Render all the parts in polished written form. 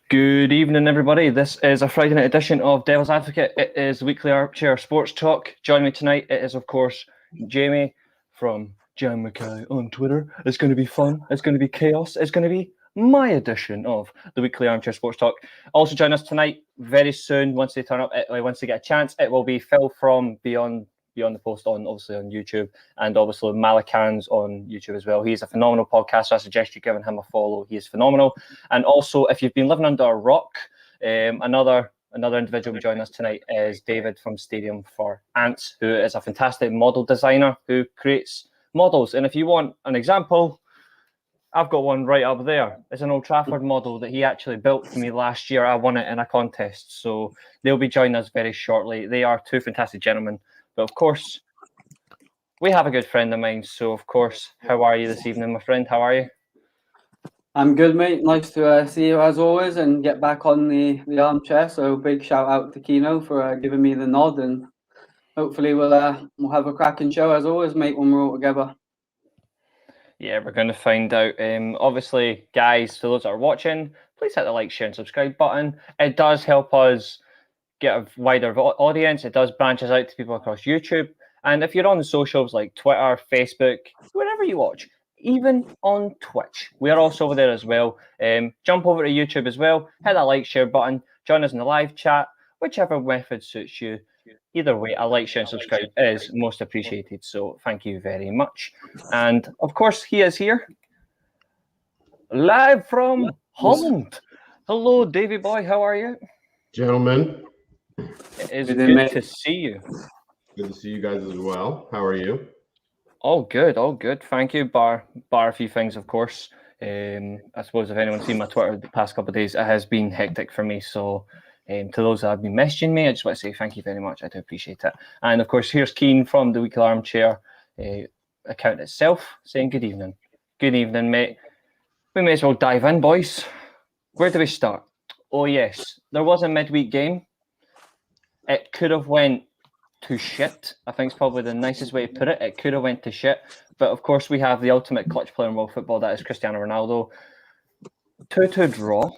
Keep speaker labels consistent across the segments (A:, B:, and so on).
A: Good evening, everybody. This is a Friday night edition of Devil's Advocate. It is weekly Armchair Sports Talk. Joining me tonight, it is, of course, Jamie from Jan Mackay on Twitter. It's going to be fun. It's going to be chaos. It's going to be my edition of the weekly Armchair Sports Talk. Also join us tonight, very soon, once they turn up, once they get a chance, it will be Phil from Beyond the Post on YouTube, and obviously Malacan's on YouTube as well. He's a phenomenal podcaster. I suggest you giving him a follow. He is phenomenal. And also, if you've been living under a rock, another individual joining us tonight is David from Stadium for Ants, who is a fantastic model designer who creates models. And if you want an example, I've got one right up there. It's an Old Trafford model that he actually built for me last year. I won it in a contest. So they'll be joining us very shortly. They are two fantastic gentlemen. But of course, we have a good friend of mine. So, of course, how are you this evening, my friend? How are you?
B: I'm good, mate. Nice to see you as always and get back on the armchair. So big shout out to Kino for giving me the nod, and hopefully we'll have a cracking show as always, mate, when we're all together.
A: Yeah, we're going to find out. Obviously, guys, for those that are watching, please hit the like, share, and subscribe button. It does help us get a wider audience. It does branch us out to people across YouTube. And if you're on the socials like Twitter, Facebook, wherever you watch, even on Twitch, we are also over there as well. Jump over to YouTube as well, hit that like, share button, join us in the live chat, whichever method suits you. Either way, a like, share, and subscribe is most appreciated. So thank you very much. And of course, he is here, live from Holland. Hello, Davy boy. How are you?
C: Gentlemen,
A: it is good to see you.
C: Good to see you guys as well. How are you?
A: All good. Thank you. Bar a few things, of course. I suppose if anyone's seen my Twitter the past couple of days, it has been hectic for me. So to those that have been messaging me, I just want to say thank you very much. I do appreciate it. And of course, here's Keen from the Weekly Armchair account itself saying good evening. Good evening, mate. We may as well dive in, boys. Where do we start? Oh, yes. There was a midweek game. It could have went to shit. I think it's probably the nicest way to put it. It could have went to shit. But, of course, we have the ultimate clutch player in world football. That is Cristiano Ronaldo. 2-2 draw.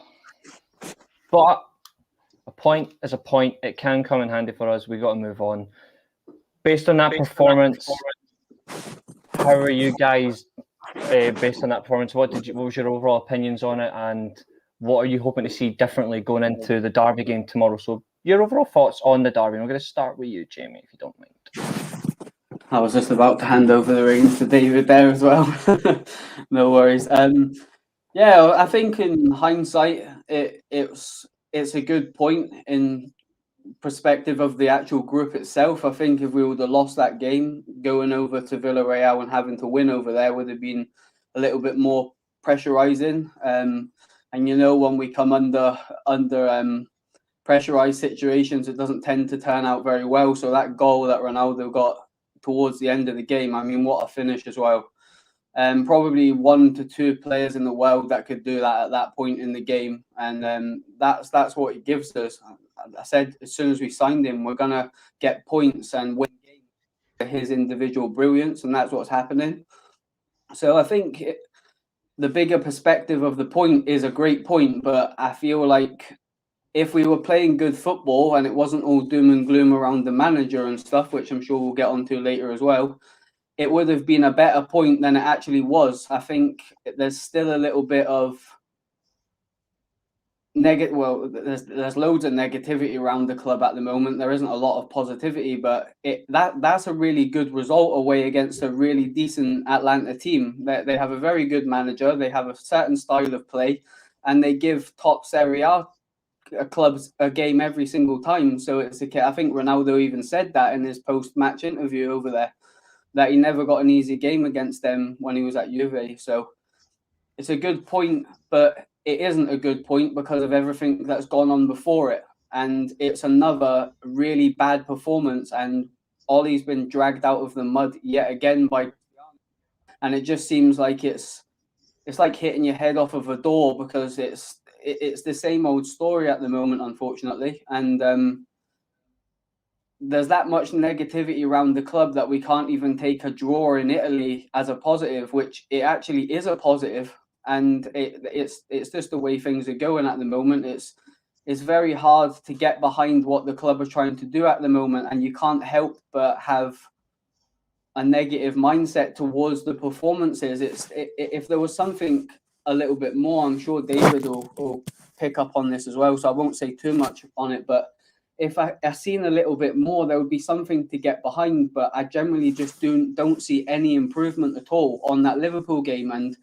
A: But a point is a point. It can come in handy for us. We've got to move on. Based on that performance, how are you guys based on that performance? What was your overall opinions on it, and what are you hoping to see differently going into the Derby game tomorrow? So your overall thoughts on the Derby. I'm going to start with you, Jamie, if you don't mind.
B: I was just about to hand over the reins to David there as well. No worries. Yeah, I think in hindsight, it's a good point in perspective of the actual group itself. I think if we would have lost that game, going over to Villarreal and having to win over there would have been a little bit more pressurizing. And when we come under pressurized situations, it doesn't tend to turn out very well. So that goal that Ronaldo got towards the end of the game, I mean, what a finish as well. Probably 1 to 2 players in the world that could do that at that point in the game, and that's what it gives us. I said as soon as we signed him, we're gonna get points and win games for his individual brilliance, and that's what's happening. So I think the bigger perspective of the point is a great point, but I feel like if we were playing good football and it wasn't all doom and gloom around the manager and stuff, which I'm sure we'll get onto later as well, it would have been a better point than it actually was. I think there's still a little bit of there's loads of negativity around the club at the moment. There isn't a lot of positivity, but that's a really good result away against a really decent Atalanta team. They have a very good manager. They have a certain style of play, and they give top Serie A clubs a game every single time. So I think Ronaldo even said that in his post-match interview over there, that he never got an easy game against them when he was at Juve. So it's a good point, but it isn't a good point because of everything that's gone on before it. And it's another really bad performance, and Ole's been dragged out of the mud yet again and it just seems like it's like hitting your head off of a door, because it's the same old story at the moment, unfortunately. And there's that much negativity around the club that we can't even take a draw in Italy as a positive, which it actually is a positive. and it's just the way things are going at the moment. It's very hard to get behind what the club are trying to do at the moment, and you can't help but have a negative mindset towards the performances. If there was something a little bit more, I'm sure David will pick up on this as well, so I won't say too much on it, but if I seen a little bit more, there would be something to get behind, but I generally just don't see any improvement at all on that Liverpool game, and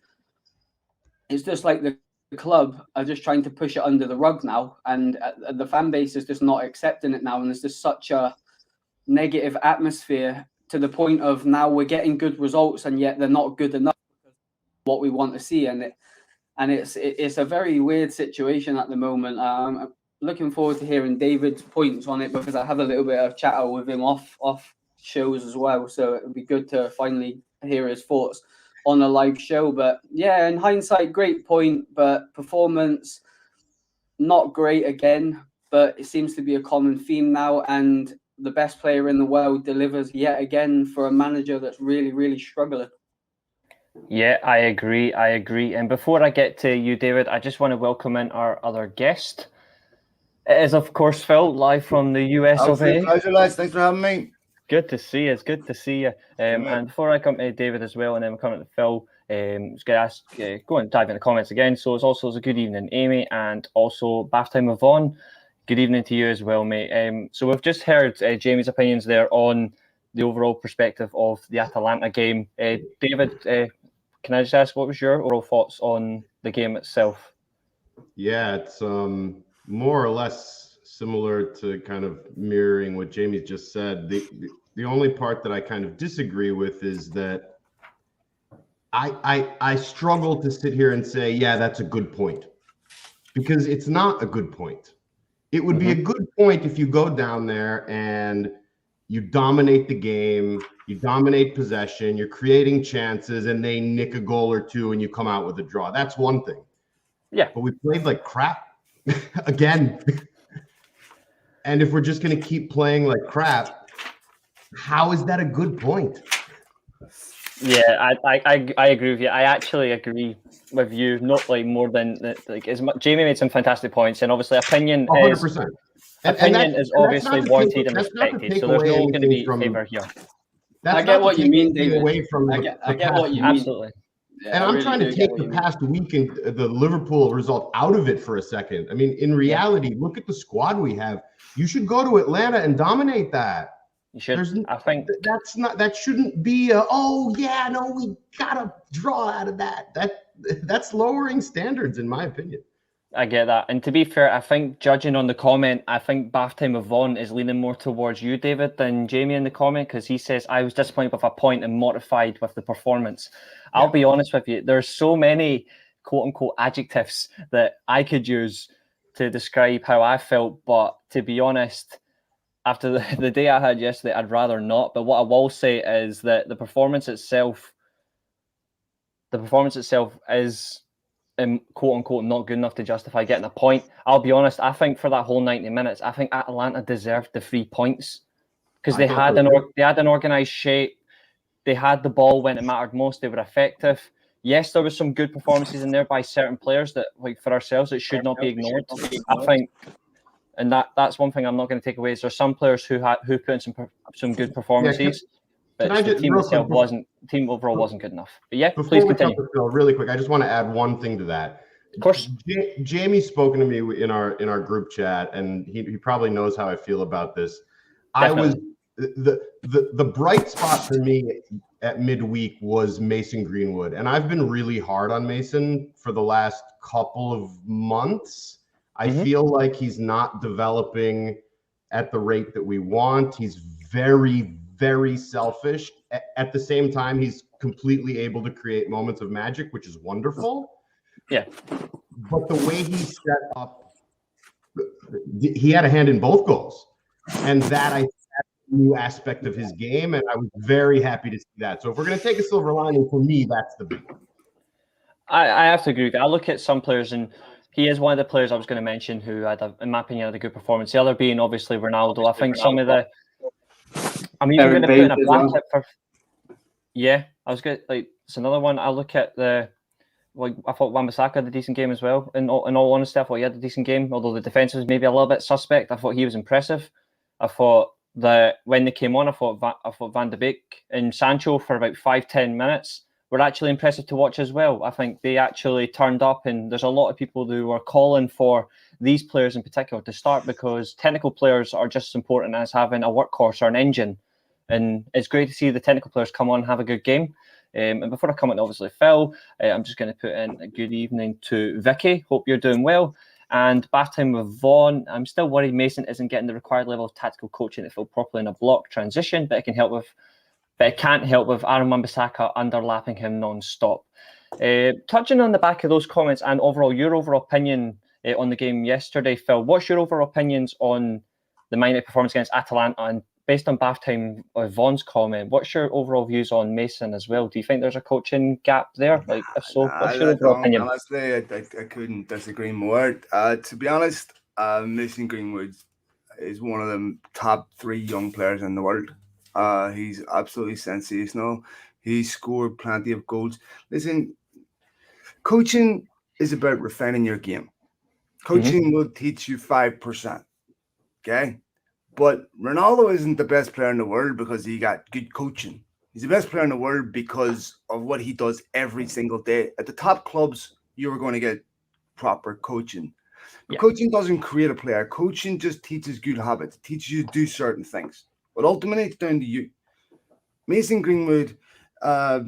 B: it's just like the club are just trying to push it under the rug now, and the fan base is just not accepting it now, and there's just such a negative atmosphere to the point of now we're getting good results and yet they're not good enough because what we want to see, and it's a very weird situation at the moment. I'm looking forward to hearing David's points on it because I have a little bit of chatter with him off shows as well, so it would be good to finally hear his thoughts on a live show. But yeah, in hindsight, great point, but performance not great again, but it seems to be a common theme now, and the best player in the world delivers yet again for a manager that's really, really struggling.
A: Yeah, I agree. And before I get to you, David, I just want to welcome in our other guest. It is, of course, Phil, live from the US of A.
D: Pleasure, lads. Thanks for having me.
A: Good to see you. It's good to see you. And before I come to David as well, and then we're coming to Phil, I was going to ask, go and dive in the comments again. So it's also a good evening, Amy, and also Bath Time with Vaughn. Good evening to you as well, mate. So we've just heard Jamie's opinions there on the overall perspective of the Atalanta game. David, can I just ask, what was your overall thoughts on the game itself?
C: Yeah, it's more or less similar to kind of mirroring what Jamie just said. The only part that I kind of disagree with is that I struggle to sit here and say, yeah, that's a good point, because it's not a good point. It would be a good point if you go down there and you dominate the game, you dominate possession, you're creating chances, and they nick a goal or two and you come out with a draw. That's one thing.
A: Yeah.
C: But we played like crap again. And if we're just going to keep playing like crap, how is that a good point?
A: Yeah, I agree with you. I actually agree with you, not like more than like as much. Jamie made some fantastic points, and obviously opinion
C: 100%.
A: Is obviously wanted and respected. So there's no going to be favor here.
B: I get what you mean, David.
C: I
B: get what you mean.
A: Absolutely.
C: Yeah, and I'm trying to take the past week and the Liverpool result out of it for a second. I mean, in reality, look at the squad we have. You should go to Atlanta and dominate that.
A: You should. I think
C: that shouldn't be we gotta draw out of that. That's lowering standards, in my opinion.
A: I get that. And to be fair, I think judging on the comment, I think Bath Time with Vaughn is leaning more towards you, David, than Jamie in the comment, because he says, I was disappointed with a point and mortified with the performance. Yeah. I'll be honest with you. There's so many quote unquote adjectives that I could use to describe how I felt. But to be honest, after the day I had yesterday, I'd rather not. But what I will say is that the performance itself is quote unquote not good enough to justify getting a point. I'll be honest, I think for that whole 90 minutes, I think Atalanta deserved the 3 points because they had an organised shape. They had the ball when it mattered most. They were effective. Yes, there was some good performances in there by certain players that, like for ourselves, it should not be ignored. I think, and that's one thing I'm not going to take away is there's some players who put in some good performances. But the team itself team overall wasn't good enough. But yeah,
C: before
A: please
C: we
A: continue.
C: Come to Phil, really quick, I just want to add one thing to that.
A: Of course.
C: Jamie's spoken to me in our group chat, and he probably knows how I feel about this.
A: Definitely.
C: The bright spot for me at midweek was Mason Greenwood, and I've been really hard on Mason for the last couple of months. I feel like he's not developing at the rate that we want. He's very, very selfish. At the same time, he's completely able to create moments of magic, which is wonderful.
A: Yeah.
C: But the way he set up, he had a hand in both goals. And that's a new aspect of his game. And I was very happy to see that. So if we're going to take a silver lining, for me, that's the big one.
A: I have to agree with you. I look at some players, and he is one of the players I was going to mention who had, in my opinion, had a good performance. The other being obviously Ronaldo. I think some of the... I'm even going to put in a black tip for... Yeah, I was good. Like, it's another one. I look at the I thought Wan-Bissaka had a decent game as well. In all honesty, I thought he had a decent game. Although the defense was maybe a little bit suspect, I thought he was impressive. I thought that when they came on, I thought Van de Beek and Sancho for about 5-10 minutes were actually impressive to watch as well. I think they actually turned up, and there's a lot of people who are calling for these players in particular to start because technical players are just as important as having a workhorse or an engine. And it's great to see the technical players come on and have a good game. And before I come on, obviously, Phil, I'm just going to put in a good evening to Vicky. Hope you're doing well. And back time with Vaughn. I'm still worried Mason isn't getting the required level of tactical coaching to fill properly in a block transition, but it can't help with Aaron Wan-Bissaka underlapping him non-stop. Touching on the back of those comments and your overall opinion on the game yesterday, Phil, what's your overall opinions on the Man United performance against Atalanta? And based on bath time of Vaughn's comment, what's your overall views on Mason as well? Do you think there's a coaching gap there? If so, what's your overall opinion?
D: Honestly, I couldn't disagree more. To be honest, Mason Greenwood is one of the top 3 young players in the world. He's absolutely sensational. He scored plenty of goals. Listen, coaching is about refining your game. Coaching will teach you 5%. Okay? But Ronaldo isn't the best player in the world because he got good coaching. He's the best player in the world because of what he does every single day. At the top clubs, you're going to get proper coaching. But coaching doesn't create a player. Coaching just teaches good habits. It teaches you to do certain things. But ultimately, it's down to you. Mason Greenwood, I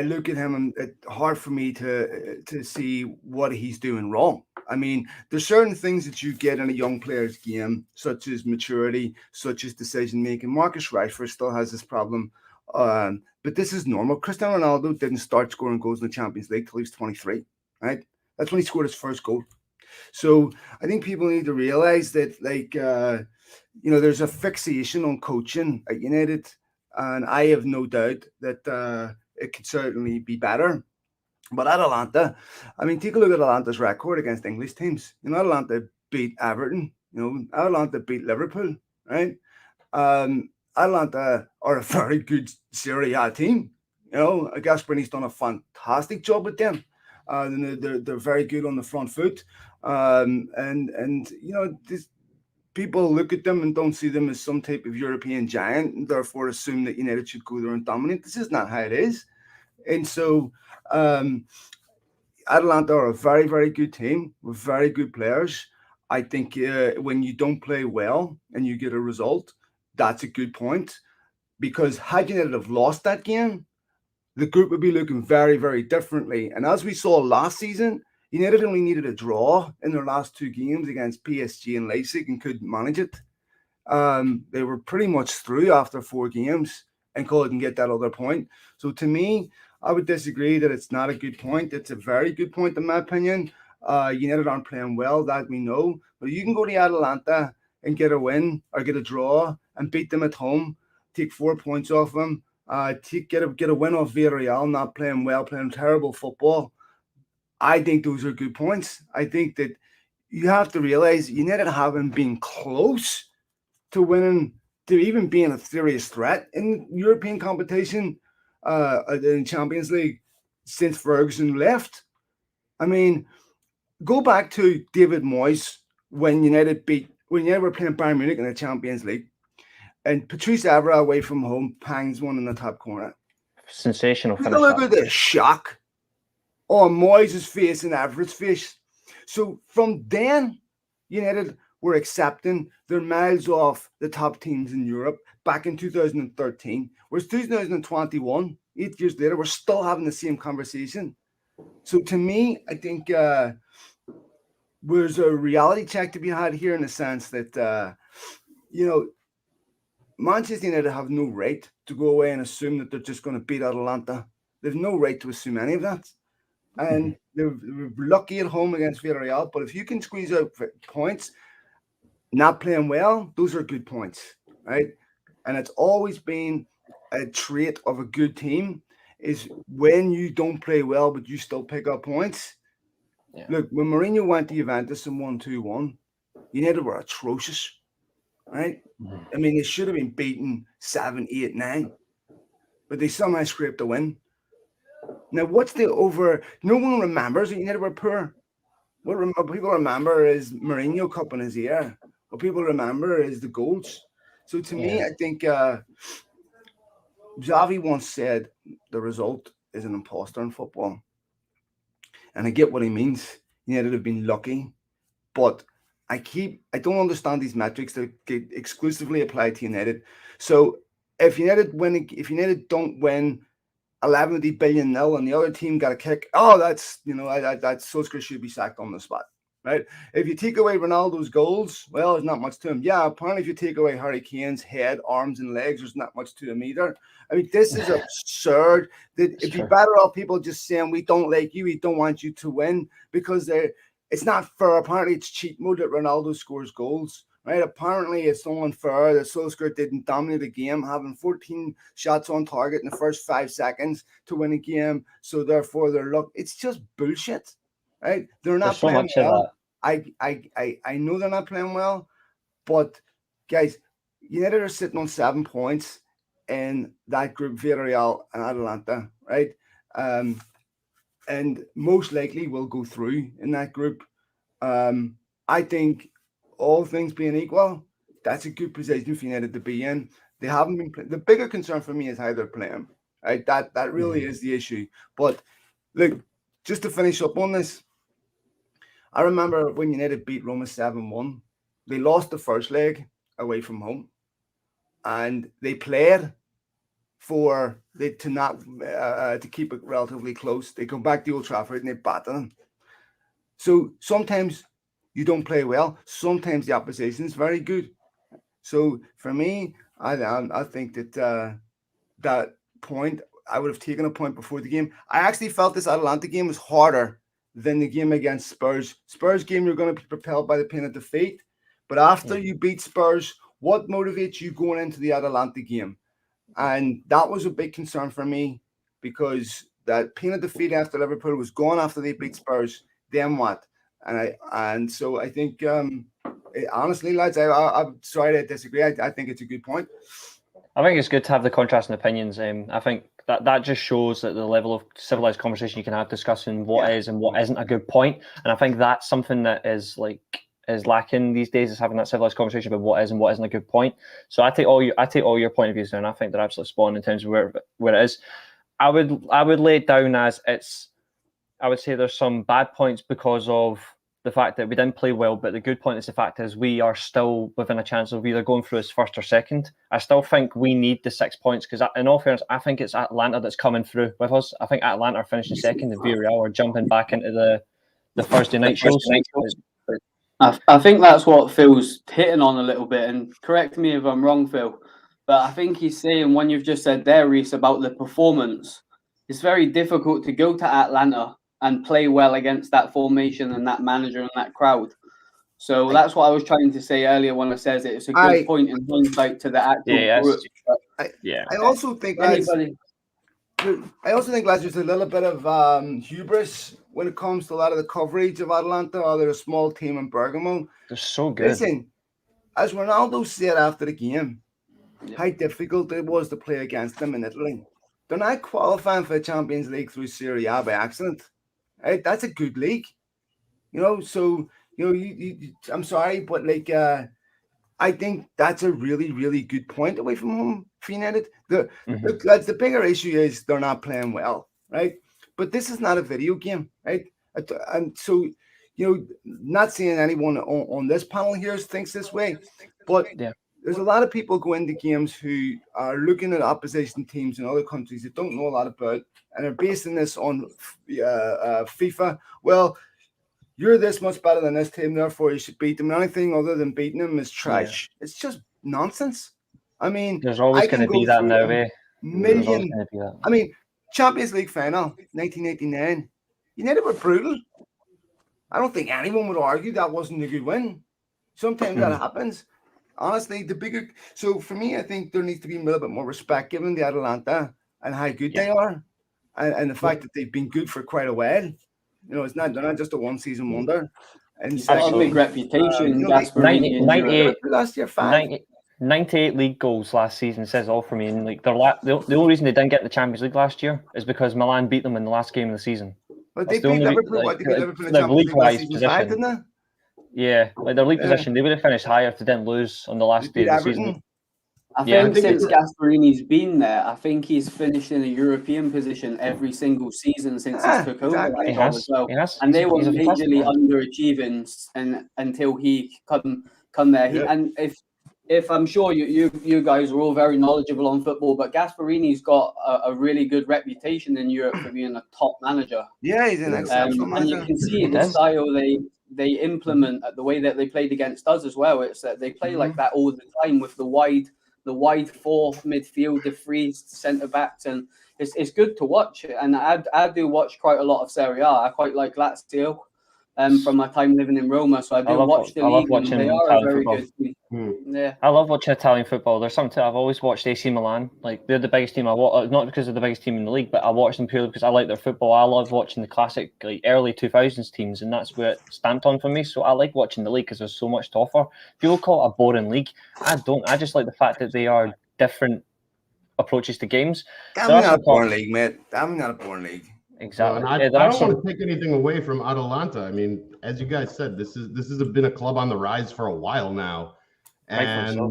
D: look at him and it's hard for me to see what he's doing wrong. I mean, there's certain things that you get in a young player's game, such as maturity, such as decision making. Marcus Rashford still has this problem, but this is normal. Cristiano Ronaldo didn't start scoring goals in the Champions League till he was 23, right? That's when he scored his first goal. So I think people need to realize that, there's a fixation on coaching at United. And I have no doubt that it could certainly be better. But Atalanta, I mean, take a look at Atalanta's record against English teams. Atalanta beat Everton. Atalanta beat Liverpool, right? Atalanta are a very good Serie A team. Gasperini's done a fantastic job with them. They're very good on the front foot. This. People look at them and don't see them as some type of European giant and therefore assume that United should go there and dominate. This is not how it is. And so Atalanta are a very, very good team with very good players. I think when you don't play well and you get a result, that's a good point. Because had United have lost that game, the group would be looking very, very differently. And as we saw last season, United only needed a draw in their last 2 games against PSG and Leipzig and couldn't manage it. They were pretty much through after 4 games and couldn't get that other point. So to me, I would disagree that it's not a good point. It's a very good point in my opinion. United aren't playing well, that we know. But you can go to Atalanta and get a win or get a draw and beat them at home, take 4 points off them, get a win off Villarreal, not playing well, playing terrible football. I think those are good points. I think that you have to realize United haven't been close to winning, to even being a serious threat in European competition in Champions League since Ferguson left. I mean, go back to David Moyes when United were playing Bayern Munich in the Champions League, and Patrice Evra away from home pangs one in the top corner.
A: Sensational finish.
D: Look at the shock on Moyes' face and Everett's face. So from then, United were accepting they're miles off the top teams in Europe back in 2013. Whereas 2021, 8 years later, we're still having the same conversation. So to me, I think there's a reality check to be had here in the sense that, Manchester United have no right to go away and assume that they're just going to beat Atalanta. They've no right to assume any of that. And they're lucky at home against Villarreal. But if you can squeeze out points, not playing well, those are good points, right? And it's always been a trait of a good team is when you don't play well, but you still pick up points. Yeah. Look, when Mourinho went to Juventus and won 2-1, United were atrocious, right? I mean, they should have been beaten 7, 8, 9, but they somehow scraped a win. Now, what's the over? No one remembers that United were poor. What people remember is Mourinho cupping his ear. What people remember is the goals. So to me, I think Xavi once said the result is an imposter in football. And I get what he means. United have been lucky. But I don't understand these metrics that get exclusively applied to United. So if United don't win 11 billion nil and the other team got a kick, that's that Solskjaer should be sacked on the spot, right? If you take away Ronaldo's goals, well, there's not much to him. Yeah, apparently if you take away Harry Kane's head, arms, and legs, there's not much to him either. I mean, this is absurd. It'd be better off people just saying we don't like you, we don't want you to win, because it's not fair. Apparently, it's cheat mode that Ronaldo scores goals. Right? Apparently, it's unfair that Solskjaer didn't dominate the game, having 14 shots on target in the first 5 seconds to win a game. So therefore, they're luck. It's just bullshit, right? They're not playing well. I know they're not playing well, but guys, United are sitting on 7 points in that group, Villarreal and Atalanta, right? And most likely will go through in that group. I think, all things being equal, that's a good position for United to be in. They haven't been playing. The bigger concern for me is how they're playing. Right? That really is the issue. But look, just to finish up on this, I remember when United beat Roma 7-1, they lost the first leg away from home, and they played to keep it relatively close. They come back to Old Trafford and they batter them. So sometimes you don't play well. Sometimes the opposition is very good. So for me, I think that that point, I would have taken a point before the game. I actually felt this Atalanta game was harder than the game against Spurs. Spurs game, you're going to be propelled by the pain of defeat. But after you beat Spurs, what motivates you going into the Atalanta game? And that was a big concern for me, because that pain of defeat after Liverpool was gone after they beat Spurs. Then what? And so I think, honestly, lads, I'm sorry to disagree. I think it's a good point.
A: I think it's good to have the contrasting opinions. I think that just shows that the level of civilized conversation you can have discussing what is and what isn't a good point. And I think that's something that is lacking these days, is having that civilized conversation about what is and what isn't a good point. So I take all your point of views there, and I think they're absolutely spot on in terms of where it is. I would lay it down as I would say there's some bad points because of the fact that we didn't play well, but the good point is the fact is we are still within a chance of either going through as first or second. I still think we need the 6 points, because in all fairness, I think it's Atalanta that's coming through with us. I think Atalanta are finishing second and Villarreal are jumping back into the Thursday night shows.
B: I think that's what Phil's hitting on a little bit, and correct me if I'm wrong, Phil, but I think he's saying, when you've just said there, Reece, about the performance, it's very difficult to go to Atlanta and play well against that formation and that manager and that crowd. So that's what I was trying to say earlier when I says it's a good point in hindsight to the actual group.
D: I also think lads, there's a little bit of hubris when it comes to a lot of the coverage of Atalanta. They're a small team in Bergamo.
A: They're so good.
D: Listen, as Ronaldo said after the game, how difficult it was to play against them in Italy. They're not qualifying for the Champions League through Serie A by accident. Right? That's a good league. So I'm sorry, but I think that's a really, really good point away from home for United. The bigger issue is they're not playing well, right? But this is not a video game, right? And so, not saying anyone on this panel here thinks this way, but there's a lot of people go into games who are looking at opposition teams in other countries that don't know a lot about, and are basing this on FIFA. Well, you're this much better than this team, therefore you should beat them. Anything other than beating them is trash. It's just nonsense. I mean,
A: there's always going to be that now, eh?
D: I mean, Champions League final, 1989. United were brutal. I don't think anyone would argue that wasn't a good win. Sometimes that happens. Honestly, so for me, I think there needs to be a little bit more respect given the Atalanta and how good they are, and the fact that they've been good for quite a while. They're not just a one-season wonder. And
B: a big reputation.
A: 98
D: last year, 5.
A: 98 league goals last season says all for me. And like the only reason they didn't get the Champions League last year is because Milan beat them in the last game of the season.
D: But
A: That's
D: they
A: the
D: beat
A: only
D: Liverpool.
A: like,
D: They beat Liverpool in the
A: their
D: Champions League last
A: league-wise
D: season 5,
A: position.
D: didn't they?
A: Yeah, like their league position, they would have finished higher if they didn't lose on the
D: They
A: last day
D: beat
A: of the
D: Everton.
A: season.
B: I
A: Yeah,
B: think
C: I think
B: since
C: it's-
B: Gasparini's been there, I think he's finished in a European position every single season since he took over
D: exactly.
B: that
A: He
B: job
A: has.
B: as well.
A: He has.
B: And they were
A: He's a fantastic
B: majorly
A: man.
B: underachieving and until he come there.
D: Yeah.
B: And if I'm sure you guys are all very knowledgeable on football, but Gasparini's got a really good reputation in Europe for being a top manager.
D: Yeah, he's an exceptional
B: And you
D: manager.
B: can see
A: He
B: the
A: does.
B: style they implement the way that they played against us as well. It's that they play like that all the time with the wide four midfield, the three centre backs, and it's good to watch. And I do watch quite a lot of Serie A. I quite like Lazio from my time living in Roma, so I do watch the
A: I love
B: league. And
A: watching
B: they are a
A: Italian
B: very
A: football.
B: good team. Yeah.
A: I love watching Italian football. There's something I've always watched AC Milan. Like they're the biggest team I watch, not because they're the biggest team in the league, but I watch them purely because I like their football. I love watching the classic, like early 2000s teams, and that's where it stamped on for me. So I like watching the league because there's so much to offer. People call it a boring league. I don't. I just like the fact that they are different approaches to games.
D: I'm not a boring league, mate. I'm not a boring league.
A: Exactly.
C: No, and I don't want to take anything away from Atalanta. I mean, as you guys said, this has been a club on the rise for a while now, and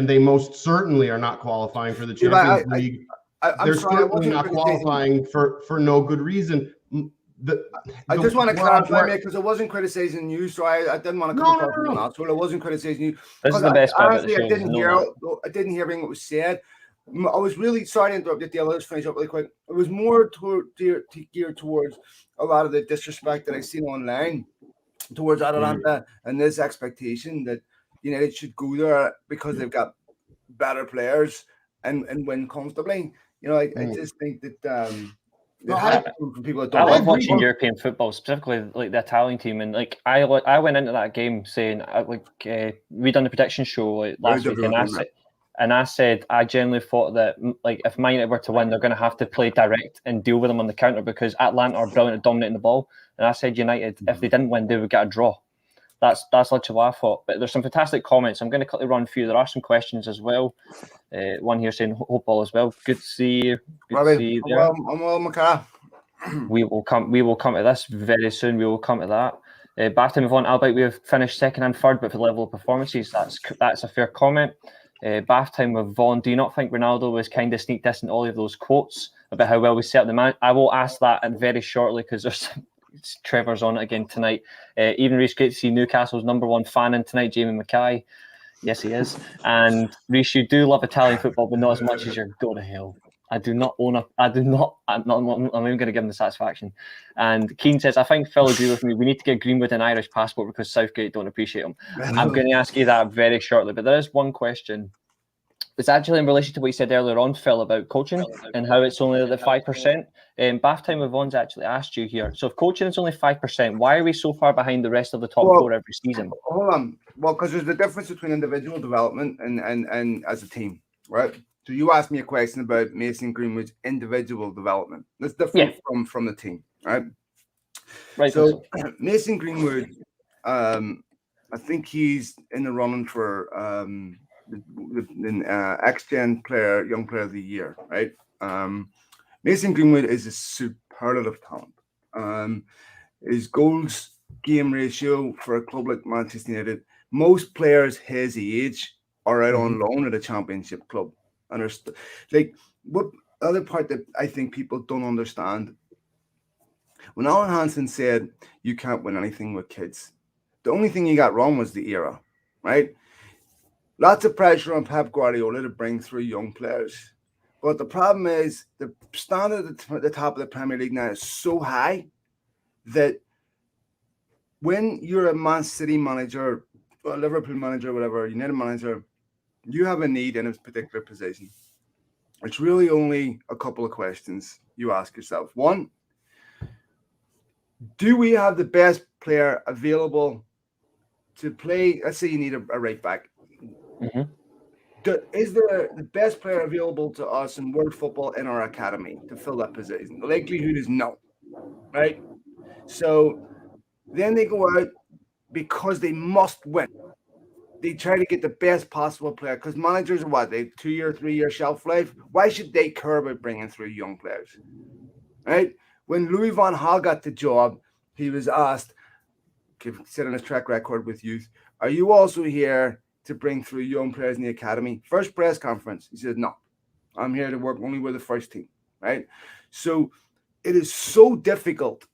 C: they most certainly are not qualifying for the Champions League. They're certainly not qualifying for no good reason.
D: I just want to clarify, mate, because I wasn't criticizing you, so I didn't want to come across as an asshole. I wasn't criticizing you.
A: This is the best part.
D: Honestly, I didn't hear everything that was said. I was really sorry to interrupt you, Dale. Let's finish up really quick. It was more geared towards a lot of the disrespect that I've seen online towards Atalanta and this expectation that United should go there because they've got better players and win comfortably. I just think that from people that don't
A: I love watching European football, specifically like the Italian team, and like I went into that game saying we done the prediction show last week, and I said I genuinely thought that like if Man United were to win, they're going to have to play direct and deal with them on the counter because Atalanta are brilliant at dominating the ball, and I said United if they didn't win, they would get a draw. That's literally what I thought. But there's some fantastic comments. I'm going to quickly run through. There are some questions as well. One here saying hope all is well. Good to see you. Good to see you there.
D: I'm well, Macah.
A: We will come to this very soon. We will come to that. Back to move on. Albeit we have finished second and third, but for the level of performances, that's a fair comment. Bath time with Vaughan. Do you not think Ronaldo was kind of sneak dissing all of those quotes about how well we set up the man? I will ask that very shortly because there's Trevor's on it again tonight. Even Reece, great to see Newcastle's #1 fan in tonight, Jamie Mackay. Yes, he is. And Reece, you do love Italian football, but not as much as your go to hell. I do not own I'm even going to give him the satisfaction. And Keane says, I think Phil agree with me. We need to get Greenwood an Irish passport because Southgate don't appreciate him. I'm going to ask you that very shortly, but there is one question. It's actually in relation to what you said earlier on, Phil, about coaching and how it's only the 5%. Bath time with Vaughan's actually asked you here. So if coaching is only 5%, why are we so far behind the rest of the top four every season?
D: Hold on. Well, because there's the difference between individual development and as a team, right? So you asked me a question about Mason Greenwood's individual development. That's different from the team, right?
A: Right.
D: So Mason Greenwood, I think he's in the running for the X-Gen young player of the year, right? Mason Greenwood is a superlative talent. His goals game ratio for a club like Manchester United, most players his age are out on loan at a championship club. Like what other part that I think people don't understand, when Alan Hansen said you can't win anything with kids, the only thing he got wrong was the era, right? Lots of pressure on Pep Guardiola to bring through young players. But the problem is the standard at the top of the Premier League now is so high that when you're a Man City manager, or Liverpool manager, whatever, United manager, you have a need in a particular position. It's really only a couple of questions you ask yourself. One, do we have the best player available to play? Let's say you need a right back. Is there the best player available to us in world football in our academy to fill that position? The likelihood is no, right? So then they go out because they must win. they try to get the best possible player because managers are what, they 2-year, 3-year shelf life. Why should they care about bringing through young players? Right? When Louis van Gaal got the job, he was asked, considering his track record with youth, are you also here to bring through young players in the academy? First press conference, he said, no, I'm here to work only with the first team, right? So it is so difficult.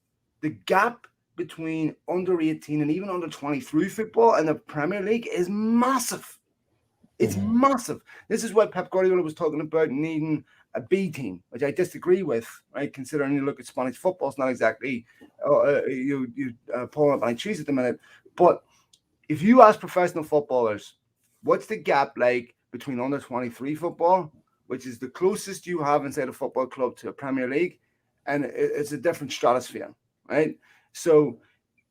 D: The gap between under 18 and even under 23 football and the Premier League is massive. It's massive. This is what Pep Guardiola was talking about, needing a B team, which I disagree with, right? Considering you look at Spanish football, it's not exactly pulling up my cheese at the minute. But if you ask professional footballers, what's the gap like between under 23 football, which is the closest you have inside a football club to a Premier League, and it's a different stratosphere, right? So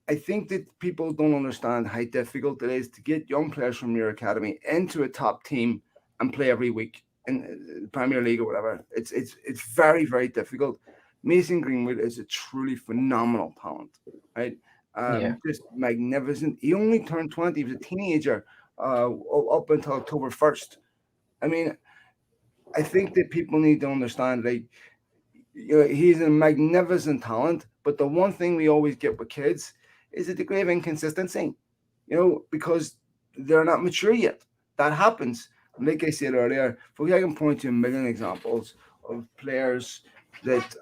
D: I think that people don't understand how difficult it is to get young players from your academy into a top team and play every week in the Premier League or whatever. It's very, very difficult. Mason Greenwood is a truly phenomenal talent, right? Just magnificent. He only turned 20. He was a teenager up until October 1st. I mean, I think that people need to understand, like, he's a magnificent talent, but the one thing we always get with kids is a degree of inconsistency, because they're not mature yet. That happens. Like I said earlier, I can point to a million examples of players that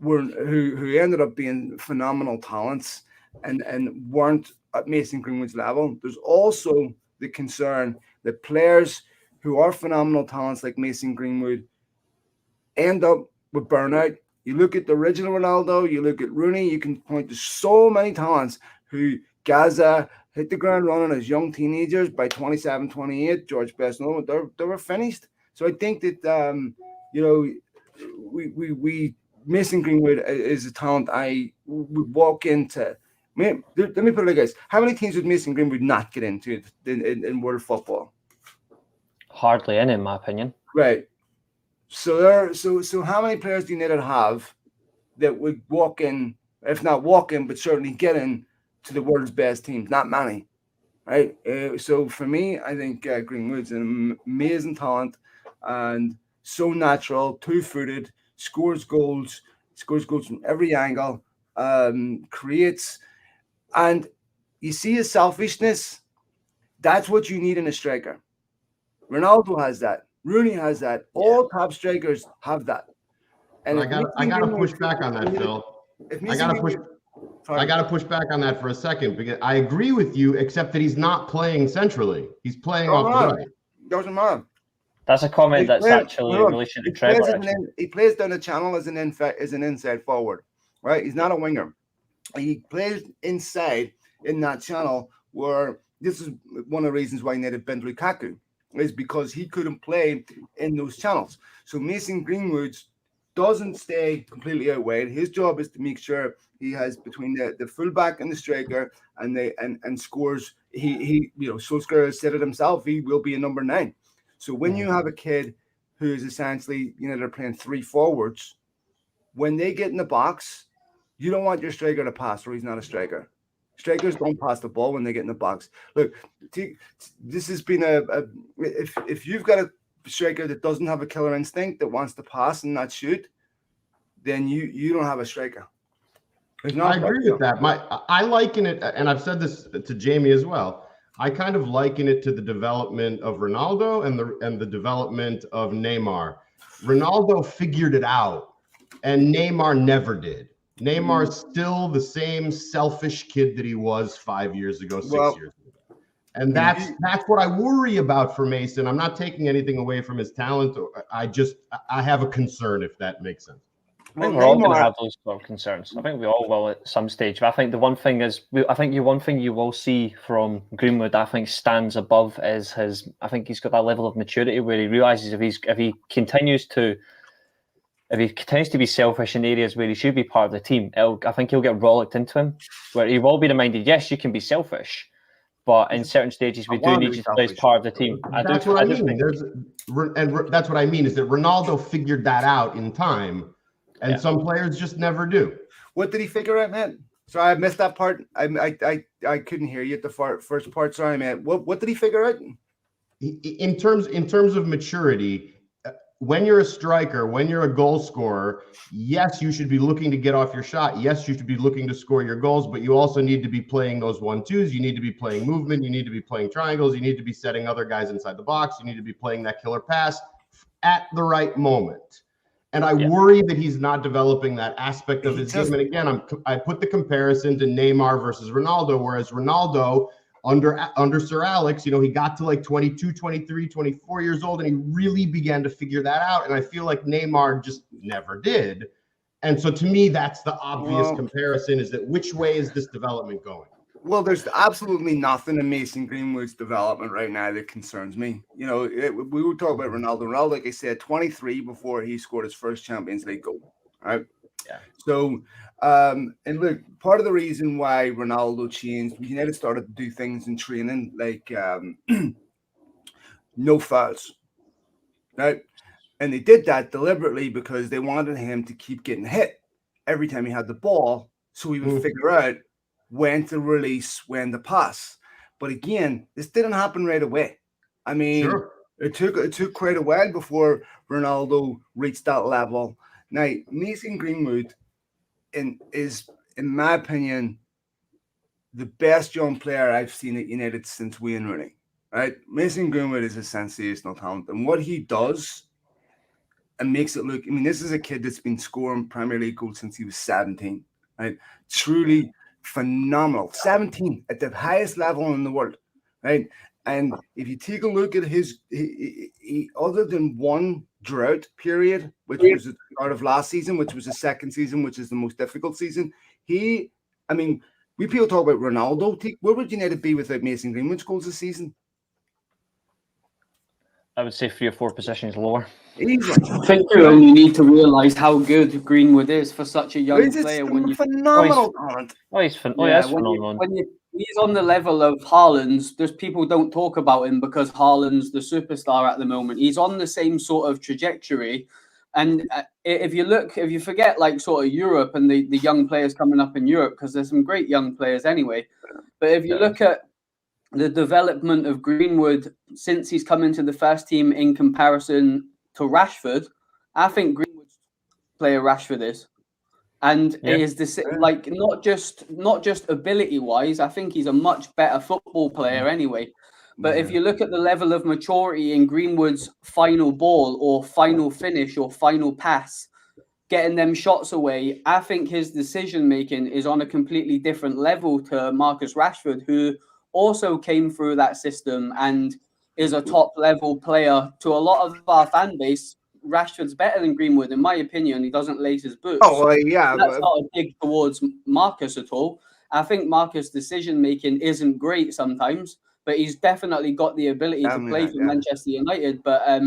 D: who ended up being phenomenal talents and weren't at Mason Greenwood's level. There's also the concern that players who are phenomenal talents like Mason Greenwood end up with burnout. You look at the original Ronaldo, you look at Rooney, you can point to so many talents who Gaza hit the ground running as young teenagers. By 27, 28, George Best, they were finished. So I think that, we Mason Greenwood is a talent I would walk into. Let me put it like this. How many teams would Mason Greenwood not get into in world football?
A: Hardly any, in my opinion.
D: Right. So how many players do United have that would walk in, if not walk in, but certainly get in to the world's best teams? Not many, right? So for me, I think Greenwood's an amazing talent and so natural, two-footed, scores goals from every angle, creates, and you see his selfishness. That's what you need in a striker. Ronaldo has that. Rooney has that. All top strikers have that. And
C: I gotta push back on that, Phil. I gotta push back on that for a second because I agree with you, except that he's not playing centrally. He's playing off the right.
D: Doesn't matter.
A: That's a comment that's actually in relation to Trevor.
D: He plays down the channel as an inside forward, right? He's not a winger. He plays inside in that channel where this is one of the reasons why he needed Ben Lukaku, is because he couldn't play in those channels. So Mason Greenwood doesn't stay completely out wide. His job is to make sure he has between the fullback and the striker and scores. He Solskjaer has said it himself, he will be a number 9. So when you have a kid who is essentially, they're playing 3 forwards, when they get in the box, you don't want your striker to pass, or he's not a striker. Strikers don't pass the ball when they get in the box. Look, this has been if you've got a striker that doesn't have a killer instinct, that wants to pass and not shoot, then you don't have a striker.
C: I agree with that. I liken it, and I've said this to Jamie as well. I kind of liken it to the development of Ronaldo and the development of Neymar. Ronaldo figured it out, and Neymar never did. Neymar's still the same selfish kid that he was 5 years ago, 6 years ago. And that's what I worry about for Mason. I'm not taking anything away from his talent. I have a concern, if that makes sense.
A: I think we're all going to have those sort of concerns. I think we all will at some stage. But I think the one thing is, one thing you will see from Greenwood, I think, stands above is his. I think he's got that level of maturity where he realizes if he continues to be selfish in areas where he should be part of the team, I think he'll get rollicked into him, where he will be reminded, yes, you can be selfish, but in certain stages we do need you to play as part of the team.
C: That's what I mean. That's what I mean is that Ronaldo figured that out in time. And some players just never do.
D: What did he figure out, man? Sorry, I missed that part. I couldn't hear you at the first part. Sorry, man. What did he figure out?
C: In terms of maturity, when you're a striker, when you're a goal scorer, yes, you should be looking to get off your shot. Yes, you should be looking to score your goals, but you also need to be playing those 1-2s. You need to be playing movement. You need to be playing triangles. You need to be setting other guys inside the box. You need to be playing that killer pass at the right moment. And I worry that he's not developing that aspect of his game. And again, I put the comparison to Neymar versus Ronaldo, whereas Ronaldo, under Sir Alex, he got to like 22, 23, 24 years old, and he really began to figure that out. And I feel like Neymar just never did. And so to me, that's the obvious comparison, is that which way is this development going?
D: Well, there's absolutely nothing in Mason Greenwood's development right now that concerns me. We were talking about Ronaldo. Ronaldo, like I said, 23 before he scored his first Champions League goal. Right?
A: Yeah.
D: So, and look, part of the reason why Ronaldo changed, United started to do things in training like no fouls, right? And they did that deliberately because they wanted him to keep getting hit every time he had the ball, so he would figure out when to release, when to pass. But again, this didn't happen right away. I mean, it took quite a while before Ronaldo reached that level. Now, Mason Greenwood is, in my opinion, the best young player I've seen at United since Wayne Rooney. Right? Mason Greenwood is a sensational talent. And what he does and makes it look, this is a kid that's been scoring Premier League goals since he was 17. Right? Truly phenomenal. 17 at the highest level in the world. Right? And if you take a look at his, he other than one drought period, which was at the start of last season, which was the second season, which is the most difficult season, we people talk about Ronaldo. Where would United be without Mason Greenwood's goals this season?
A: I would say 3 or 4 positions lower.
B: I think you only need to realise how good Greenwood is for such a young player.
D: Phenomenal talent.
A: He's phenomenal.
B: When he's on the level of Haaland's, there's people don't talk about him because Haaland's the superstar at the moment. He's on the same sort of trajectory. And if you forget like sort of Europe and the young players coming up in Europe, because there's some great young players anyway. But if you look at the development of Greenwood since he's come into the first team in comparison to Rashford, I think Greenwood's player Rashford is. And is this like not just ability wise, I think he's a much better football player anyway. But if you look at the level of maturity in Greenwood's final ball or final finish or final pass, getting them shots away, I think his decision making is on a completely different level to Marcus Rashford, who also came through that system and is a top level player. To a lot of our fan base, Rashford's better than Greenwood, in my opinion. He doesn't lace his boots.
D: Oh, well, yeah.
B: That's not a dig towards Marcus at all. I think Marcus' decision making isn't great sometimes, but he's definitely got the ability to play for Manchester United. But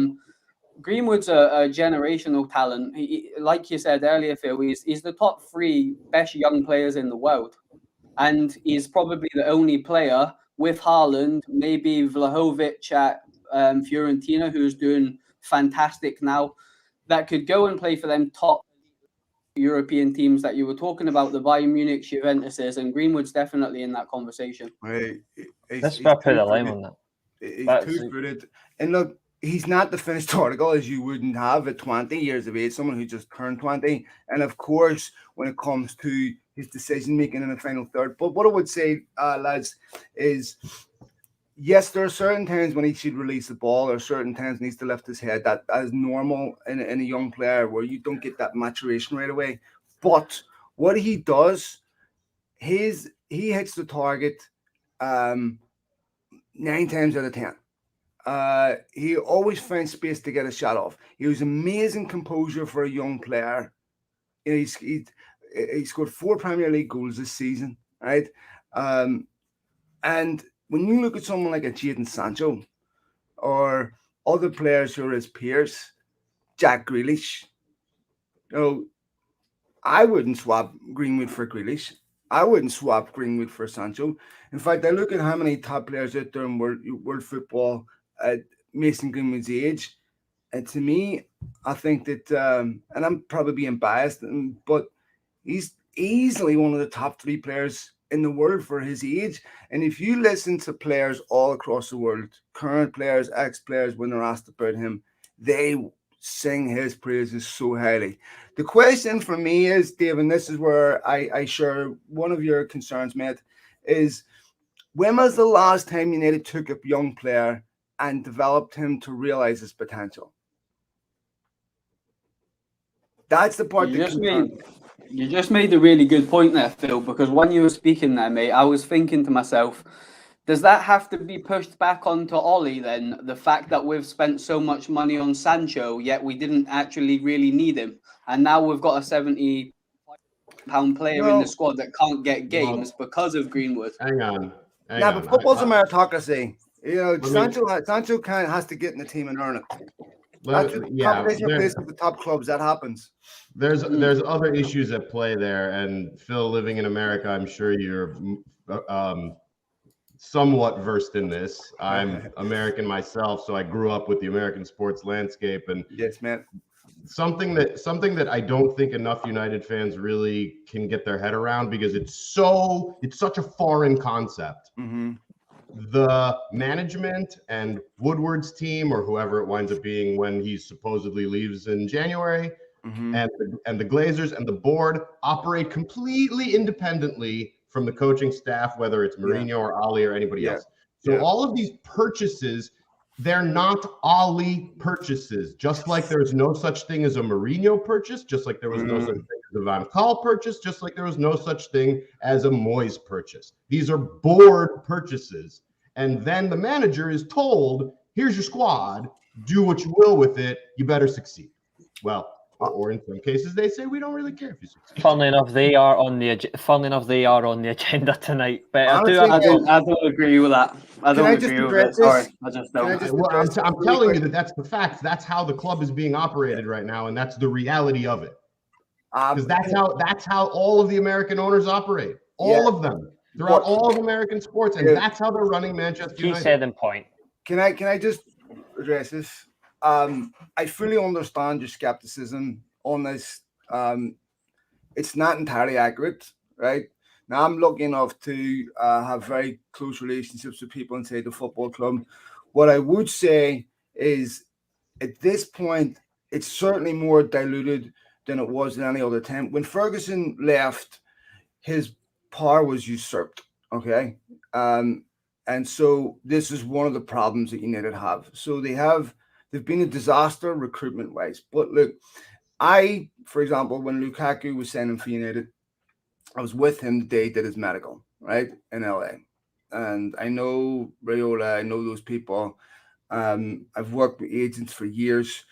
B: Greenwood's a generational talent. He, like you said earlier, Phil, he's the top 3 best young players in the world. And he's probably the only player with Haaland, maybe Vlahovic at Fiorentina, who's doing fantastic now, that could go and play for them top European teams that you were talking about, the Bayern Munich, Juventuses, and Greenwood's definitely in that conversation.
A: Let's put a line on that.
D: He's two-footed. And look, he's not the finished article as you wouldn't have at 20 years of age, someone who just turned 20. And of course, when it comes to his decision-making in the final third. But what I would say, lads, is yes, there are certain times when he should release the ball, or certain times he needs to lift his head. That is normal in a young player where you don't get that maturation right away. But what he does, he hits the target 9 times out of 10. He always finds space to get a shot off. He was amazing composure for a young player. He scored 4 Premier League goals this season, right? And when you look at someone like a Jadon Sancho or other players who are his peers, Jack Grealish, I wouldn't swap Greenwood for Grealish. I wouldn't swap Greenwood for Sancho. In fact, I look at how many top players out there in world football at Mason Greenwood's age, and to me, I think that, and I'm probably being biased, but he's easily one of the top 3 players in the world for his age. And if you listen to players all across the world, current players, ex-players, when they're asked about him, they sing his praises so highly. The question for me is, Dave, and this is where I share one of your concerns, mate, is when was the last time United took a young player and developed him to realize his potential? That's the part that concerns me.
B: You just made a really good point there, Phil, because when you were speaking there, mate, I was thinking to myself, does that have to be pushed back onto Ollie then? The fact that we've spent so much money on Sancho, yet we didn't actually really need him. And now we've got a £70 player in the squad that can't get games because of Greenwood.
C: Hang on.
D: But football's a meritocracy. You know, Sancho has to get in the team and earn it. Competition plays with the top clubs. That happens.
C: There's other issues at play there, and Phil, living in America, I'm sure you're somewhat versed in this. I'm American myself, so I grew up with the American sports landscape, and
D: yes, man.
C: Something that I don't think enough United fans really can get their head around, because it's such a foreign concept.
D: Mm-hmm.
C: The management and Woodward's team, or whoever it winds up being when he supposedly leaves in January,
D: mm-hmm.
C: and the Glazers and the board operate completely independently from the coaching staff, whether it's Mourinho or Ali or anybody else. So all of these purchases, they're not Ali purchases. Just like there's no such thing as a Mourinho purchase, just like there was no such thing as a Van Gaal purchase, just like there was no such thing as a Moyes purchase. These are board purchases. And then the manager is told, here's your squad, do what you will with it, you better succeed. Well, or in some cases they say we don't really care if you succeed.
A: Funnily enough, they are on the agenda tonight. But
B: I don't agree with that. I don't agree with it. Sorry, I just don't.
C: I'm telling you that's the facts. That's how the club is being operated right now, and that's the reality of it. Because that's how all of the American owners operate. All of them throughout all of American sports, and that's how they're running Manchester United.
A: He said in point.
D: Can I just address this? I fully understand your skepticism on this. It's not entirely accurate, right? Now, I'm lucky enough to have very close relationships with people inside the football club. What I would say is, at this point, it's certainly more diluted than it was at any other time. When Ferguson left, his power was usurped, okay? And so this is one of the problems that United have. So they've been a disaster recruitment-wise. But look, for example, when Lukaku was signing for United, I was with him the day he did his medical, right, in LA. And I know Raiola, I know those people. I've worked with agents for years.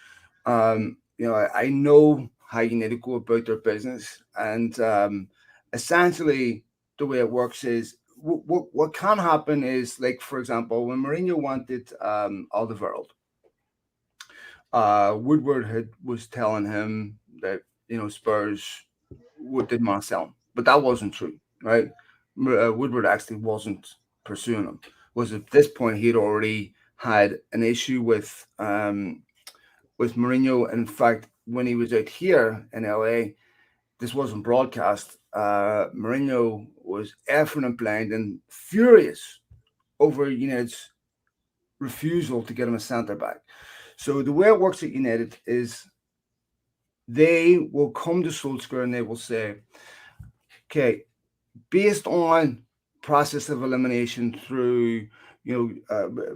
D: I know how United go about their business. And essentially, the way it works is, what can happen is, like, for example, when Mourinho wanted Alderweireld, Woodward was telling him that, Spurs didn't want to sell him. But that wasn't true, right? Woodward actually wasn't pursuing him. Was at this point he had already had an issue with Mourinho. In fact, when he was out here in LA, this wasn't broadcast. Mourinho was effing and blind and furious over United's refusal to get him a centre back. So the way it works at United is they will come to Solskjaer and they will say, okay, based on process of elimination through,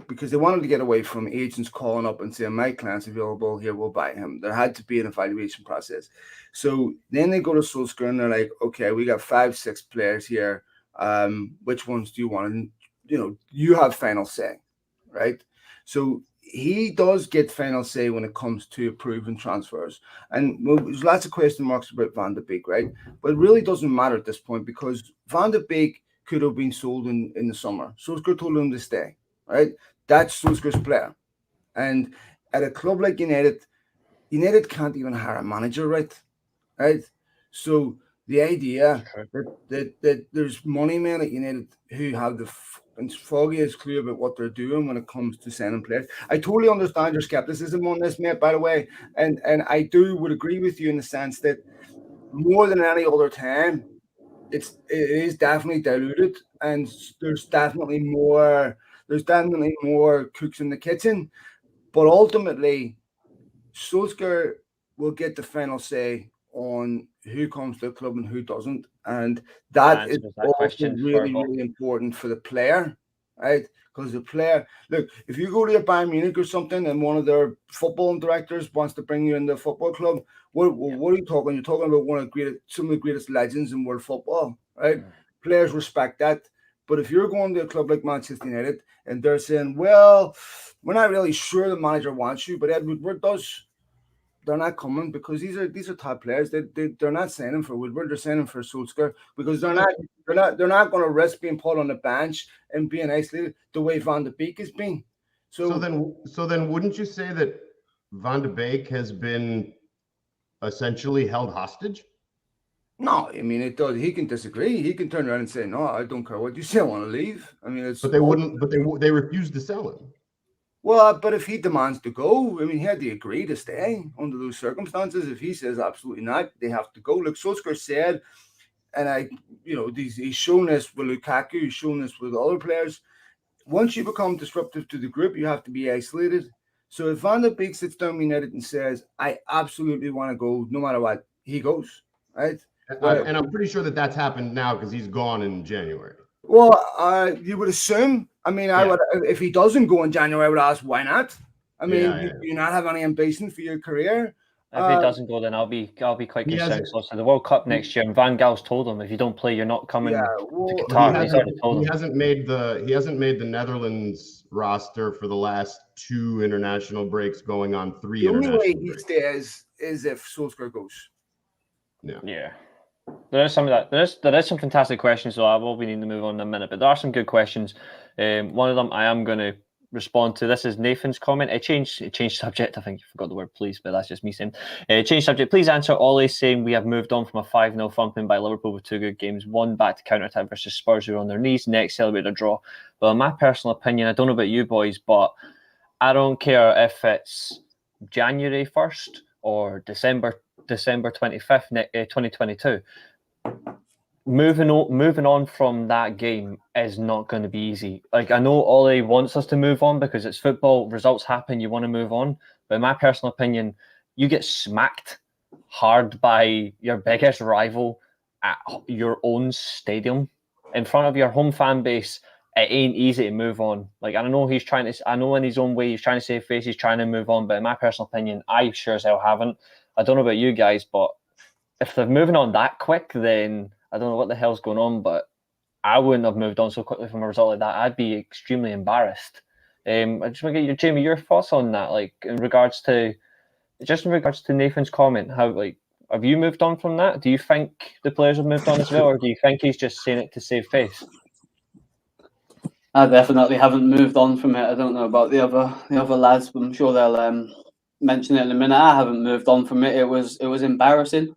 D: because they wanted to get away from agents calling up and saying, my client's available here, we'll buy him. There had to be an evaluation process. So then they go to Solskjaer and they're like, okay, we got 5-6 players here. Which ones do you want? And, you have final say, right? So he does get final say when it comes to approving transfers. And there's lots of question marks about Van de Beek, right? But it really doesn't matter at this point, because Van de Beek could have been sold in the summer. Solskjaer told him to stay, right? That's Solskjaer's player. And at a club like United can't even hire a manager, right? So the idea that there's money men at United who have the foggiest clue about what they're doing when it comes to signing players. I totally understand your skepticism on this, mate, by the way. And I would agree with you in the sense that more than any other time, it is definitely diluted, and there's definitely more cooks in the kitchen. But ultimately, Solskjaer will get the final say on who comes to the club and who doesn't, and that is
A: Answers that
D: also
A: question for
D: really,
A: Bob.
D: really important for the player, right? Because the player, look, if you go to a Bayern Munich or something, and one of their football directors wants to bring you in the football club, what are you talking? You're talking about some of the greatest legends in world football, right? Players respect that. But if you're going to a club like Manchester United and they're saying, well, we're not really sure the manager wants you, but Ed Woodward does, they're not coming, because these are top players. They're not signing for Woodward, they're signing for Solskjaer, because they're not going to risk being put on the bench and being isolated the way Van de Beek has been.
C: So then wouldn't you say that Van de Beek has been essentially held hostage?
D: No, I mean, it does. He can disagree. He can turn around and say, "No, I don't care what you say. I want to leave." I mean, it's
C: But they wouldn't. But they refused to sell him.
D: well, but if he demands to go, I mean, he had to agree to stay under those circumstances. If he says absolutely not, they have to go. Like Solskjaer said, and he's shown this with Lukaku, he's shown this with other players. Once you become disruptive to the group, you have to be isolated. So if Van der Beek sits down with United and says, "I absolutely want to go, no matter what," he goes, right?
C: And I'm pretty sure that that's happened now because he's gone in January.
D: Well, you would assume. I mean, I
C: Yeah.
D: would, if he doesn't go in January, I would ask why not. I mean,
C: Yeah,
D: do you not have any ambition for your career?
A: If he doesn't go, then I'll be quite
C: He
A: concerned.
C: hasn't-
A: So the World Cup next year, and Van Gaal's told him if you don't play, you're not coming
D: Yeah,
A: to
D: well,
A: Qatar. He's already told
C: He
A: him.
C: hasn't made the Netherlands roster for the last 2 international breaks, going on 3
D: the only way
C: international
D: he
C: breaks.
D: stays is if Solskjaer goes.
A: Yeah. There is some of that. There is some fantastic questions, so I will be needing to move on in a minute. But there are some good questions. One of them I am going to respond to. This is Nathan's comment. It changed subject. I think you forgot the word please, but that's just me saying. Change subject. Please answer Oles saying we have moved on from a 5-0 thumping by Liverpool with 2 good games. 1 back to counter-attack versus Spurs who are on their knees. Next, celebrate a draw. Well, in my personal opinion, I don't know about you boys, but I don't care if it's January 1st or December 25th, 2022. Moving on from that game is not going to be easy. Like, I know Ole wants us to move on because it's football, results happen, you want to move on. But in my personal opinion, you get smacked hard by your biggest rival at your own stadium in front of your home fan base. It ain't easy to move on. Like, I know in his own way, he's trying to save face, he's trying to move on. But in my personal opinion, I sure as hell haven't. I don't know about you guys, but if they're moving on that quick, then I don't know what the hell's going on, but I wouldn't have moved on so quickly from a result like that. I'd be extremely embarrassed. I just want to get Jamie, your thoughts on that, like in regards to Nathan's comment. How, like, have you moved on from that? Do you think the players have moved on as well, or do you think he's just saying it to save face?
B: I definitely haven't moved on from it. I don't know about the other lads, but I'm sure they'll mention it in a minute. I haven't moved on from it. It was embarrassing,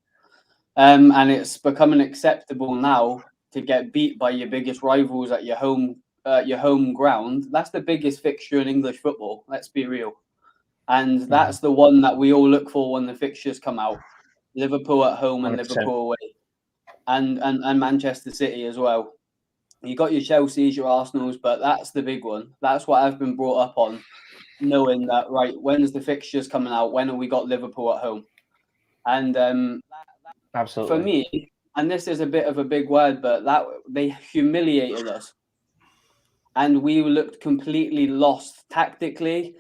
B: and it's becoming acceptable now to get beat by your biggest rivals at your home ground. That's the biggest fixture in English football. Let's be real, and that's the one that we all look for when the fixtures come out. Liverpool at home and
A: 100%.
B: Liverpool away, and Manchester City as well. You got your Chelseas, your Arsenals, but that's the big one. That's what I've been brought up on, knowing that, right, when's the fixtures coming out? When have we got Liverpool at home? And
A: Absolutely.
B: for me, and this is a bit of a big word, but that they humiliated us. And we looked completely lost tactically,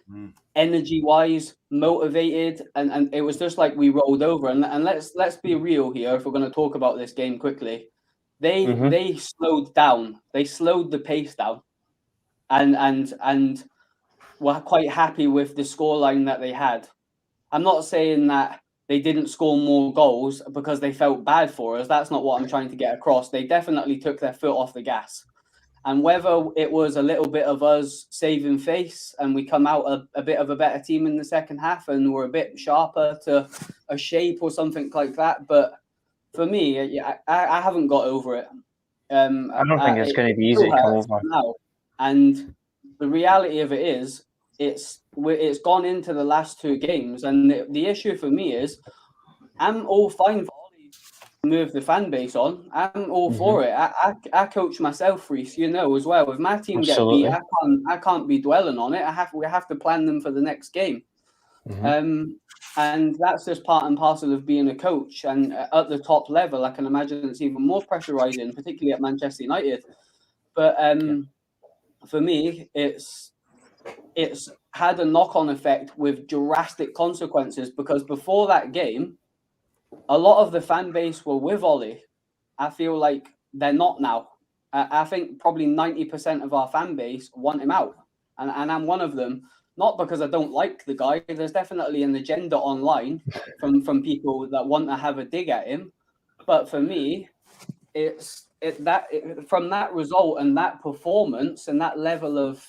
B: energy-wise, motivated, and it was just like we rolled over. And let's be real here, if we're going to talk about this game quickly. They slowed down. They slowed the pace down, and were quite happy with the scoreline that they had. I'm not saying that they didn't score more goals because they felt bad for us. That's not what I'm trying to get across. They definitely took their foot off the gas. And whether it was a little bit of us saving face and we come out a bit of a better team in the second half and we're a bit sharper to a shape or something like that, but for me, I haven't got over it.
A: I don't think it's going to be easy to come over
B: now. And the reality of it is, it's gone into the last 2 games, and the issue for me is, I'm all fine for Ollie move the fan base on, I'm all for it. I coach myself, Reece, as well. If my team get beat, I can't be dwelling on it. We have to plan them for the next game. And that's just part and parcel of being a coach. And at the top level, I can imagine it's even more pressurizing, particularly at Manchester United. But for me, it's had a knock-on effect with drastic consequences, because before that game, a lot of the fan base were with Ole. I feel like they're not now. I think probably 90% of our fan base want him out. And I'm one of them. Not because I don't like the guy. There's definitely an agenda online from people that want to have a dig at him. But for me, from that result and that performance and that level of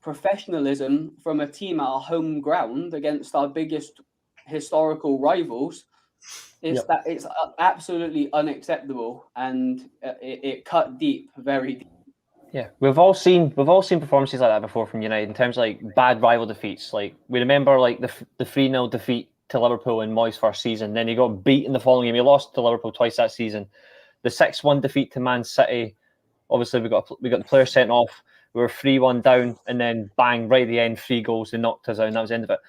B: professionalism from a team at our home ground against our biggest historical rivals, it's absolutely unacceptable, and it cut deep, very deep.
A: Yeah, we've all seen performances like that before from United in terms of like bad rival defeats. Like we remember like the 3-0 defeat to Liverpool in Moyes' first season. Then he got beat in the following game. He lost to Liverpool twice that season. The 6-1 defeat to Man City. Obviously, we got the player sent off. We were 3-1 down, and then bang, right at the end, 3 goals. They knocked us out, and that was the end of it.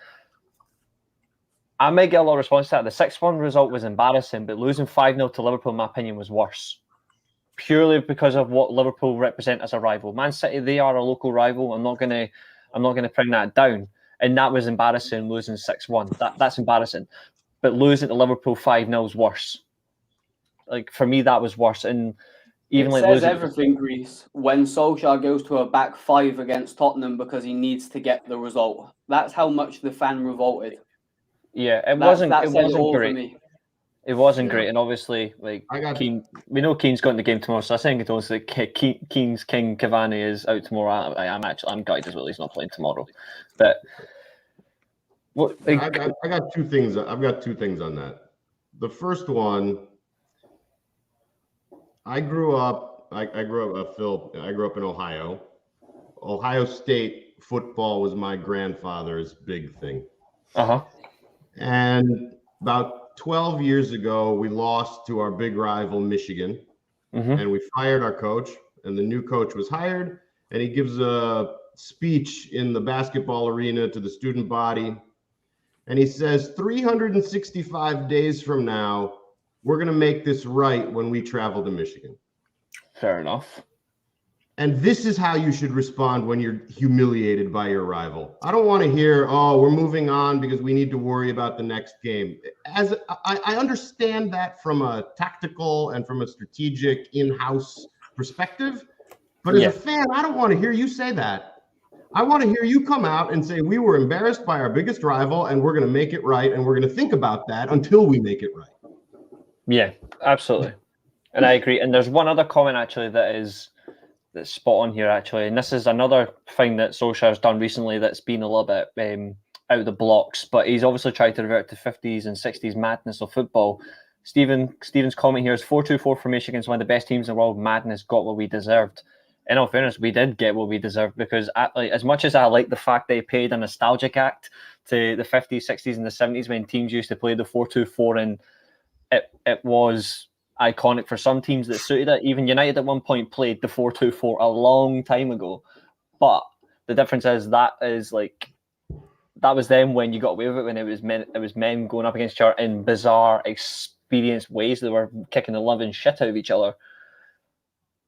A: I may get a lot of response to that. The 6-1 result was embarrassing, but losing 5-0 to Liverpool, in my opinion, was worse. Purely because of what Liverpool represent as a rival. Man City, they are a local rival. I'm not gonna bring that down. And that was embarrassing, losing 6-1. That's embarrassing. But losing to Liverpool 5-0 is worse. Like for me, that was worse. And even
B: it says everything, Reece, when Solskjaer goes to a back 5 against Tottenham because he needs to get the result. That's how much the fan revolted.
A: Yeah, it wasn't great.
B: For me.
A: It wasn't great, and obviously, like Keane, we know Keane's got in the game tomorrow. So I think it's also Keane's king Cavani is out tomorrow. I'm gutted as well. He's not playing tomorrow. But what?
C: I got 2 things. I've got 2 things on that. The first one, I grew up in Ohio. Ohio State football was my grandfather's big thing. And about 12 years ago, we lost to our big rival, Michigan, and we fired our coach, and the new coach was hired, and he gives a speech in the basketball arena to the student body, and he says, 365 days from now, we're going to make this right when we travel to Michigan.
A: Fair enough.
C: And this is how you should respond when you're humiliated by your rival. I don't want to hear, oh, we're moving on because we need to worry about the next game. As I understand that from a tactical and from a strategic in-house perspective, but as a fan, I don't want to hear you say that. I want to hear you come out and say, we were embarrassed by our biggest rival and we're going to make it right, and we're going to think about that until we make it right.
A: Yeah, absolutely. And I agree. And there's one other comment actually that's spot on here, actually. And this is another thing that Solskjaer's done recently that's been a little bit out of the blocks, but he's obviously tried to revert to 50s and 60s madness of football. Stephen's comment here is 4-2-4 formation against one of the best teams in the world. Madness got what we deserved. In all fairness, we did get what we deserved, because as much as I like the fact they paid a nostalgic act to the 50s, 60s, and the 70s when teams used to play the 4-2-4, and it was iconic for some teams that suited it. Even United at one point played the 4-2-4 a long time ago. But the difference is that was then when you got away with it, when it was men going up against each other in bizarre, experienced ways. They were kicking the living shit out of each other.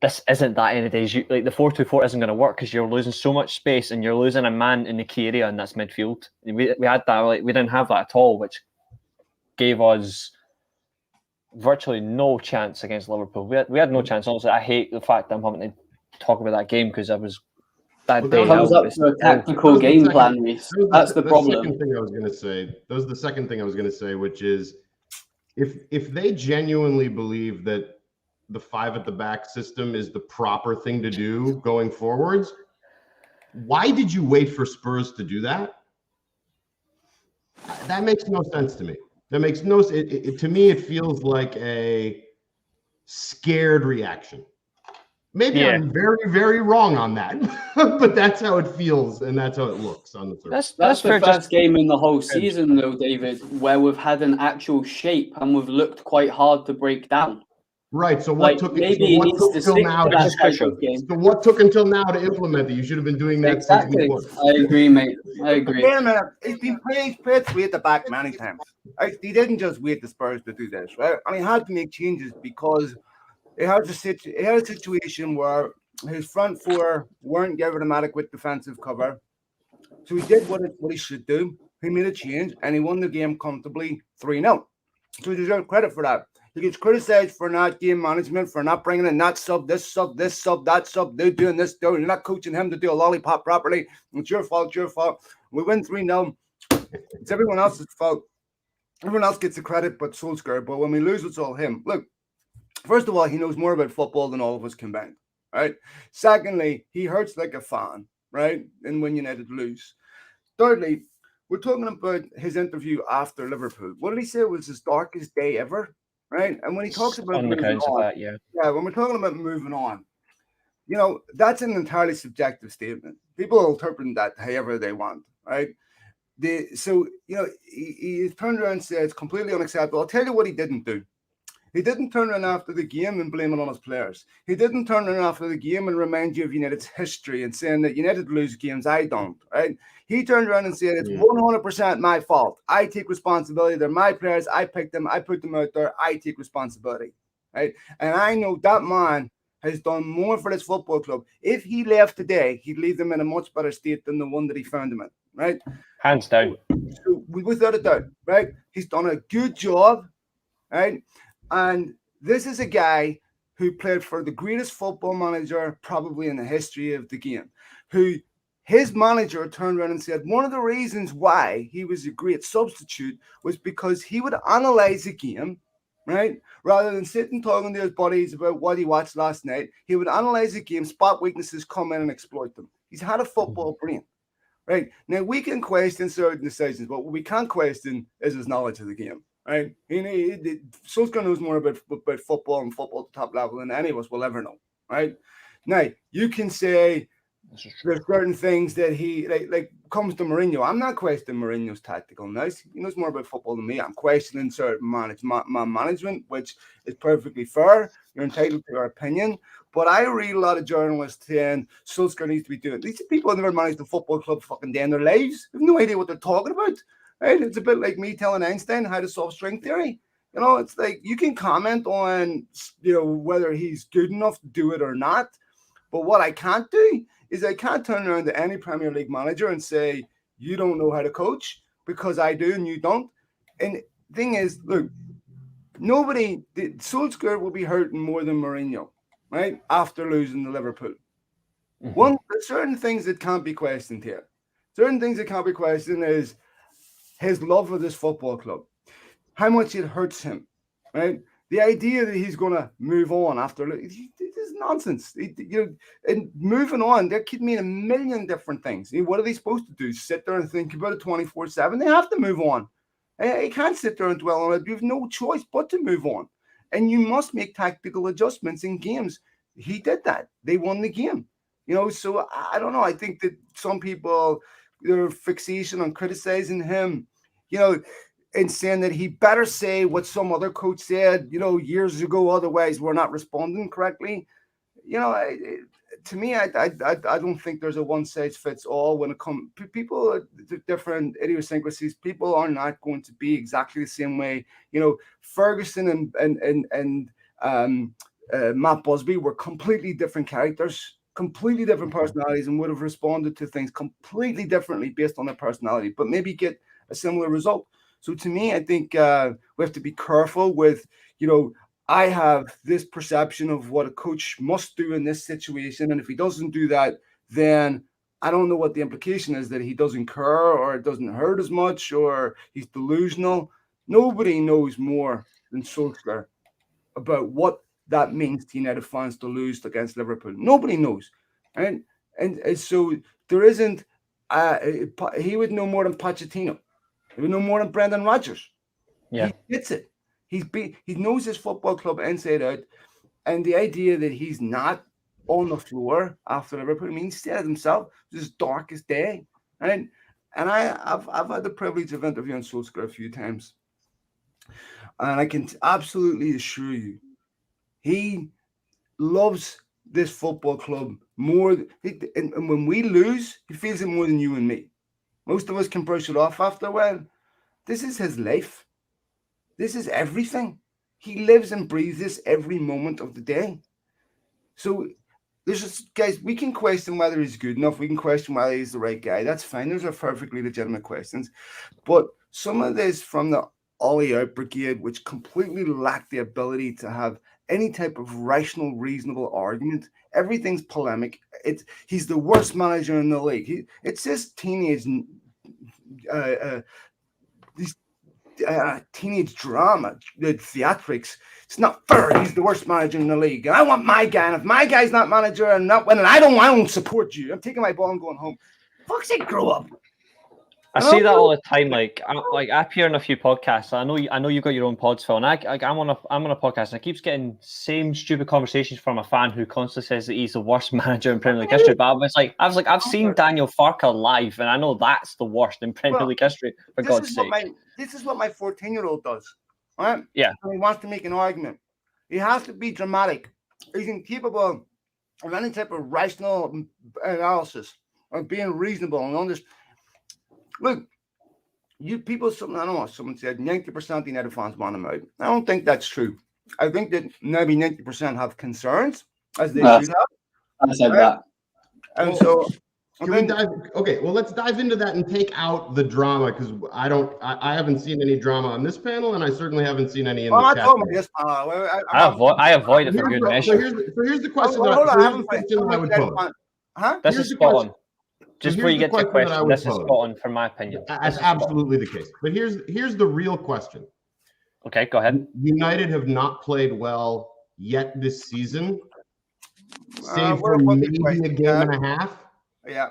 A: This isn't that any days. The 4-2-4 isn't going to work because you're losing so much space and you're losing a man in the key area, and that's midfield. We had that. We didn't have that at all, which gave us virtually no chance against Liverpool. We had no chance. Honestly, I hate the fact that I'm having to talk about that game because I was that day.
B: It comes up to a tactical game plan, Reece. That's the problem.
C: That was the second thing I was going to say, which is if they genuinely believe that the 5 at the back system is the proper thing to do going forwards, why did you wait for Spurs to do that? That makes no sense to me. That makes no sense. To me, it feels like a scared reaction. Maybe I'm very, very wrong on that, but that's how it feels and that's how it looks on the surface.
B: That's the
A: fair.
B: first game in the whole season, though, David, where we've had an actual shape and we've looked quite hard to break down.
C: Right. So what took
B: maybe it needs to stick to that type of game.
C: So what took until now to implement it? You should have been doing that since week one.
B: I agree, mate. I agree.
D: Wait a minute. He's been played three at the back many times. Right? He didn't just wait the Spurs to do this, right? And he had to make changes because he had a situation where his front four weren't given him adequate defensive cover. So he did what he should do. He made a change and he won the game comfortably 3-0. So he deserves credit for that. He gets criticized for not game management, for not bringing in that sub, this sub, that sub. They're doing this, you're not coaching him to do a lollipop properly. It's your fault, We win 3-0. It's everyone else's fault. Everyone else gets the credit but Solskjaer. But when we lose, it's all him. Look, first of all, he knows more about football than all of us combined, right? Secondly, he hurts like a fan, right? And when United lose. Thirdly, we're talking about his interview after Liverpool. What did he say was his darkest day ever? Right. And when he talks about
A: on the
D: moving
A: counts
D: on,
A: of that, yeah,
D: when we're talking about moving on, that's an entirely subjective statement. People will interpret that however they want, right? He turned around and said it's completely unacceptable. I'll tell you what he didn't do. He didn't turn around after the game and blame it on his players. He didn't turn around after the game and remind you of United's history and saying that United lose games, I don't, right? He turned around and said, it's 100% my fault. I take responsibility. They're my players. I picked them. I put them out there. I take responsibility, right? And I know that man has done more for this football club. If he left today, he'd leave them in a much better state than the one that he found them in, right?
A: Hands down.
D: So, without a doubt, right? He's done a good job, right? And this is a guy who played for the greatest football manager probably in the history of the game, who his manager turned around and said one of the reasons why he was a great substitute was because he would analyze a game, right? Rather than sitting talking to his buddies about what he watched last night, he would analyze a game, spot weaknesses, come in and exploit them. He's had a football brain, right? Now, we can question certain decisions, but what we can't question is his knowledge of the game. Right, Solskjaer knows more about football and football at the top level than any of us will ever know. Right now, you can say there's certain things that he like comes to Mourinho. I'm not questioning Mourinho's tactical nous. He knows more about football than me. I'm questioning certain management, which is perfectly fair. You're entitled to your opinion. But I read a lot of journalists saying Solskjaer needs to be doing. These people have never managed a football club fucking day in their lives. They have no idea what they're talking about. Right? It's a bit like me telling Einstein how to solve string theory. It's like you can comment on, whether he's good enough to do it or not. But what I can't do is I can't turn around to any Premier League manager and say, you don't know how to coach because I do and you don't. And the thing is, look, Solskjaer will be hurting more than Mourinho, right? After losing to Liverpool. Mm-hmm. There's certain things that can't be questioned here. Certain things that can't be questioned is his love of this football club, how much it hurts him, right? The idea that he's going to move on after this is nonsense. And moving on, that could mean a million different things. What are they supposed to do? Sit there and think about it 24/7? They have to move on. You can't sit there and dwell on it. You have no choice but to move on. And you must make tactical adjustments in games. He did that. They won the game. So I don't know. I think that some people, their fixation on criticizing him, and saying that he better say what some other coach said, years ago, otherwise we're not responding correctly. To me, I don't think there's a one size fits all when it comes. People, different idiosyncrasies. People are not going to be exactly the same way. Ferguson and Matt Busby were completely different characters, completely different personalities, and would have responded to things completely differently based on their personality, but maybe get a similar result. So to me, I think we have to be careful with, I have this perception of what a coach must do in this situation. And if he doesn't do that, then I don't know what the implication is, that he doesn't care or it doesn't hurt as much or he's delusional. Nobody knows more than Solskjaer about what that means to United fans to lose against Liverpool. Nobody knows. Right? And so there isn't, he would know more than Pochettino. He would know more than Brendan Rodgers. Yeah. He gets it. He knows his football club inside out. And the idea that he's not on the floor after Liverpool. I mean, he said it himself, it was his darkest day. And I've had the privilege of interviewing Solskjaer a few times. And I can absolutely assure you, he loves this football club more. And when we lose, he feels it more than you and me. Most of us can brush it off after a while. This is his life. This is everything. He lives and breathes this every moment of the day. So there's just, guys, we can question whether he's good enough. We can question whether he's the right guy. That's fine. Those are perfectly legitimate questions. But some of this from the Ollie out brigade, which completely lacked the ability to have any type of rational, reasonable argument. Everything's polemic. He's the worst manager in the league. It's this teenage teenage drama, the theatrics. It's not fair. He's the worst manager in the league, and I want my guy. And if my guy's not manager and not winning, I don't support you. I'm taking my ball and going home. Fuck's sake, grow up.
A: I see that all the time. Like I appear on a few podcasts. I know you've got your own pods, Phil, and I'm on a podcast, and I keeps getting same stupid conversations from a fan who constantly says that he's the worst manager in Premier League history. But I was like, I've seen Daniel Farke live, and I know that's the worst in Premier League history. For God's sake,
D: this is what my 14-year-old does. Right?
A: Yeah.
D: And he wants to make an argument. He has to be dramatic. He's incapable of any type of rational analysis or being reasonable and understand. Look, you people, I don't know, someone said 90% of the United fans want him out. I don't think that's true. I think that maybe 90% have concerns, as they should have.
B: I said that.
D: And so,
C: let's dive into that and take out the drama, because I haven't seen any drama on this panel, and I certainly haven't seen any in the chat.
A: I avoid it for good measure.
C: So here's the question that I would pose.
A: This is spot on. Just before you get to the question, this is spot on, from my opinion.
C: That's absolutely the case. But here's the real question.
A: Okay, go ahead.
C: United have not played well yet this season, save for maybe a game and a half.
D: Yeah.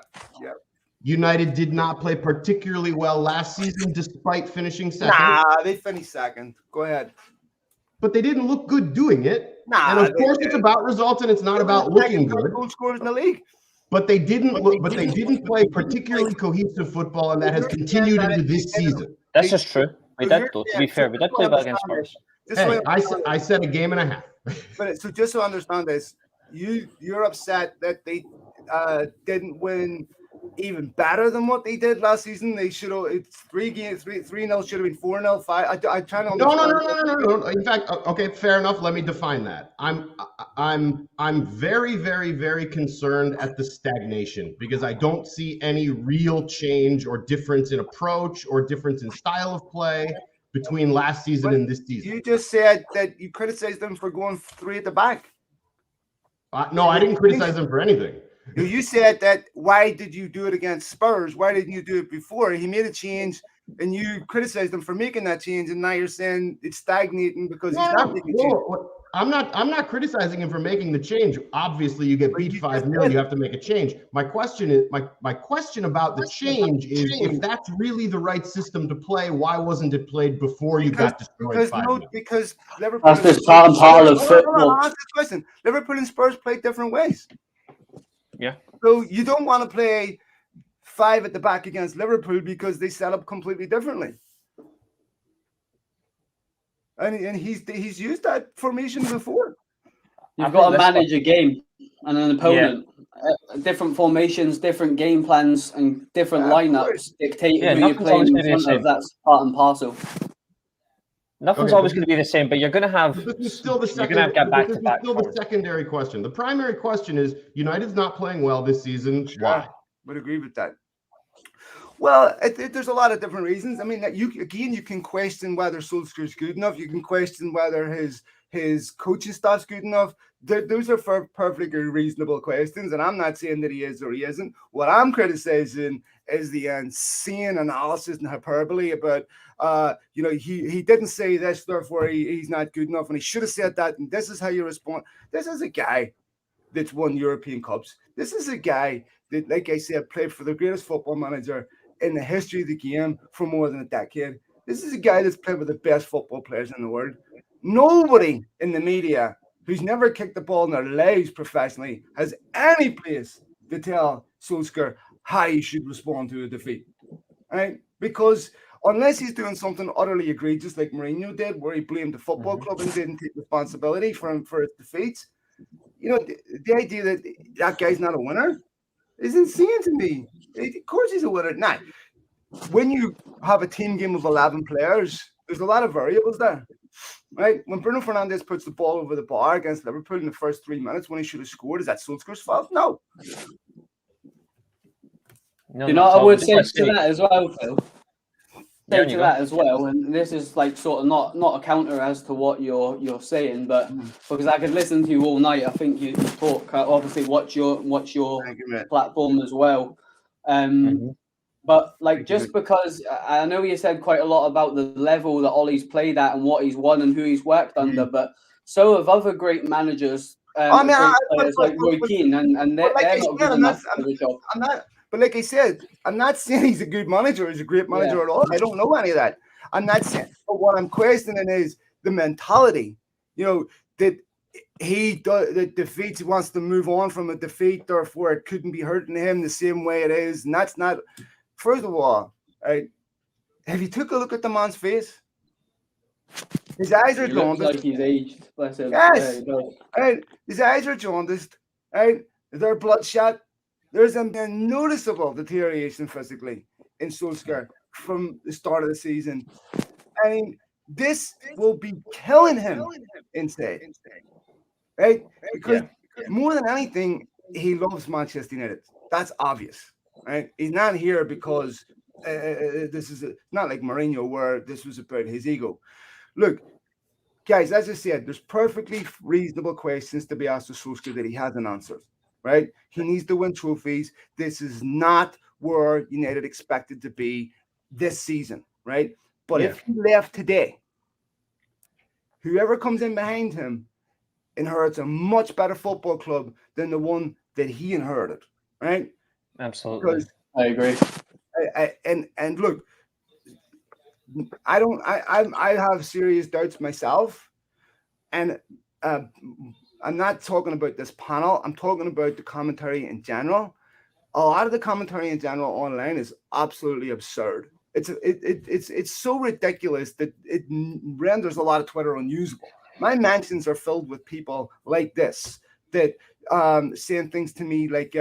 C: United did not play particularly well last season, despite finishing second.
D: Nah, they finished second. Go ahead.
C: But they didn't look good doing it. And of course, it's about results, and it's not about looking good.
D: Goal scorers in the league.
C: But they didn't play particularly cohesive football, and that has continued into this season.
A: This is true. We did, though. To be fair, we did play well against Spurs.
C: Hey, I said a game and a half.
D: But so just to understand this, you're upset that they didn't win even better than what they did last season. They should have. It's 3-0 should have been 4-0, 5. I try to understand.
C: No. In fact, okay, fair enough. Let me define that. I'm very, very, very concerned at the stagnation, because I don't see any real change or difference in approach or difference in style of play between last season and this season.
D: You just said that you criticized them for going 3 at the back.
C: No, I didn't criticize them for anything.
D: You said that, why did you do it against Spurs? Why didn't you do it before? He made a change, and you criticized him for making that change, and now you're saying it's stagnating because he's not making change.
C: I'm not criticizing him for making the change. Obviously, you get beat 5-0, you have to make a change. My question about the change is, if that's really the right system to play, why wasn't it played before you got destroyed 5-0?
D: Because Liverpool.
B: That's just part and parcel of football.
D: I'll ask this question. Liverpool and Spurs play different ways.
A: Yeah.
D: So you don't want to play 5 at the back against Liverpool because they set up completely differently. And he's used that formation before.
B: You've got to manage a game and an opponent. Yeah. Different formations, different game plans, and different lineups dictate who you're playing in front of. That's part and parcel.
A: Nothing's always going to be the same, but you're going to have.
C: This is still the secondary question. The primary question is, United's not playing well this season.
D: Sure.
C: Why?
D: Would agree with that. Well, there's a lot of different reasons. I mean, you can question whether Solskjaer's good enough. You can question whether his coaching staff's good enough. Those are perfectly reasonable questions, and I'm not saying that he is or he isn't. What I'm criticizing is the insane analysis and hyperbole about, he didn't say this, therefore he's not good enough, and he should have said that, and this is how you respond. This is a guy that's won European Cups. This is a guy that, like I said, played for the greatest football manager in the history of the game for more than a decade. This is a guy that's played with the best football players in the world. Nobody in the media who's never kicked the ball in their lives professionally, has any place to tell Solskjaer how he should respond to a defeat, right? Because unless he's doing something utterly egregious like Mourinho did, where he blamed the football club and didn't take responsibility for its defeats, the idea that that guy's not a winner is insane to me. Of course he's a winner. Now, when you have a team game of 11 players, there's a lot of variables there, right? When Bruno Fernandes puts the ball over the bar against Liverpool in the first 3 minutes when he should have scored, is that Solskjaer's fault? No.
B: I would say to that as well, Phil. And this is like sort of not a counter as to what you're saying, but because I could listen to you all night, I think you talk. Obviously, what's your platform as well. But like, just because I know you said quite a lot about the level that Ole's played at and what he's won and who he's worked under, but so have other great managers. Players like Roy Keane, and they're not good enough for the job.
D: But like I said, I'm not saying he's a good manager, he's a great manager at all. I don't know any of that. I'm not saying, but what I'm questioning is the mentality, that the defeat, he wants to move on from a defeat, therefore it couldn't be hurting him the same way it is. And that's not, first of all, right, have you took a look at the man's face? His eyes are jaundiced.
B: Like he's aged. Bless him.
D: Yes. Right. His eyes are jaundiced. Right. They're bloodshot. There's a noticeable deterioration physically in Solskjaer from the start of the season. I mean, this will be killing him inside. Right? Because more than anything, he loves Manchester United. That's obvious. Right? He's not here because this is not like Mourinho where this was about his ego. Look, guys, as I said, there's perfectly reasonable questions to be asked of Solskjaer that he hasn't answered. Right? He needs to win trophies. This is not where United expected to be this season, right? But if he left today, whoever comes in behind him inherits a much better football club than the one that he inherited, right?
A: Absolutely.
B: Because I agree.
D: And look, I have serious doubts myself, and I'm not talking about this panel. I'm talking about the commentary in general. A lot of the commentary in general online is absolutely absurd. It's so ridiculous that it renders a lot of Twitter unusable. My mentions are filled with people like this that saying things to me like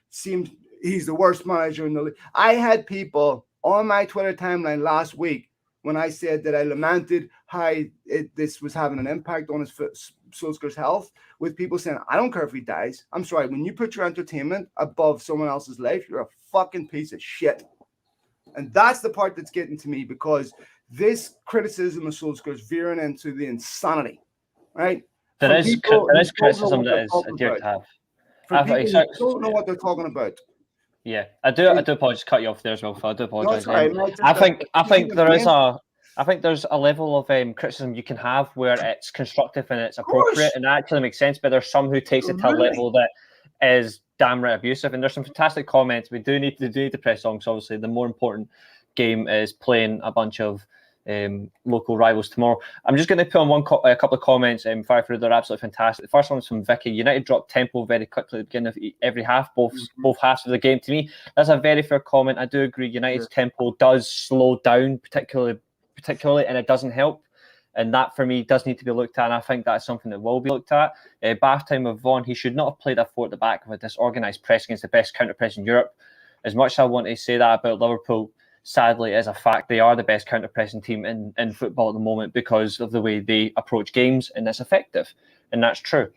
D: seems he's the worst manager in the league. I had people on my Twitter timeline last week when I said that I lamented how this was having an impact on Solskjaer's health, with people saying, I don't care if he dies. I'm sorry, when you put your entertainment above someone else's life, you're a fucking piece of shit. And that's the part that's getting to me, because this criticism of Solskjaer is veering into the insanity, right?
A: There is criticism that is dear to have.
D: For people who don't know what they're talking about.
A: Yeah, I do apologize to cut you off there as well, Phil. I do apologize.
D: No,
A: I think there's a level of criticism you can have where it's constructive and it's appropriate and actually makes sense, but there's some who takes it to a level that is damn right abusive. And there's some fantastic comments. We do need to press on, because obviously the more important game is playing a bunch of local rivals tomorrow. I'm just going to put on a couple of comments and fire through. They're absolutely fantastic. The first one's from Vicky. United dropped tempo very quickly at the beginning of every half, both halves of the game. To me, that's a very fair comment. I do agree. United's tempo does slow down, particularly, and it doesn't help. And that, for me, does need to be looked at. And I think that's something that will be looked at. Bath time with Vaughan, he should not have played a four at the back of a disorganised press against the best counter press in Europe. As much as I want to say that about Liverpool, sadly, as a fact, they are the best counter-pressing team in football at the moment because of the way they approach games, and it's effective, and that's true.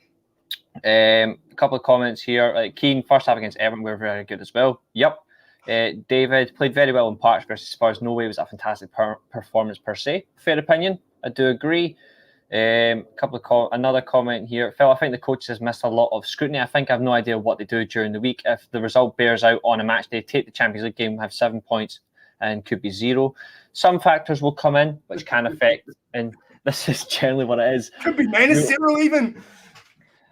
A: A couple of comments here. Keane, first half against Everton, we're very good as well. Yep. David, played very well in parts versus Spurs. No way was a fantastic performance per se. Fair opinion. I do agree. Another comment here. Phil, I think the coaches has missed a lot of scrutiny. I think I have no idea what they do during the week. If the result bears out on a match day, take the Champions League game, have 7 points, and could be 0. Some factors will come in which can affect, and this is generally what it is.
D: Could be -0 even.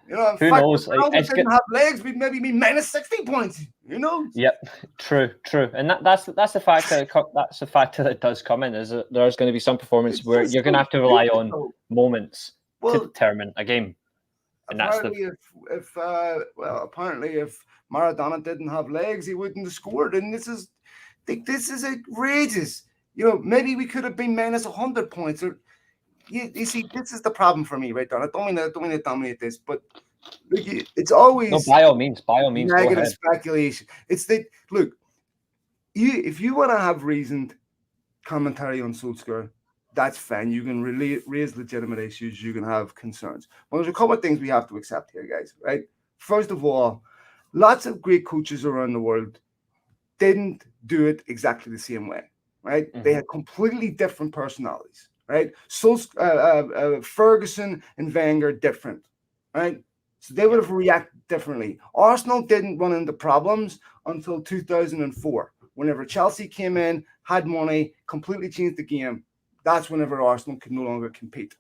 A: Who knows?
D: If didn't have legs, we'd maybe be -60 points. Who knows?
A: Yep, true. And that's the fact that it does come in. Is that there's going to be some performance where you're going to have to rely on moments to determine a game. And that's
D: apparently, if Maradona didn't have legs, he wouldn't have scored. And this is outrageous. Maybe we could have been minus 100 points. Or you see, this is the problem for me, right, Don? I don't mean to dominate this, but it's always
A: no. By all means,
D: negative speculation. It's that look, if you want to have reasoned commentary on Solskjaer, that's fine. You can raise legitimate issues. You can have concerns. But there's a couple of things we have to accept here, guys, right? First of all, lots of great coaches around the world didn't do it exactly the same way, right? Mm-hmm. They had completely different personalities, right? So Ferguson and Wenger, different, right? So they would have reacted differently. Arsenal didn't run into problems until 2004. Whenever Chelsea came in, had money, completely changed the game, that's whenever Arsenal could no longer compete,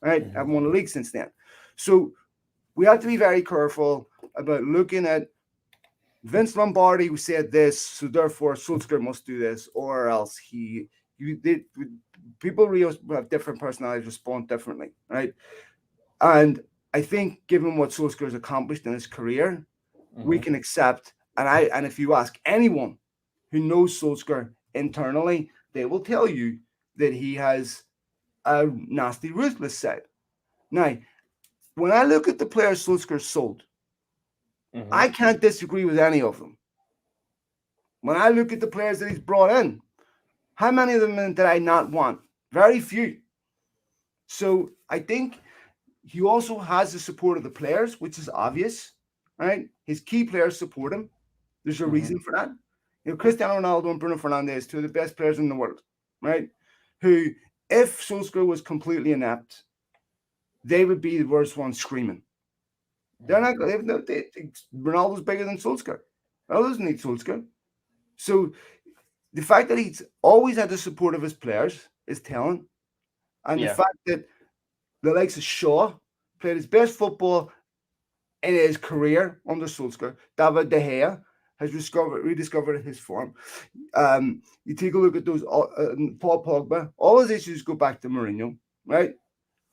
D: right? Mm-hmm. Haven't won the league since then. So we have to be very careful about looking at Vince Lombardi who said this, so therefore Solskjaer must do this, or else people really have different personalities, respond differently, right? And I think given what Solskjaer has accomplished in his career, mm-hmm. we can accept, and if you ask anyone who knows Solskjaer internally, they will tell you that he has a nasty, ruthless side. Now, when I look at the players Solskjaer sold, mm-hmm. I can't disagree with any of them. When I look at the players that he's brought in, how many of them did I not want? Very few. So I think he also has the support of the players, which is obvious, right? His key players support him. There's a mm-hmm. reason for that. Cristiano Ronaldo and Bruno Fernandes, two of the best players in the world, right? Who, if Solskjaer was completely inept, they would be the worst ones screaming. They're not. Ronaldo's bigger than Solskjaer. Ronaldo doesn't need Solskjaer. So the fact that he's always had the support of his players is telling, and the fact that the likes of Shaw played his best football in his career under Solskjaer. David De Gea has rediscovered his form. You take a look at those, Paul Pogba, all his issues go back to Mourinho, right?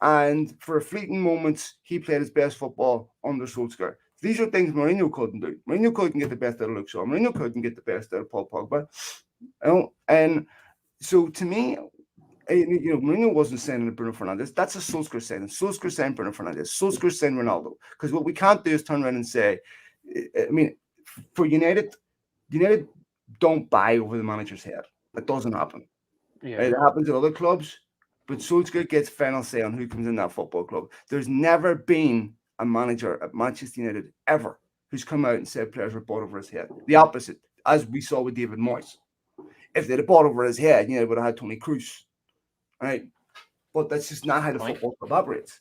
D: And for fleeting moments, he played his best football under Solskjaer. These are things Mourinho couldn't do. Mourinho couldn't get the best out of Luke Shaw. Mourinho couldn't get the best out of Paul Pogba. And so to me, Mourinho wasn't signing Bruno Fernandes. That's a Solskjaer signing. Solskjaer signed Bruno Fernandes. Solskjaer signed Ronaldo. Because what we can't do is turn around and say, for United don't buy over the manager's head. That doesn't happen. Yeah. It happens at other clubs, but Solskjaer gets final say on who comes in that football club. There's never been a manager at Manchester United ever who's come out and said players were bought over his head. The opposite, as we saw with David Moyes. If they'd have bought over his head, United would have had Toni Kroos, right? But that's just not how the football club operates.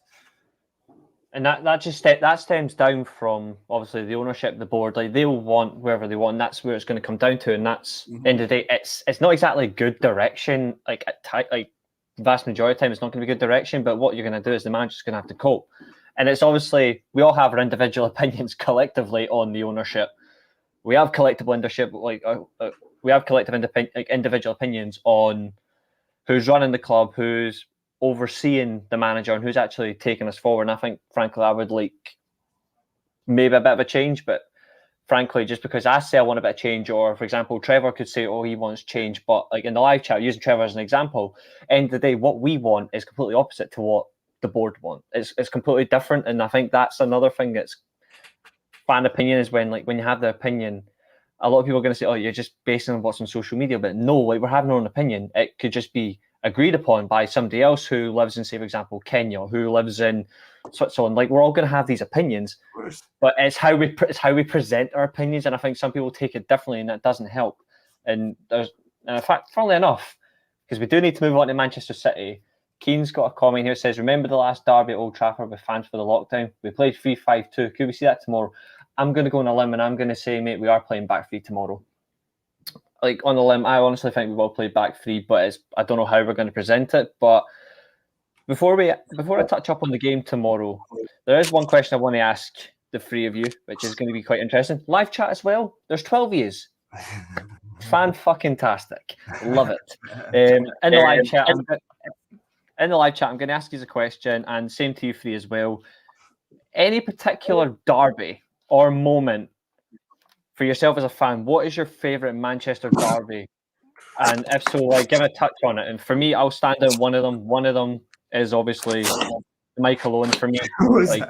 A: And that stems down from obviously the ownership, the board. Like they'll want wherever they want. And that's where it's going to come down to. And that's end of the day, it's not exactly good direction. Like vast majority of the time, it's not going to be good direction. But what you're going to do is the manager's going to have to cope. And it's obviously we all have our individual opinions collectively on the ownership. We have collective leadership, we have collective individual opinions on who's running the club, who's overseeing the manager, and who's actually taking us forward. And I think, frankly, I would like maybe a bit of a change, but frankly, just because I say I want a bit of change, or for example, Trevor could say, oh, he wants change, but like in the live chat, using Trevor as an example, end of the day, what we want is completely opposite to what the board want. It's completely different, and I think that's another thing that's fan opinion is when you have the opinion, a lot of people are going to say, oh, you're just basing on what's on social media, but no, like we're having our own opinion. It could just be agreed upon by somebody else who lives in, say, for example, Kenya, who lives in Switzerland. Like we're all going to have these opinions, but it's how we present our opinions, and I think some people take it differently, and that doesn't help. And in fact, funnily enough, because we do need to move on to Manchester City. Keane's got a comment here that says, remember the last derby at Old Trafford with fans for the lockdown? We played 3-5-2. Could we see that tomorrow? I'm going to go on a limb and I'm going to say, mate, we are playing back three tomorrow. Like on a limb, I honestly think we will play back three, but I don't know how we're going to present it. But before I touch up on the game tomorrow, there is one question I want to ask the three of you, which is going to be quite interesting. Live chat as well. There's 12 years. Fan-fucking-tastic. Love it. In the live chat, I'm going to ask you a question, and same to you three as well. any particular derby or moment for yourself as a fan? What is your favourite Manchester derby? And if so, like, give a touch on it. And for me, I'll stand out one of them. One of them is obviously Michael Owen for me. Like,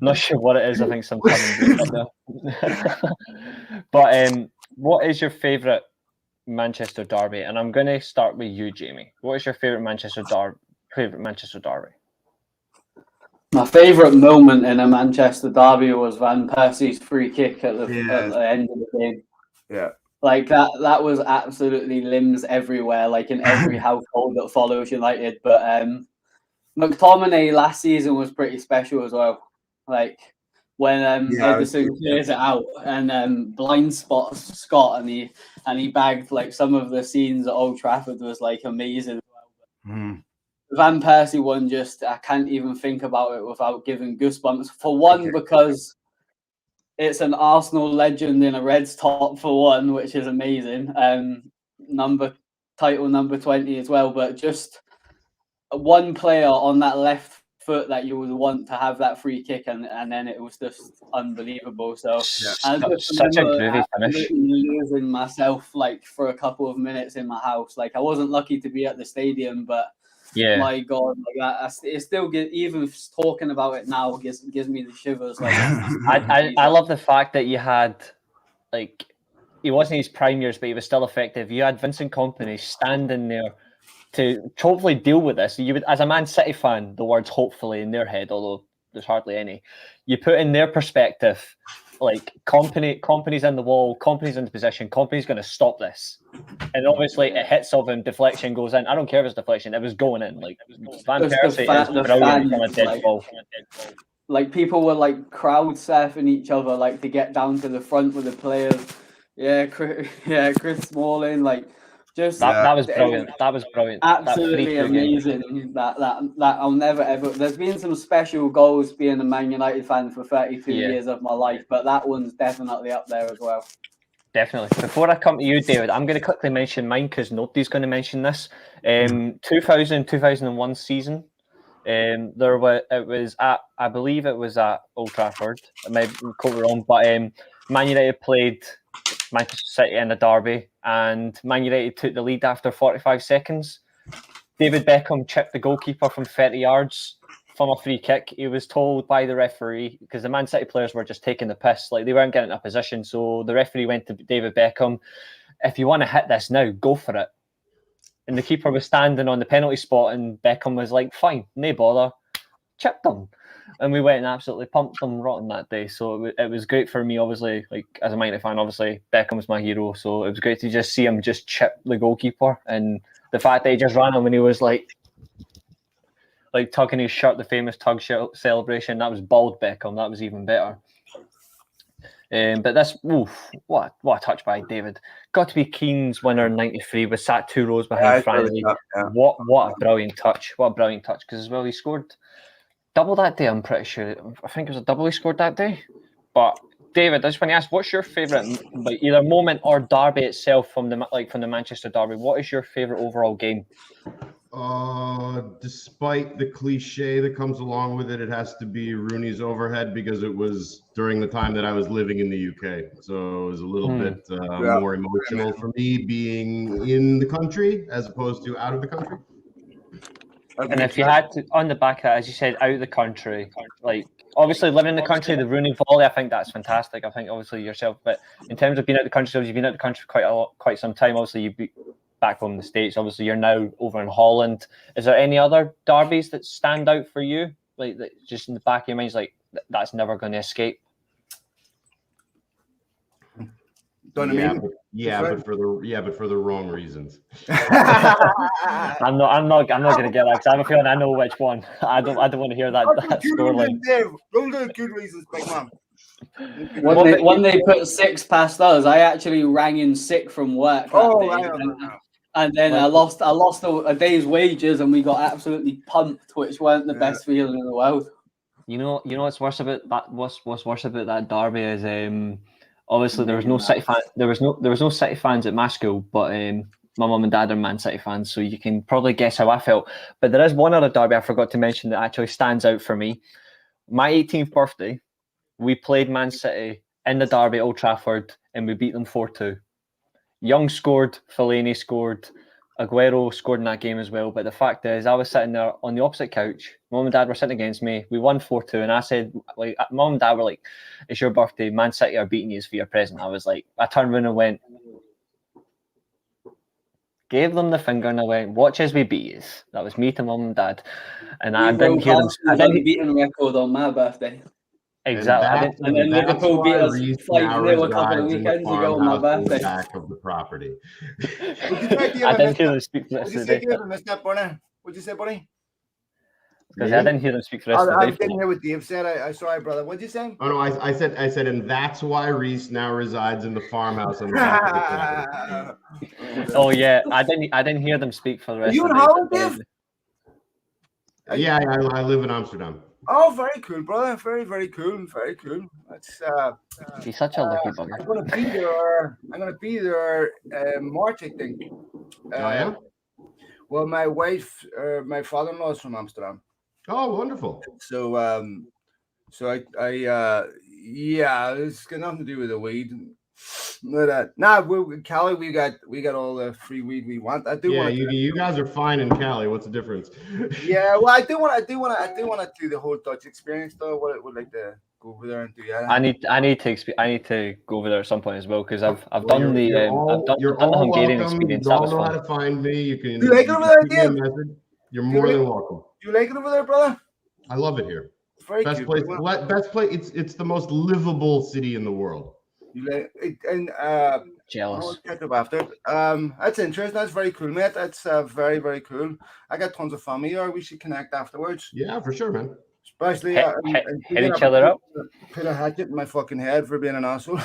A: not sure what it is. I think some southern up there. But what is your favourite Manchester derby? And I'm going to start with you, Jamie. What is your favourite Manchester derby?
B: My favourite moment in a Manchester derby was Van Persie's free kick at the end of the game.
D: Yeah.
B: Like that was absolutely limbs everywhere, like in every household that follows United. But McTominay last season was pretty special as well. Like when Edison clears it out and blind spots Scott and he bagged like some of the scenes at Old Trafford was like amazing. Van Persie one, just I can't even think about it without giving goosebumps. For one, because it's an Arsenal legend in a Reds top for one, which is amazing. Title number 20 as well, but just one player on that left foot that you would want to have that free kick, and then it was just unbelievable. So I just
A: such a groovy finish.
B: Losing myself like for a couple of minutes in my house. Like I wasn't lucky to be at the stadium, but
A: yeah,
B: my God, like that, it still even talking about it now gives me the shivers. Like
A: I love the fact that you had, like, he wasn't his prime years, but he was still effective. You had Vincent Kompany standing there to hopefully deal with this. You would, as a Man City fan, the words "hopefully" in their head, although there's hardly any. You put in their perspective, like Kompany's in the wall, Kompany's in the position, Kompany's going to stop this. And obviously, it hits of him, deflection goes in. I don't care if it's deflection; it was going in. Like Van Persie is brilliant from a dead ball.
B: Like people were like crowd surfing each other, like to get down to the front with the players. Chris Smalling, like just
A: that was brilliant. That was brilliant.
B: Absolutely amazing. That I'll never ever. There's been some special goals being a Man United fan for 32 years of my life, but that one's definitely up there as well.
A: Definitely. Before I come to you, David, I'm going to quickly mention mine because nobody's going to mention this. 2000-2001 season. I believe it was at Old Trafford. I might quote it wrong, but Man United played Manchester City in a derby, and Man United took the lead after 45 seconds. David Beckham chipped the goalkeeper from 30 yards from a free kick. He was told by the referee, because the Man City players were just taking the piss, like they weren't getting a position. So the referee went to David Beckham, if you want to hit this now, go for it. And the keeper was standing on the penalty spot, and Beckham was like, fine, no bother, chipped them. And we went and absolutely pumped them rotten that day. So it was great for me, obviously, like as a United fan, obviously Beckham's my hero. So it was great to just see him just chip the goalkeeper, and the fact that he just ran him when he was like tugging his shirt, the famous tug celebration. That was bald Beckham. That was even better. But this, what a touch by David. Got to be Keane's winner in '93. Was sat 2 rows behind Franny. What a brilliant touch. What a brilliant touch. Because as well, he scored double that day, I'm pretty sure. I think it was a double he scored that day. But David, I just want to ask, what's your favourite, like either moment or derby itself from the Manchester derby? What is your favourite overall game?
C: Despite the cliche that comes along with it, it has to be Rooney's overhead, because it was during the time that I was living in the UK. So it was a little bit more emotional for me being in the country as opposed to out of the country.
A: And if you had to, on the back of that, as you said, out of the country, like obviously living in the country, the Rooney volley, I think that's fantastic. I think obviously yourself, but in terms of being out of the country, so you've been out of the country quite some time. Obviously, you've been back home in the States. Obviously, you're now over in Holland. Is there any other derbies that stand out for you, like that just in the back of your mind, like that's never going to escape?
C: But for the wrong reasons.
A: I'm not going to get that because I have a feeling I know which one. I don't want to hear that scoreline.
D: Those are good reasons, big man.
B: When they put 6 past us, I actually rang in sick from work that day. And then I lost a day's wages, and we got absolutely pumped, which weren't the best feeling in the world.
A: You know what's worse about that? What's worse about that derby is obviously there was no City fan. There was no City fans at my school, but my mum and dad are Man City fans, so you can probably guess how I felt. But there is one other derby I forgot to mention that actually stands out for me. My 18th birthday, we played Man City in the derby at Old Trafford, and we beat them 4-2. Young scored, Fellaini scored, Aguero scored in that game as well. But the fact is, I was sitting there on the opposite couch. Mum and Dad were sitting against me. We won 4-2, and I said, like, Mum and Dad were like, "It's your birthday. Man City are beating you for your present." I was like, I turned around and went, gave them the finger, and I went, "Watch as we beat you." That was me to Mum and Dad, and I didn't hear them.
B: Unbeaten record on my birthday.
A: Exactly.
B: And then Liverpool beat us
C: Reece
B: 5-0 a couple of
C: resides in the
B: weekends ago on my
C: farmhouse in the
B: birthday.
C: back of the property.
A: I didn't hear them speak for the rest of the day.
D: What'd you say, buddy?
A: Because I didn't hear them speak for the rest of the day.
D: I didn't hear what Dave said. I sorry, brother. What'd you say?
C: Oh no, I said, and that's why Reece now resides in the farmhouse in the back of the property.
A: Oh yeah, I didn't hear them speak for the rest
D: You
A: of
D: in
A: the day.
D: Holland, Dave?
C: Yeah, I live in Amsterdam.
D: Oh, very cool, brother. Very, very cool. Very cool. That's
A: He's such a lucky bugger.
D: I'm gonna be there March, I think.
C: Yeah.
D: Well, my wife, my father-in-law is from Amsterdam.
C: Oh, wonderful.
D: So yeah, it's got nothing to do with the weed. But Cali, we got all the free weed we want. I do.
C: Yeah, you guys are fine in Cali. What's the difference?
D: Yeah, well, I do want to do the whole Dutch experience though. What I would like to go over there and do. Yeah,
A: I need to go over there at some point as well because I've done the Hungarian
C: welcome.
A: experience.
C: You
A: that
C: all
A: was
C: know
A: fun.
C: how to find me. You can.
D: You like it over there, Dave?
C: You're more than welcome.
D: You like it over there, brother?
C: I love it here.
D: Very
C: best
D: cute,
C: place. Best place. It's the most livable city in the world.
D: You like it, and
A: jealous.
D: I'll catch up after. That's interesting. That's very cool, mate. That's very, very cool. I got tons of family here. We should connect afterwards.
C: Yeah, for sure, man.
D: Especially
A: hit each other up.
D: Put a hatchet in my fucking head for being an asshole.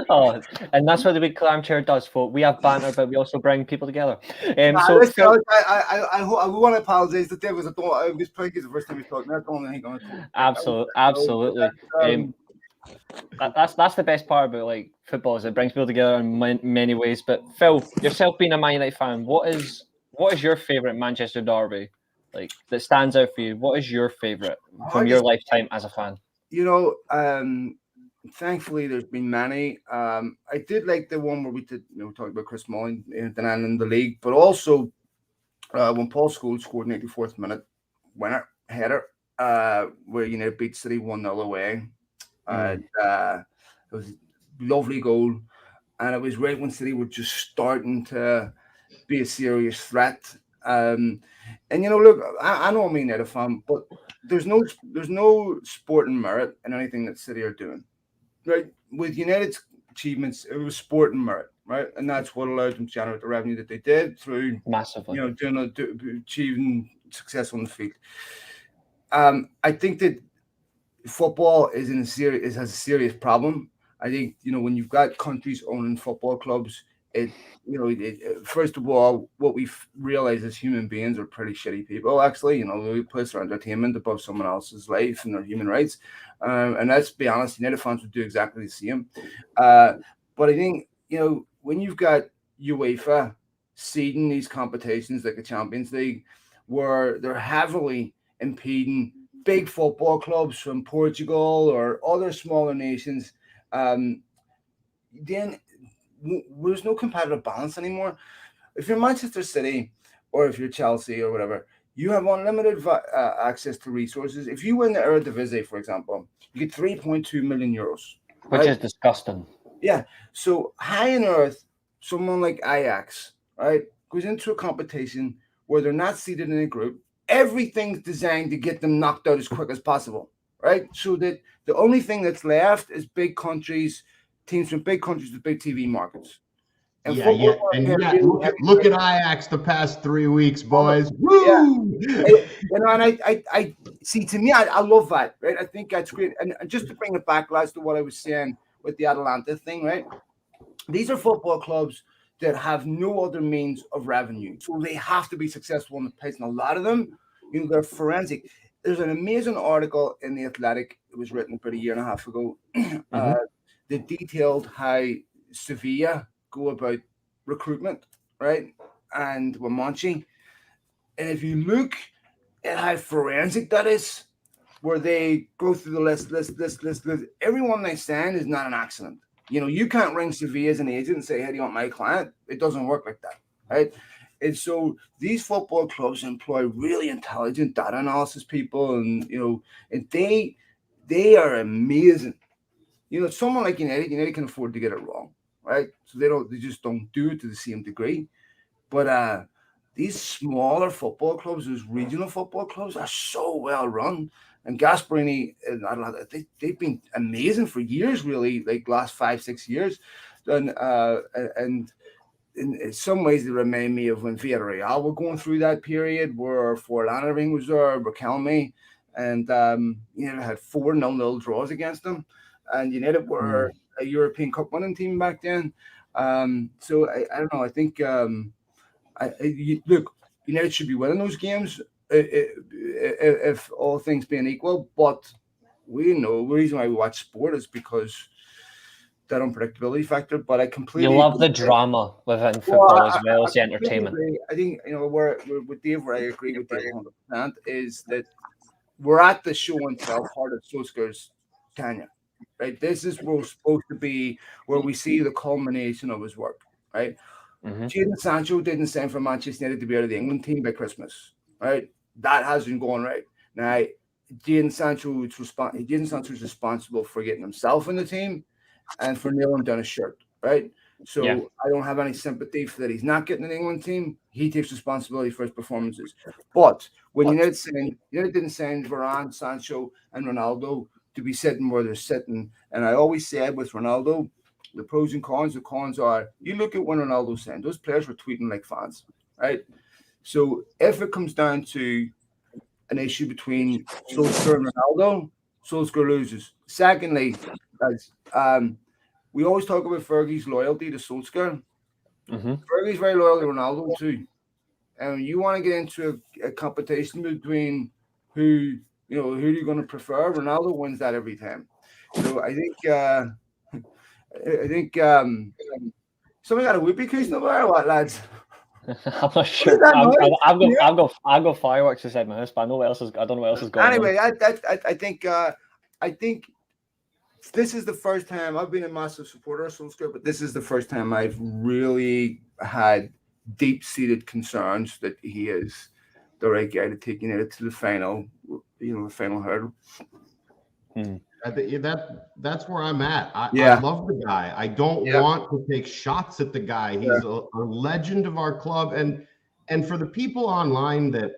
A: Oh, and that's what the big clam chair does, folks. We have banter, but we also bring people together.
D: I want to apologize to Dave because this probably is the first time we talked. I don't think I'm
A: absolutely. That's the best part about like football is it brings people together in many ways. But Phil, yourself being a Man United fan, what is your favourite Manchester derby? Like that stands out for you. What is your favourite from your lifetime as a fan?
D: You know, thankfully there's been many. I did like the one where we did, talk about Chris Smalling in the league, but also when Paul Scholes scored in the 84th minute winner header, where United beat City 1-0 away. And it was a lovely goal, and it was right when City were just starting to be a serious threat. And look, I know I'm a United fan, but there's no sporting merit in anything that City are doing. Right, with United's achievements, it was sporting merit, right, and that's what allowed them to generate the revenue that they did through
A: massively,
D: achieving success on the field. I think that football has a serious problem. I think when you've got countries owning football clubs, first of all, what we've realized as human beings are pretty shitty people. Actually, we place their entertainment above someone else's life and their human rights. And let's be honest, United fans would do exactly the same. But I think when you've got UEFA seeding these competitions like the Champions League, where they're heavily impeding big football clubs from Portugal or other smaller nations, then there's no competitive balance anymore. If you're Manchester City or if you're Chelsea or whatever, you have unlimited access to resources. If you win the Eredivisie, for example, you get 3.2 million euros.
A: Which is disgusting.
D: Yeah. So high on earth, someone like Ajax, right, goes into a competition where they're not seated in a group. Everything's designed to get them knocked out as quick as possible, right? So that the only thing that's left is big countries, teams from big countries with big TV markets.
C: And look at Ajax the past 3 weeks, boys. Woo!
D: Yeah. And I see. To me, I love that, right? I think that's great. And just to bring it back, lads, to what I was saying with the Atalanta thing, right? These are football clubs that have no other means of revenue, so they have to be successful in the place. And a lot of them, they're forensic. There's an amazing article in the Athletic. It was written about a year and a half ago. That detailed how Sevilla go about recruitment, right? And Wamanchi. And if you look at how forensic that is, where they go through the list, everyone they send is not an accident. You can't ring Sevilla as an agent and say, hey, do you want my client? It doesn't work like that, right? And so these football clubs employ really intelligent data analysis people, and and they are amazing. Someone like United can afford to get it wrong, right? So they just don't do it to the same degree. But these smaller football clubs, those regional football clubs, are so well run. And Gasparini and Atalanta, they've been amazing for years, really, like last 5-6 years. And in some ways, they remind me of when Villarreal were going through that period where Forlan everything was there, Riquelme, and had 4 0-0 draws against them. And United were a European Cup winning team back then. So I don't know. I think look, United should be winning those games if all things being equal. But we know the reason why we watch sport is because that unpredictability factor. But I completely
A: love the drama within football as well as the entertainment.
D: I think we're with Dave, where I agree with Dave 100%, is that we're at the show and tell part of Solskjaer's tenure. Right, this is where we're supposed to be, where we see the culmination of his work. Right, Jadon Sancho didn't sign for Manchester United to be out of the England team by Christmas. Right, that hasn't gone right. Now, Jadon Sancho is responsible for getting himself in the team and for nailing down a shirt. Right, so I don't have any sympathy for that he's not getting an England team. He takes responsibility for his performances. But when United didn't sign Varane, Sancho, and Ronaldo to be sitting where they're sitting. And I always said with Ronaldo, the pros and cons. The cons are, you look at when Ronaldo signed, those players were tweeting like fans, right? So if it comes down to an issue between Solskjaer and Ronaldo, Solskjaer loses. Secondly, guys, we always talk about Fergie's loyalty to Solskjaer. Fergie's very loyal to Ronaldo too. And you want to get into a competition between who are you going to prefer? Ronaldo wins that every time. So I think somebody got a whoopee cushion over there, or what, lads?
A: I'm not sure. I've got fireworks inside my house, but I don't know what else is going on.
D: Anyway, I think this is the first time I've been a massive supporter of Solskjaer, but this is the first time I've really had deep-seated concerns that he is the right guy to take United to the final, the final hurdle.
C: I think that's where I'm at. I love the guy. I don't want to take shots at the guy. He's a legend of our club, and for the people online that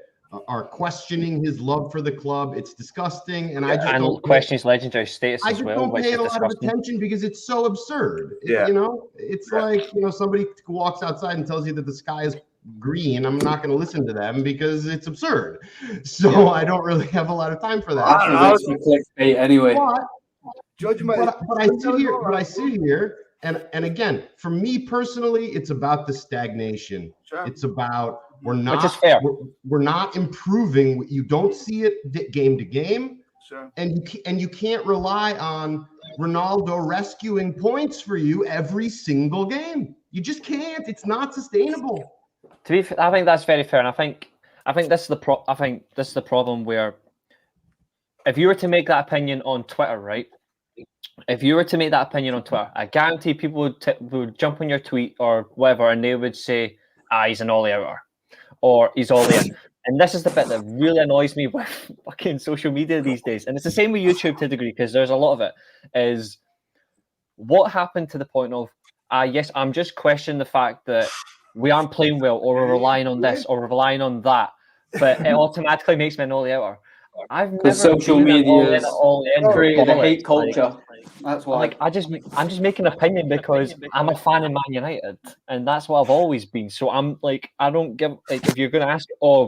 C: are questioning his love for the club, it's disgusting. And I just don't
A: question his legendary status
C: I
A: as
C: just
A: well.
C: don't pay a lot of attention because it's so absurd.
D: Yeah.
C: It's like somebody walks outside and tells you that the sky is green. I'm not going to listen to them because it's absurd. So I don't really have a lot of time for that.
B: Anyway,
C: but I sit here, and again, for me personally, it's about the stagnation.
D: Sure.
C: It's about we're not improving. You don't see it game to game.
D: Sure.
C: And you can't rely on Ronaldo rescuing points for you every single game. You just can't. It's not sustainable.
A: I think that's very fair, and I think this is the problem where if you were to make that opinion on Twitter, right? If you were to make that opinion on Twitter, I guarantee people would jump on your tweet or whatever, and they would say, he's an Ole outer, or he's Ole in. And this is the bit that really annoys me with fucking social media these days. And it's the same with YouTube to a degree, because there's a lot of it, is what happened to the point of, yes, I'm just questioning the fact that we aren't playing well, or we're relying on this, or we're relying on that, but it automatically makes me an Ole outer. I've never
B: social media created a hate culture. That's why.
A: I'm just making an opinion because I'm a fan of Man United, and that's what I've always been. So I'm like, I don't give if you're going to ask,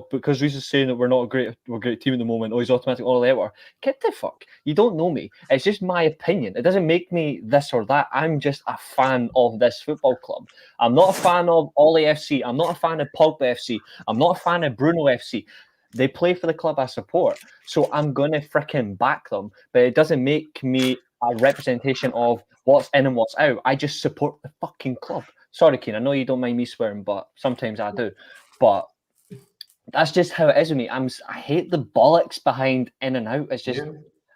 A: because Reece is saying that we're not a great team at the moment, he's automatically Ole outer. Get the fuck. You don't know me. It's just my opinion. It doesn't make me this or that. I'm just a fan of this football club. I'm not a fan of Ole FC. I'm not a fan of Pogba FC. I'm not a fan of Bruno FC. They play for the club I support, so I'm going to freaking back them. But it doesn't make me a representation of what's in and what's out. I just support the fucking club. Sorry, Keane, I know you don't mind me swearing, but sometimes I do. But that's just how it is with me. I hate the bollocks behind in and out. It's just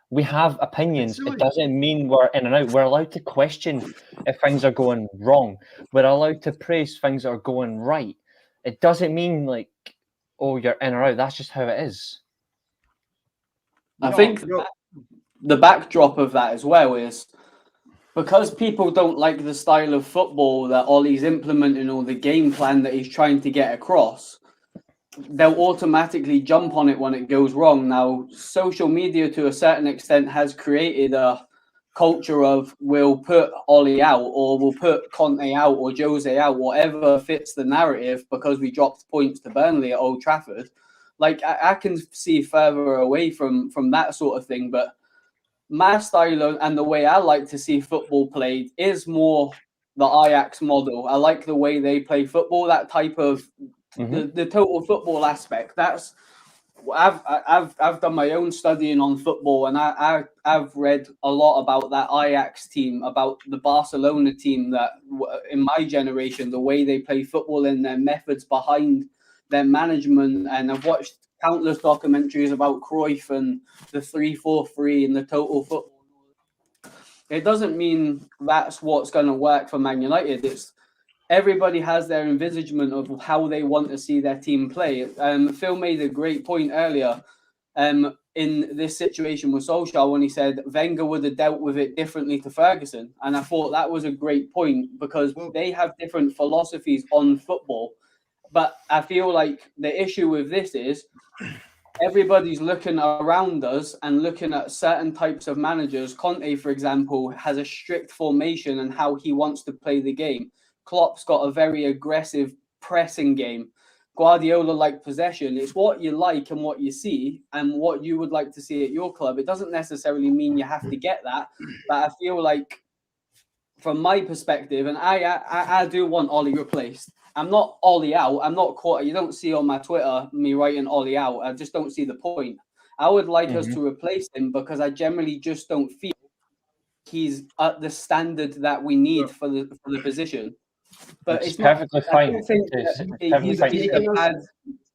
A: we have opinions. It doesn't mean we're in and out. We're allowed to question if things are going wrong. We're allowed to praise things that are going right. It doesn't mean like, oh, you're in or out. That's just how it is.
B: I think the backdrop of that as well is because people don't like the style of football that Ollie's implementing or the game plan that he's trying to get across, they'll automatically jump on it when it goes wrong. Now, social media to a certain extent has created a culture of we'll put Ollie out or we'll put Conte out or Jose out, whatever fits the narrative because we dropped points to Burnley at Old Trafford. Like I can see further away from that sort of thing, but my style and the way I like to see football played is more the Ajax model. I like the way they play football, that type of the total football aspect. That's I've done my own studying on football, and I've read a lot about that Ajax team, about the Barcelona team that in my generation, the way they play football and their methods behind their management, and I've watched countless documentaries about Cruyff and the 3-4-3 and the total football. It doesn't mean that's what's going to work for Man United. It's everybody has their envisagement of how they want to see their team play. Phil made a great point earlier in this situation with Solskjaer when he said Wenger would have dealt with it differently to Ferguson. And I thought that was a great point because they have different philosophies on football. But I feel like the issue with this is everybody's looking around us and looking at certain types of managers. Conte, for example, has a strict formation and how he wants to play the game. Klopp's got a very aggressive pressing game. Guardiola like possession. It's what you like and what you see and what you would like to see at your club. It doesn't necessarily mean you have to get that, but I feel like from my perspective, and I do want Ollie replaced. I'm not Ollie out. I'm not caught. You don't see on my Twitter me writing Ollie out. I just don't see the point. I would like us to replace him because I generally just don't feel he's at the standard that we need for the position. But it's
A: perfectly fine.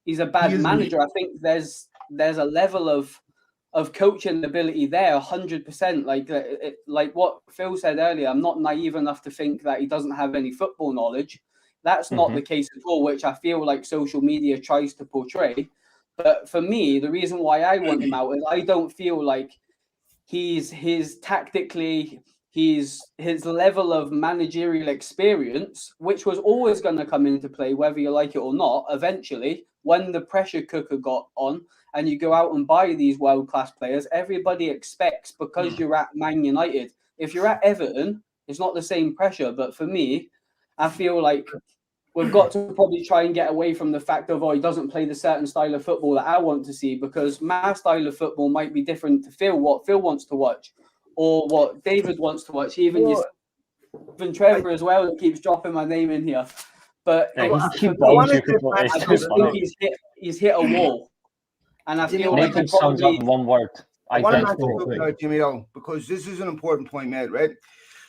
B: He's a bad manager. I think there's a level of coaching ability there, 100%. Like what Phil said earlier, I'm not naive enough to think that he doesn't have any football knowledge. That's not the case at all, which I feel like social media tries to portray. But for me, the reason why I want him out is I don't feel like his level of managerial experience, which was always going to come into play, whether you like it or not, eventually, when the pressure cooker got on and you go out and buy these world-class players, everybody expects, because you're at Man United, if you're at Everton, it's not the same pressure. But for me, I feel like we've got to probably try and get away from the fact of, he doesn't play the certain style of football that I want to see, because my style of football might be different to Phil, what Phil wants to watch, or what David wants to watch, even Trevor as well, that keeps dropping my name in here. But I just think he's hit a wall. And I feel like
A: it sums up in one word.
D: I want to talk Jimmy, because this is an important point, mate, right?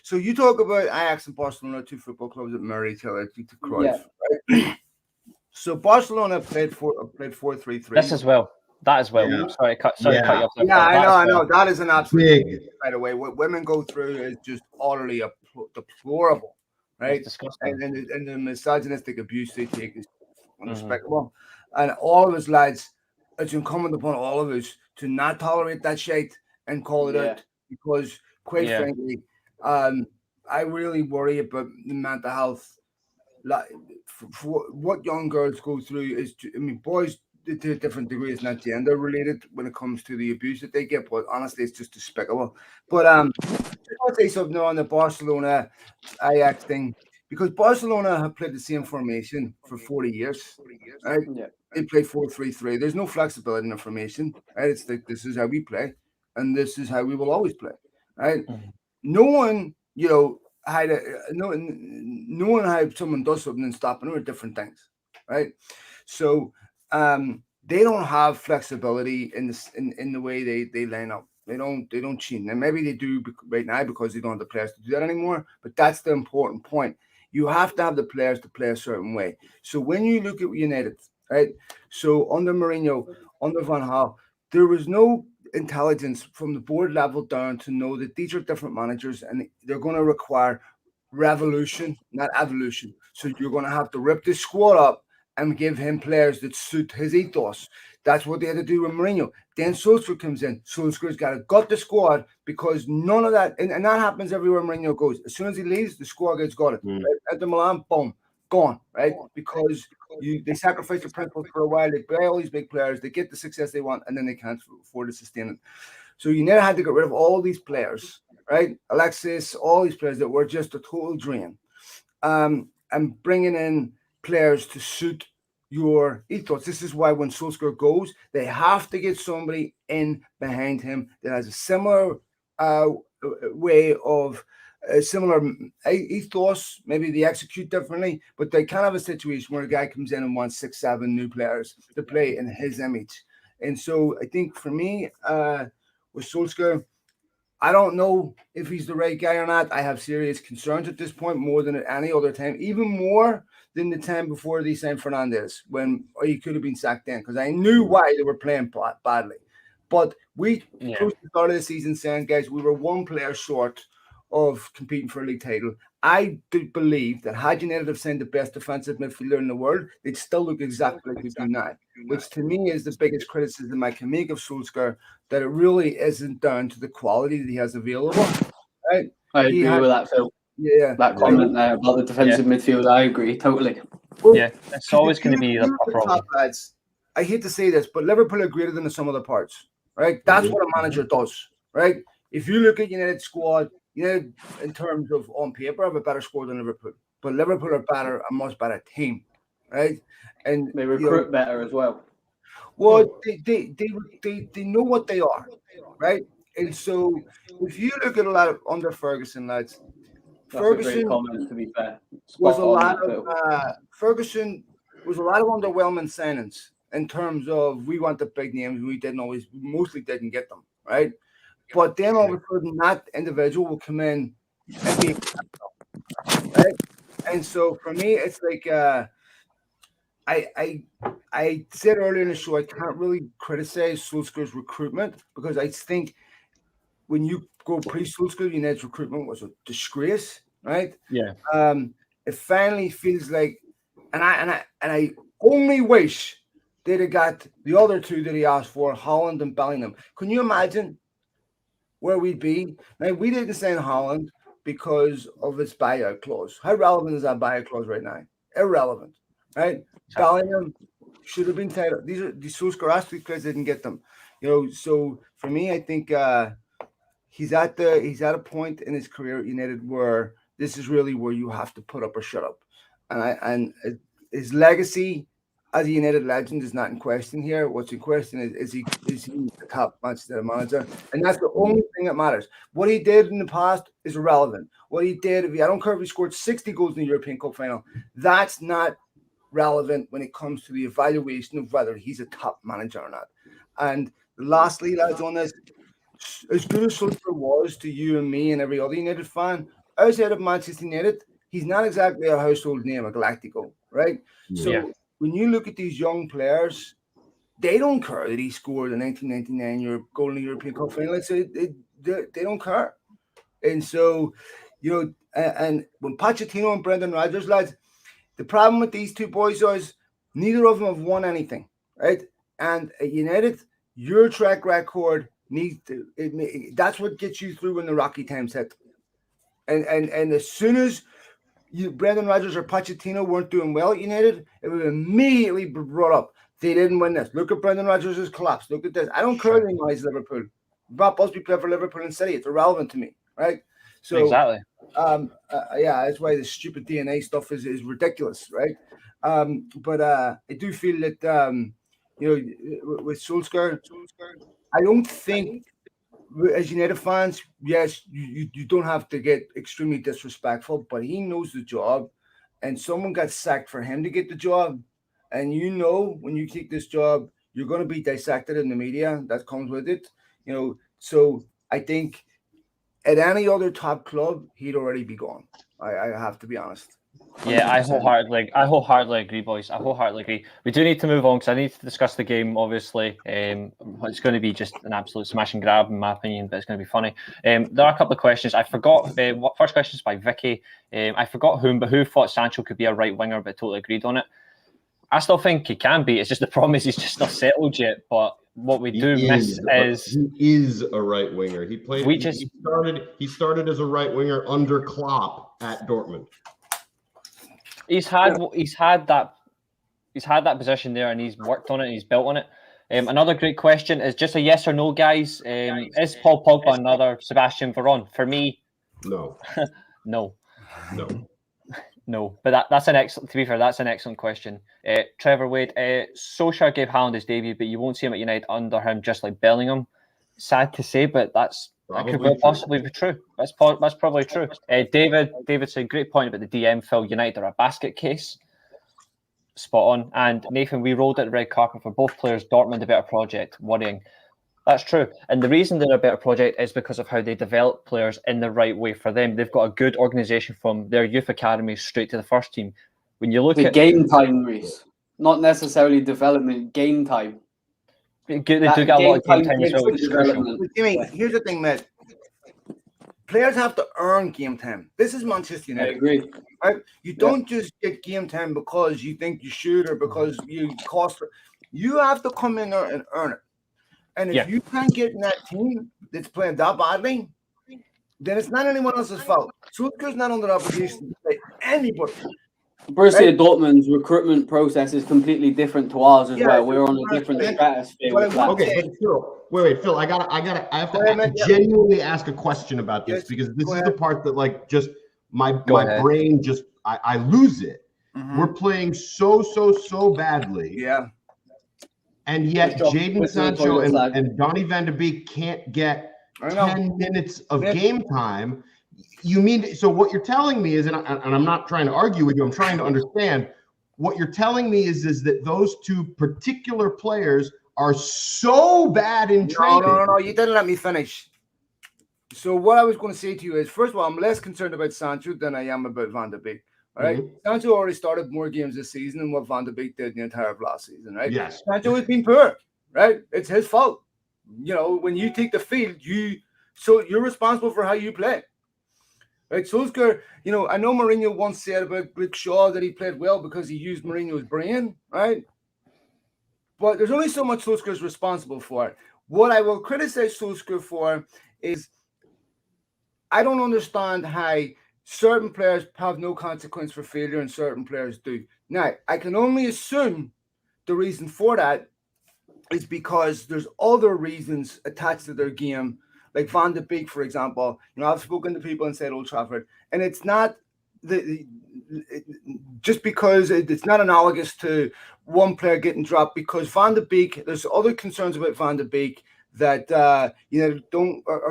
D: So you talk about Ajax and Barcelona, two football clubs that marry each other to Cruyff, right? So Barcelona played 4-3-3.
A: This as well. That as well. Yeah. Sorry, cut you off.
D: Yeah, I know. That is an absolute big. By the way, what women go through is just utterly deplorable, right?
A: It's disgusting.
D: And the misogynistic abuse they take is unspeakable. And all of us lads, it's incumbent upon all of us to not tolerate that shit and call it out, because quite frankly, I really worry about the mental health. Like, for what young girls go through is, boys to different degrees, not gender related when it comes to the abuse that they get. But honestly, it's just despicable. But I'll say something on the Barcelona Ajax thing, because Barcelona have played the same formation for 40 years. Right? Yeah. They play 4-3-3. There's no flexibility in the formation. Right? It's like, this is how we play, and this is how we will always play. Right? No one, had someone does something and stop them, or different things, right? So they don't have flexibility in the way they line up. They don't cheat, and maybe they do right now because they don't have the players to do that anymore. But that's the important point. You have to have the players to play a certain way. So when you look at United, right? So under Mourinho, under Van Gaal, there was no intelligence from the board level down to know that these are different managers and they're going to require revolution, not evolution. So you're going to have to rip this squad up and give him players that suit his ethos. That's what they had to do with Mourinho. Then Solskjaer comes in. Solskjaer's got to gut the squad because none of that, and that happens everywhere Mourinho goes. As soon as he leaves, the squad gets gutted. Right? At the Milan, boom, gone, right? Because they sacrifice the principles for a while. They buy all these big players. They get the success they want, and then they can't afford to sustain it. So you never had to get rid of all these players, right? Alexis, all these players that were just a total drain. And bringing in players to suit your ethos. This is why when Solskjaer goes, they have to get somebody in behind him that has a similar way of a similar ethos. Maybe they execute differently, but they can't have a situation where a guy comes in and wants 6, 7 new players to play in his image. And so I think for me, with Solskjaer, I don't know if he's the right guy or not. I have serious concerns at this point, more than at any other time, even more than the time before they signed Fernandez, when he could have been sacked then, because I knew why they were playing badly. But we close to the start of the season saying, guys, we were one player short of competing for a league title. I do believe that had United have signed the best defensive midfielder in the world, they'd still look exactly like they do now, which to me is the biggest criticism I can make of Solskjaer, that it really isn't down to the quality that he has available. Right?
B: I agree with that, Phil.
D: Yeah.
B: That comment there about the defensive midfield, I agree totally.
D: Well,
A: yeah, it's always going to be the problem.
D: Lads, I hate to say this, but Liverpool are greater than the sum of the parts. Right? That's what a manager does. Right? If you look at United squad, United in terms of on paper have a better squad than Liverpool, but Liverpool are better, a much better team. Right? And
B: they recruit better as well.
D: Well, they know what they are, right? And so if you look at a lot of under Ferguson, lads,
B: Ferguson, a great comment, to be fair.
D: Ferguson was a lot of underwhelming signings in terms of we want the big names, we mostly didn't get them, right? But then all of a sudden that individual will come in and be right? And so for me, it's like I said earlier in the show, I can't really criticize Solskjaer's recruitment because I think when you go pre-Solskjaer, United's recruitment was a disgrace, right?
A: Yeah.
D: It finally feels like, and I only wish they'd have got the other two that he asked for, Holland and Bellingham. Can you imagine where we'd be? Now, we didn't sign Holland because of its buyout clause. How relevant is that buyout clause right now? Irrelevant, right? Bellingham should have been tighter. These are the Solskjaer players didn't get them, So for me, I think he's at a point in his career at United where this is really where you have to put up or shut up, and his legacy as a United legend is not in question here. What's in question is he the top Manchester manager, and that's the only thing that matters. What he did in the past is irrelevant. What he did, I don't care if he scored 60 goals in the European Cup final, that's not relevant when it comes to the evaluation of whether he's a top manager or not. And lastly, lads, on this, as good as Solskjaer was to you and me and every other United fan, outside of Manchester United, he's not exactly a household name, a Galactico, right? So when you look at these young players, they don't care that he scored the 1999 goal in the European Cup final. They don't care. And so, and when Pochettino and Brendan Rodgers, lads, the problem with these two boys is neither of them have won anything, right? And at United, your track record that's what gets you through when the rocky times hit. And as soon as Brendan Rodgers or Pochettino weren't doing well at United, it was immediately brought up. They didn't win this. Look at Brendan Rodgers' collapse. Look at this. I don't care anymore. He's Liverpool. Bob Busby played for Liverpool and City. It's irrelevant to me, right? So
A: exactly.
D: That's why the stupid DNA stuff is ridiculous, right? But I do feel that with Solskjaer, I don't think as United fans, yes, you don't have to get extremely disrespectful, but he knows the job, and someone got sacked for him to get the job, and when you take this job, you're going to be dissected in the media. That comes with it, So I think at any other top club, he'd already be gone. I have to be honest.
A: Yeah, I
B: 100%.
A: wholeheartedly agree, boys. I wholeheartedly agree. We do need to move on because I need to discuss the game. Obviously, it's going to be just an absolute smash and grab, in my opinion, but it's going to be funny. There are a couple of questions. I forgot. First question is by Vicky. I forgot who thought Sancho could be a right winger, but totally agreed on it. I still think he can be. It's just the problem is he's just not settled yet. But what we miss is
C: he is a right winger. He played. He started as a right winger under Klopp at Dortmund.
A: He's had that position there, and he's worked on it, and he's built on it. Another great question is just a yes or no, guys. Is Paul Pogba another Sebastian Veron? For me,
C: no,
A: no.
C: No.
A: But that's an excellent. To be fair, that's an excellent question. Trevor Wade, Solskjaer gave Haaland his debut, but you won't see him at United under him, just like Bellingham. Sad to say, but that could well possibly be true. That's probably true. David said great point about the DM. Phil, United are a basket case. Spot on. And Nathan, we rolled out the red carpet for both players. Dortmund, a better project. Worrying. That's true. And the reason they're a better project is because of how they develop players in the right way for them. They've got a good organisation from their youth academies straight to the first team. When you look at
B: game time, Reece, not necessarily development, game time.
A: They do get a lot of game time as well, which is crucial.
D: Jimmy, here's the thing, mate. Players have to earn game time. This is Manchester United.
B: I agree.
D: Right? You don't just get game time because you think you should or because you cost. You have to come in there and earn it. And if you can't get in that team that's playing that badly, then it's not anyone else's fault. Solskjaer's not under obligation to play anybody.
B: Borussia Dortmund's recruitment process is completely different to ours as well. We're on a different stratosphere.
C: Okay, but Phil, wait, Phil, I have to genuinely ask a question about this because this is the part that just my brain just I lose it. Mm-hmm. We're playing so badly.
D: Yeah.
C: And yet Jadon Sancho and Donny van de Beek can't get 10 minutes of game time. You mean, so what you're telling me is, and I'm not trying to argue with you, I'm trying to understand, what you're telling me is that those two particular players are so bad in training.
D: No, you didn't let me finish. So what I was going to say to you is, first of all, I'm less concerned about Sancho than I am about Van de Beek. All right, Sancho already started more games this season than what Van de Beek did the entire of last season, right?
C: Yes.
D: Sancho has been poor, right? It's his fault. You know, when you take the field, you're responsible for how you play. Right, Solskjaer, I know Mourinho once said about Rick Shaw that he played well because he used Mourinho's brain, right? But there's only so much Solskjaer's responsible for. What I will criticize Solskjaer for is I don't understand how certain players have no consequence for failure and certain players do. Now, I can only assume the reason for that is because there's other reasons attached to their game. Like Van de Beek, for example, I've spoken to people inside Old Trafford, and it's not just because it's not analogous to one player getting dropped. Because Van de Beek, there's other concerns about Van de Beek that are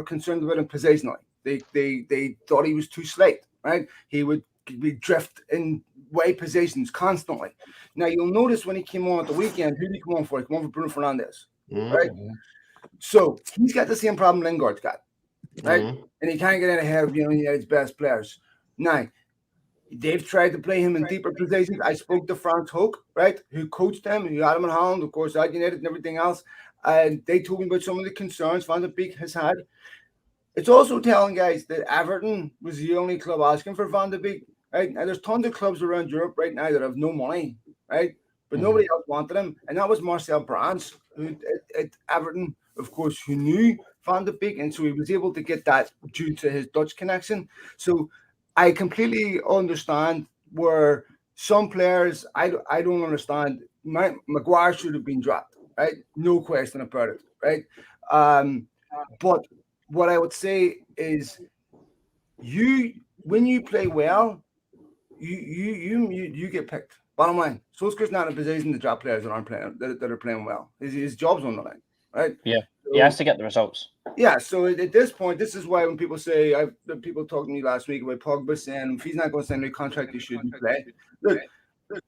D: concerned about him positionally. They thought he was too slight, right? He would drift in wide positions constantly. Now you'll notice when he came on at the weekend, who did he come on for? He came on for Bruno Fernandes, right? So he's got the same problem Lingard's got, right? And he can't get in ahead of United's best players. Now, they've tried to play him in deeper positions. I spoke to Frank Hook, right, who coached him, who had him in Holland, of course, at United and everything else. And they told me about some of the concerns Van de Beek has had. It's also telling guys that Everton was the only club asking for Van de Beek, right? Now, there's tons of clubs around Europe right now that have no money, right? But nobody else wanted him. And that was Marcel Brands, who at Everton, of course, who knew Van de Beek, and so he was able to get that due to his Dutch connection. So I completely understand where some players, I don't understand. Maguire should have been dropped, right? No question about it, right? But what I would say is, when you play well, you get picked. Bottom line, Solskjaer's not in a position to drop players that are playing well. His job's on the line. Right?
A: Yeah, so, he has to get the results.
D: Yeah, so at this point, this is why when people say, people talked to me last week about Pogba saying if he's not going to sign a contract, he shouldn't play. Look,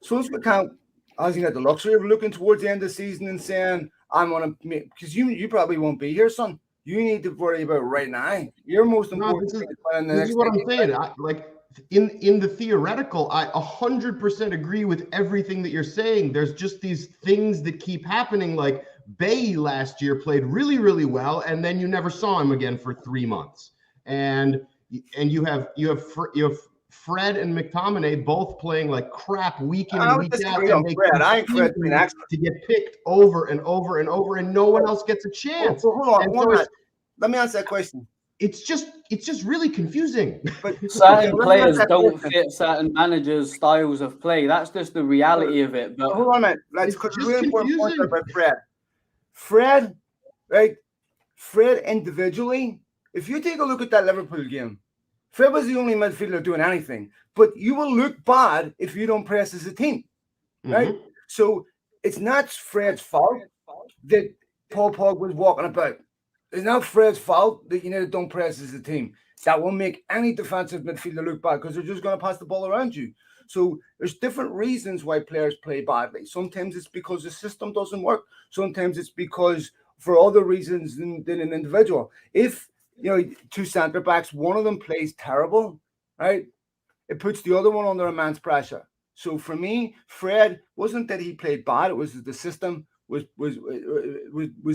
D: Solskjaer hasn't got the luxury of looking towards the end of the season and saying, I'm going to make, because you probably won't be here, son. You need to worry about right now. You're most important.
C: This is what I'm saying. in the theoretical, I 100% agree with everything that you're saying. There's just these things that keep happening. Like Bailly last year played really, really well, and then you never saw him again for 3 months. And you have Fred and McTominay both playing like crap week in and week out, and they continue to get picked over and over and over, and no one else gets a chance.
D: Hold on. Let me answer that question.
C: It's just really confusing.
B: But certain players don't fit certain managers' styles of play. That's just the reality of it. But
D: hold on, man. That's because it's really important point about Fred. Fred, right? Fred individually. If you take a look at that Liverpool game, Fred was the only midfielder doing anything. But you will look bad if you don't press as a team, right? Mm-hmm. So it's not Fred's fault that Paul Pogba was walking about. It's not Fred's fault that United don't press as a team. That will make any defensive midfielder look bad because they're just going to pass the ball around you. So there's different reasons why players play badly. Sometimes it's because the system doesn't work. Sometimes it's because for other reasons than an individual. If, two centre backs, one of them plays terrible, right? It puts the other one under immense pressure. So for me, Fred wasn't that he played bad. It was that the system was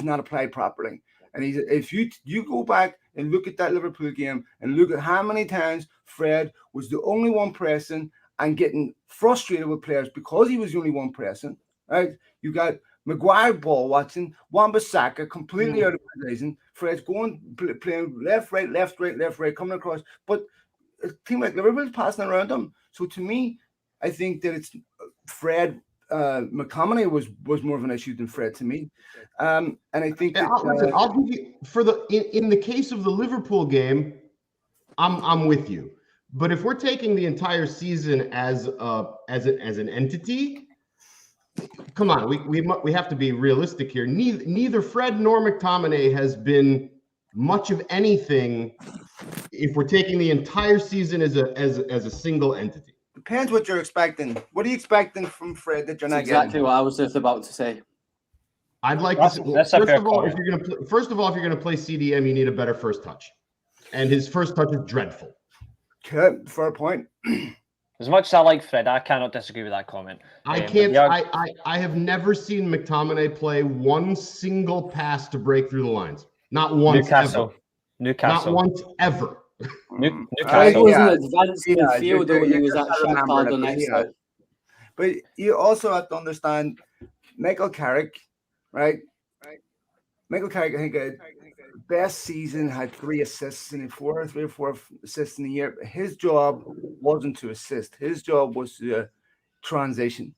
D: not applied properly. And if you go back and look at that Liverpool game and look at how many times Fred was the only one pressing and getting frustrated with players because he was the only one pressing, right? You got Maguire ball watching, Wan-Bissaka completely out of position. Fred's going playing left, right, coming across. But a team like Liverpool's passing around him. So to me, I think that it's Fred. McTominay was more of an issue than Fred to me, and I think that,
C: I'll give you in the case of the Liverpool game, I'm with you. But if we're taking the entire season as an entity, come on, we have to be realistic here. Neither Fred nor McTominay has been much of anything if we're taking the entire season as a single entity.
D: Depends what you're expecting. What are you expecting from Fred that you're not getting?
B: Exactly what I was just about to say.
C: I'd like to. First of all, if you're going to play CDM, you need a better first touch, and his first touch is dreadful.
D: Okay, fair point.
A: As much as I like Fred, I cannot disagree with that comment.
C: I can't. I have never seen McTominay play one single pass to break through the lines. Not once ever. Not once ever.
B: Newcastle was an advanced midfielder when he was at Shakhtar Donetsk.
D: But you also have to understand Michael Carrick, right? Michael Carrick, I think, best season had 3 assists in 3 or 4 assists in a year. His job wasn't to assist. His job was to transition.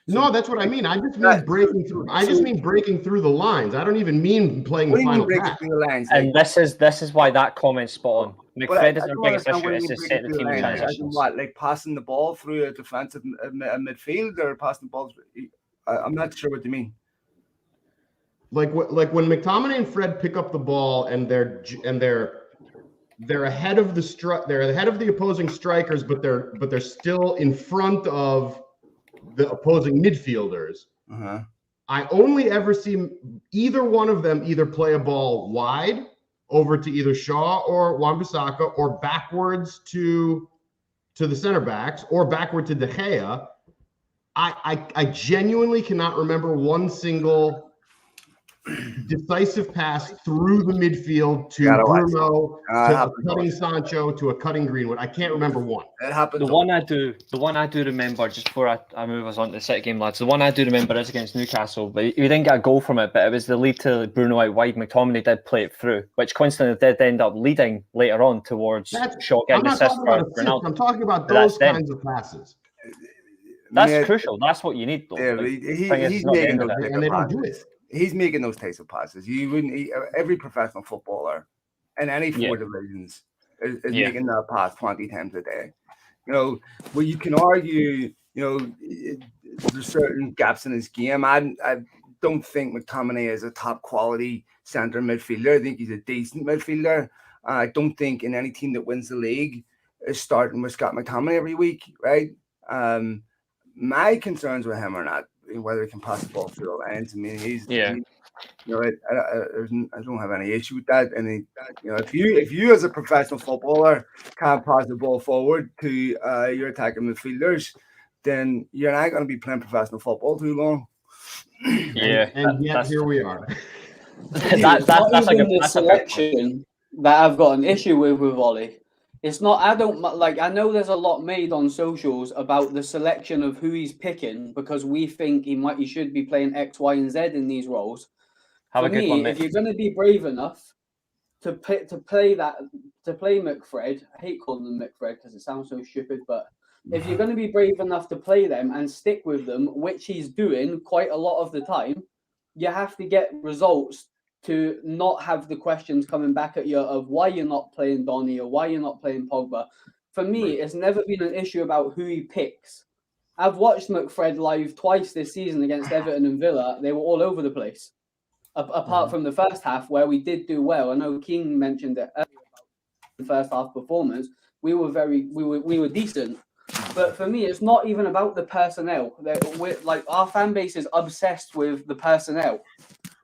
C: No, that's what I mean. I just mean breaking through. I just mean breaking through the lines. I don't even mean playing the final pass.
A: And this is why that comment's spot on. McFred isn't the biggest issue. It's to set the team in transitions.
D: What, like passing the ball through a defensive midfield or passing the ball through? I'm not sure what you mean.
C: Like when McTominay and Fred pick up the ball and they're ahead of the opposing strikers, but they're still in front of the opposing midfielders.
D: Uh-huh.
C: I only ever see either one of them either play a ball wide over to either Shaw or Wan-Bissaka or backwards to the center backs or backward to De Gea. I genuinely cannot remember one single decisive pass through the midfield to Bruno, to a cutting Sancho, to a cutting Greenwood. I can't remember one.
D: It happened.
A: The one I do remember, just before I move us on to the City game, lads, the one I do remember is against Newcastle, but we didn't get a goal from it, but it was the lead to Bruno out wide. McTominay did play it through, which coincidentally did end up leading later on towards Shaw getting assist for Ronaldo.
C: I'm talking about those kinds of passes.
A: That's crucial. That's what you need, though.
D: Yeah, he's making those and they don't do it. He's making those types of passes. You wouldn't. Every professional footballer in any 4 divisions is making that pass 20 times a day. Well, you can argue, there's certain gaps in his game. I don't think McTominay is a top quality centre midfielder. I think he's a decent midfielder. I don't think in any team that wins the league is starting with Scott McTominay every week, right? My concerns with him are not whether he can pass the ball through the lines. I mean, I don't have any issue with that. And if you as a professional footballer can't pass the ball forward to your attacking midfielders, then you're not going to be playing professional football too long.
A: Yeah,
C: and yet here we are.
B: That's the selection that I've got an issue with Ollie. It's not. I don't like. I know there's a lot made on socials about the selection of who he's picking because we think he should be playing X, Y, and Z in these roles. For me, if you're going to be brave enough to play McFred, I hate calling them McFred because it sounds so stupid, but if you're going to be brave enough to play them and stick with them, which he's doing quite a lot of the time, you have to get results to not have the questions coming back at you of why you're not playing Donny or why you're not playing Pogba. For me, it's never been an issue about who he picks. I've watched McFred live twice this season against Everton and Villa. They were all over the place. Apart from the first half where we did do well. I know King mentioned it earlier about the first half performance. We were decent. But for me, it's not even about the personnel. Our fan base is obsessed with the personnel.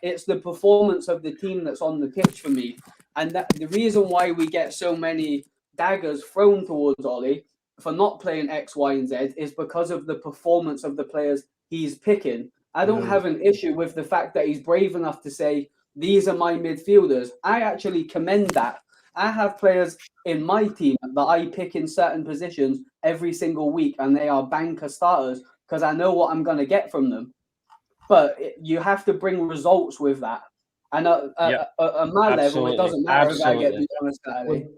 B: It's the performance of the team that's on the pitch for me. And the reason why we get so many daggers thrown towards Ollie for not playing X, Y, and Z is because of the performance of the players he's picking. I don't have an issue with the fact that he's brave enough to say, these are my midfielders. I actually commend that. I have players in my team that I pick in certain positions every single week, and they are banker starters because I know what I'm going to get from them. But you have to bring results with that. And at my level, it doesn't matter if I get beat on a Saturday.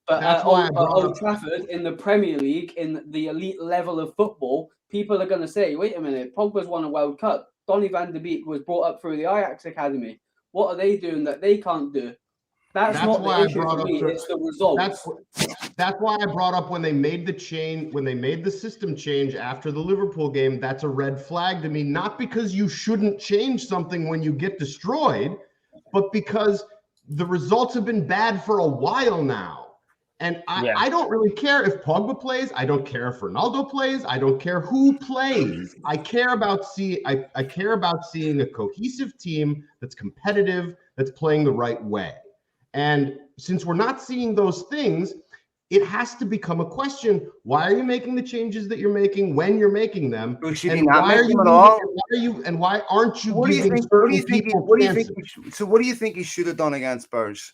B: But at Old Trafford, in the Premier League, in the elite level of football, people are going to say, wait a minute, Pogba's won a World Cup. Donny van de Beek was brought up through the Ajax Academy. What are they doing that they can't do? That's not the issue for me. It's the results.
C: That's why I brought up when they made the change, when they made the system change after the Liverpool game. That's a red flag to me. Not because you shouldn't change something when you get destroyed, but because the results have been bad for a while now. And I don't really care if Pogba plays. I don't care if Ronaldo plays. I don't care who plays. I care about seeing a cohesive team that's competitive, that's playing the right way. And since we're not seeing those things, it has to become a question. Why are you making the changes that you're making when you're making them? And why aren't you giving certain people chances?
D: So what do you think he should have done against Spurs?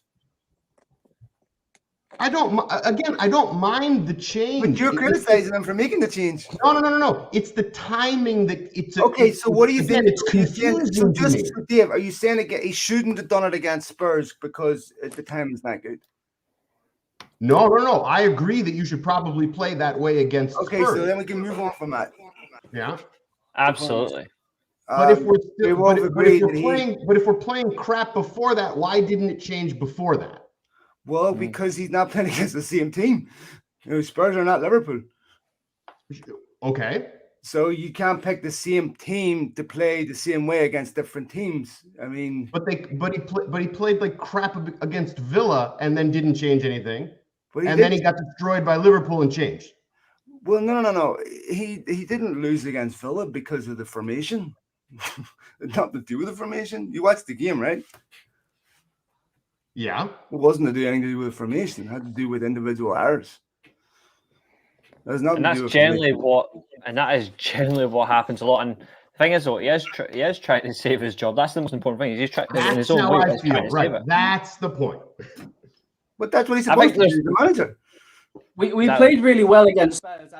C: I don't mind the change.
D: But you're criticizing him for making the change.
C: No. It's the timing that it's
D: okay. So what do you think?
C: It's confusing to me.
D: Dave, are you saying again he shouldn't have done it against Spurs because the time is not good?
C: No. I agree that you should probably play that way against Spurs.
D: Okay, so then we can move on from that.
C: Yeah,
A: absolutely.
C: But if we're playing crap before that, why didn't it change before that?
D: Well, because he's not playing against the same team. Spurs are not Liverpool.
C: Okay.
D: So you can't pick the same team to play the same way against different teams. I mean,
C: but he played like crap against Villa and then didn't change anything. Then he got destroyed by Liverpool and changed.
D: Well, no. He didn't lose against Villa because of the formation. Nothing to do with the formation. You watched the game, right?
C: Yeah.
D: It wasn't to do anything to do with formation. It had to do with individual errors.
A: And that is generally what happens a lot. And the thing is, though, he is trying to save his job. That's the most important thing. He's trying in his own way. He's trying to save it.
C: That's the point.
D: But that's what he's supposed to do, the manager.
B: We played really well against Spurs.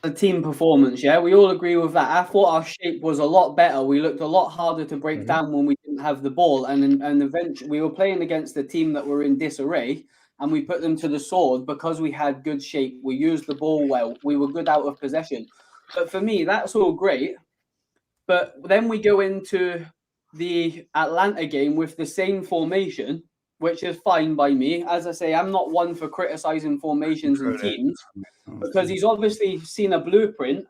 B: The team performance, yeah, we all agree with that. I thought our shape was a lot better. We looked a lot harder to break down when we didn't have the ball, and eventually we were playing against a team that were in disarray, and we put them to the sword because we had good shape. We used the ball well. We were good out of possession. But for me, that's all great. But then we go into the Atalanta game with the same formation, which is fine by me. As I say, I'm not one for criticizing formations and teams because he's obviously seen a blueprint.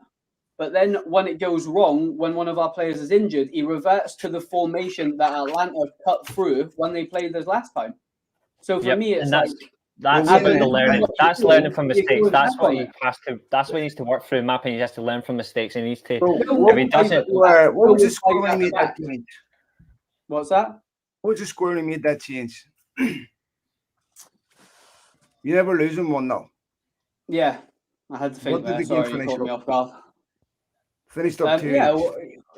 B: But then when it goes wrong, when one of our players is injured, he reverts to the formation that Atalanta cut through when they played us last time. So for me, it's
A: that's about the learning. That's learning from mistakes. That's what he has to. That's what he needs to work through. In my opinion, he has to learn from mistakes. He needs to. If he doesn't,
D: what was the score when he made that change?
B: What's that?
D: What's the score when he made that change? You never lose in 1-0.
B: Yeah, I had to think
D: What did
B: there.
D: the game
B: Sorry, you
D: finish
B: caught me
D: up?
B: off guard.
D: Finished up 2.
B: Yeah,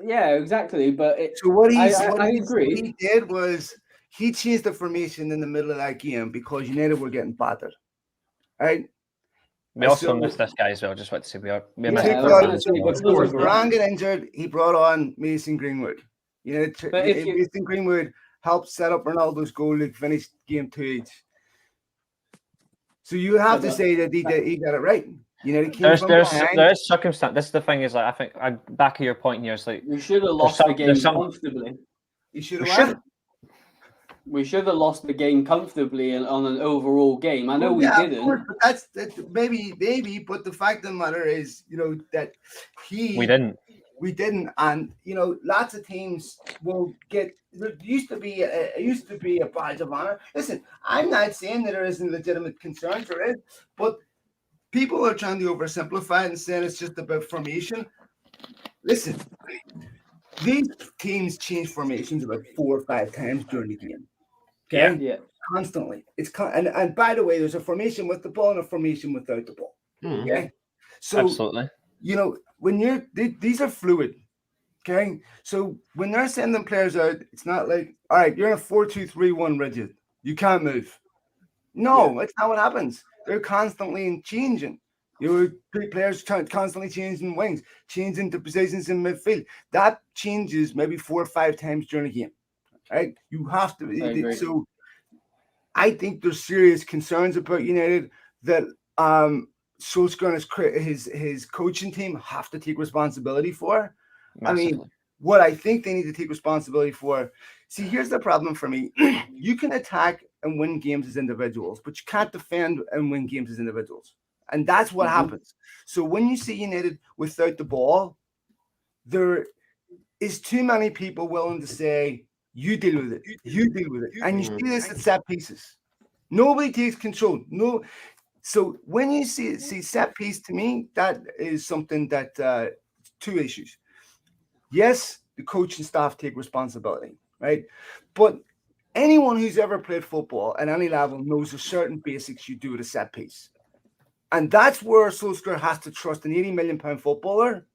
B: yeah, exactly. But
D: So what
B: I
D: he
B: agree.
D: did was he changed the formation in the middle of that game because United were getting battered. Right?
A: We also missed this guy as well. Just want to say we missed
B: Yeah, I was gonna say,
D: Because Varane got injured, he brought on Mason Greenwood. Mason Greenwood helped set up Ronaldo's goal to finish game 2-8. So you have to say that he got it right.
A: There is circumstance. This is the thing is like I think back of your point here is like
B: we should have lost the game comfortably.
D: You should have.
B: We should have lost the game comfortably on an overall game. I know we didn't.
D: Of course, but that's maybe. But the fact of the matter is, that we didn't, and lots of teams will get. There used to be a badge of honor. Listen, I'm not saying that there isn't legitimate concerns. There is, but people are trying to oversimplify it and saying it's just about formation. Listen, these teams change formations about 4 or 5 times during the game. Okay?
B: Yeah.
D: Constantly. And by the way, there's a formation with the ball and a formation without the ball.
A: Mm-hmm.
D: Okay. So
A: absolutely.
D: When these are fluid. Okay. So when they're sending players out, it's not like, all right, you're in a 4-2-3-1 rigid. You can't move. No, that's not what happens. They're constantly changing. Players constantly changing wings, changing the positions in midfield. That changes maybe 4 or 5 times during a game. Right? You have to. So I think there's serious concerns about United that Solskjaer and his coaching team have to take responsibility for. Massively. I mean, what I think they need to take responsibility for. See, here's the problem for me. You can attack and win games as individuals, but you can't defend and win games as individuals. And that's what happens. So when you see United without the ball, there is too many people willing to say, you deal with it. You deal with it. And you see this at set pieces. Nobody takes control. No. So when you see set piece, to me, that is something that 2 issues. Yes, the coaching staff take responsibility, right? But anyone who's ever played football at any level knows there's certain basics you do at a set piece. And that's where Solskjaer has to trust an £80 million footballer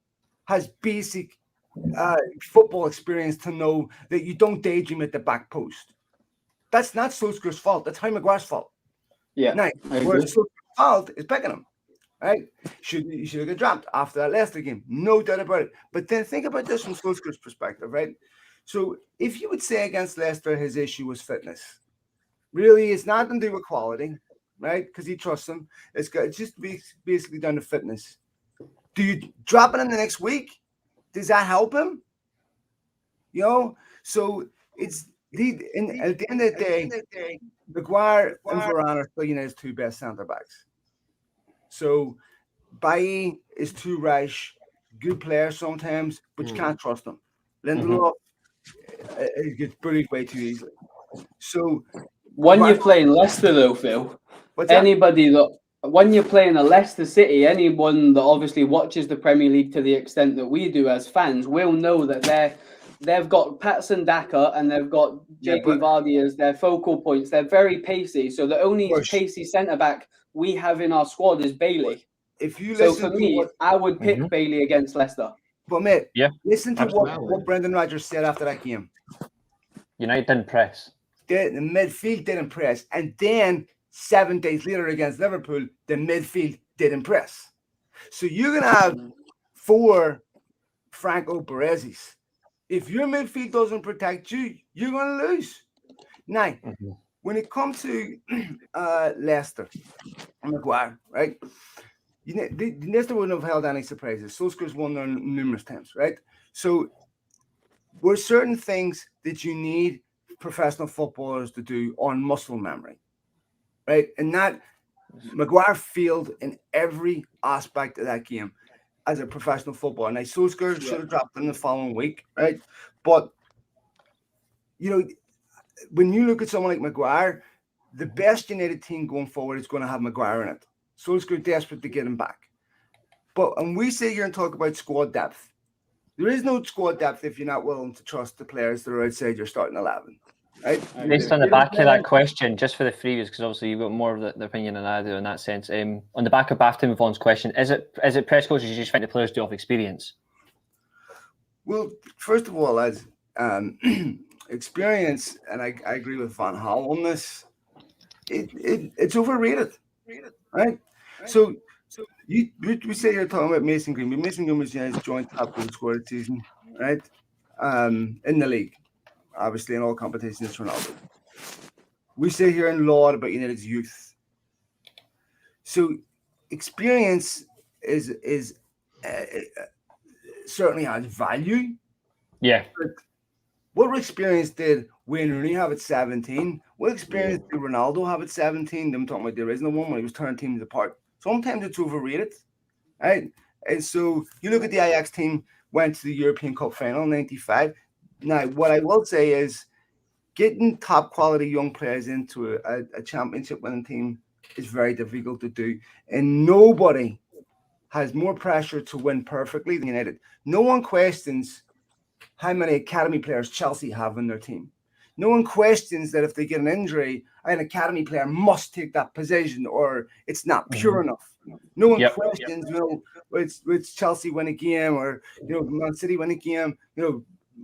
D: has basic football experience to know that you don't daydream at the back post. That's not Solskjaer's fault. That's Harry Maguire's fault.
B: Yeah.
D: Now, whereas Solskjaer's fault is picking him, right? He should have got dropped after that Leicester game. No doubt about it. But then think about this from Solskjaer's perspective, right? So if you would say against Leicester his issue was fitness, really it's nothing to do with quality, right? Because he trusts him. It's just basically down to fitness. Do you drop it in the next week? Does that help him? So it's at the end of the day, Maguire and Varane are still United's 2 best centre backs. So Bailly is too rash, good player sometimes, but you can't trust him. Lindelof gets bullied way too easily. So
B: when you're playing Leicester, though, Phil, when you're playing a Leicester City, anyone that obviously watches the Premier League to the extent that we do as fans will know that they've got Patson Daka and they've got JP Vardy as their focal points. They're very pacey. So the only pacey centre back we have in our squad is Bailey.
D: If you
B: so for me, I would pick Bailey against Leicester.
D: But mate, listen to what Brendan Rodgers said after that game.
A: United didn't press.
D: The midfield didn't press, and then 7 days later against Liverpool, the midfield didn't press. So you're gonna have 4 Franco Perez's. If your midfield doesn't protect you, you're gonna lose. Now, when it comes to Leicester and Maguire, right? Leicester wouldn't have held any surprises. Solskjaer's won there numerous times, right? So, there are certain things that you need professional footballers to do on muscle memory, right? And that Maguire failed in every aspect of that game as a professional footballer. Now, Solskjaer should have dropped in the following week, right? But, when you look at someone like Maguire, the best United team going forward is going to have Maguire in it. Solskjaer desperate to get him back. And we sit here and talk about squad depth. There is no squad depth if you're not willing to trust the players that are outside your starting 11. Right?
A: Based on the back of that question, just for the freebies, because obviously you've got more of the opinion than I do in that sense. On the back of Bafton Vaughn's question, is it press coaches you just think the players do off experience?
D: Well, first of all, as experience, and I agree with Van Gaal on this, it's overrated, right? So we say you're talking about Mason Green, but Mason Green was his joint top goal scorer this season, right? In the league, obviously in all competitions, it's Ronaldo. We say here in laud about United's youth. So experience is certainly has value.
A: Yeah.
D: But what experience did Wayne Rooney have at 17? What experience did Ronaldo have at 17? I'm talking about the original one when he was turning teams apart. Sometimes it's overrated, right? And so you look at the Ajax team, went to the European Cup final in 95. Now, what I will say is getting top quality young players into a championship winning team is very difficult to do. And nobody has more pressure to win perfectly than United. No one questions how many academy players Chelsea have in their team. No one questions that if they get an injury, an academy player must take that position or it's not pure enough. No one questions, it's Chelsea win a game or, Man City win a game.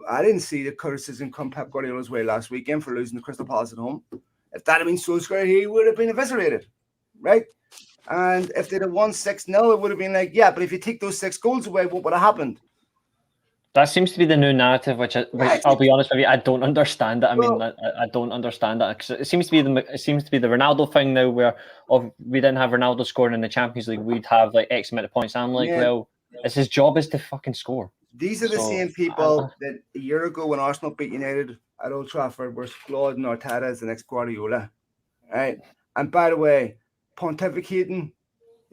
D: I didn't see the criticism come Pep Guardiola's way last weekend for losing to Crystal Palace at home. If that had been Solskjaer, he would have been eviscerated, right? And if they'd have won 6-0, it would have been like, yeah, but if you take those 6 goals away, what would have happened?
A: That seems to be the new narrative, which I'll be honest with you, I don't understand it. I don't understand that because it seems to be the Ronaldo thing now, where we didn't have Ronaldo scoring in the Champions League, we'd have like X amount of points. I'm like, well, it's his job is to fucking score.
D: These are the same people that a year ago when Arsenal beat United at Old Trafford were applauding Arteta as the next Guardiola, right? And by the way, pontificating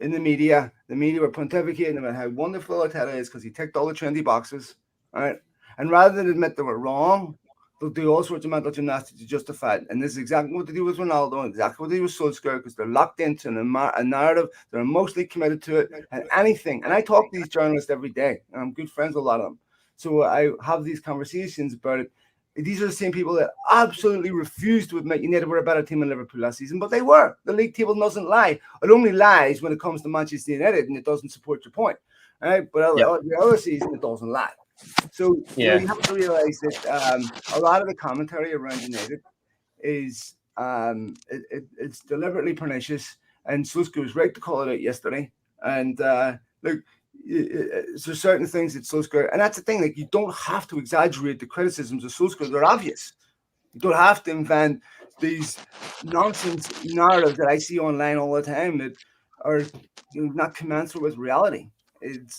D: in the media were pontificating about how wonderful Arteta is because he ticked all the trendy boxes, right? And rather than admit they were wrong, they'll do all sorts of mental gymnastics to justify it. And this is exactly what they do with Ronaldo and exactly what they do with Solskjaer because they're locked into a narrative. They're emotionally committed to it and anything. And I talk to these journalists every day, and I'm good friends with a lot of them. So I have these conversations about it. These are the same people that absolutely refused to admit United were a better team than Liverpool last season, but they were. The league table doesn't lie. It only lies when it comes to Manchester United, and it doesn't support your point. Right? But the other season, it doesn't lie. So you have to realize that a lot of the commentary around United is it's deliberately pernicious, and Solskjaer was right to call it out yesterday. And look, there's certain things that Solskjaer, and that's the thing, like you don't have to exaggerate the criticisms of Solskjaer. They're obvious. You don't have to invent these nonsense narratives that I see online all the time that are not commensurate with reality. It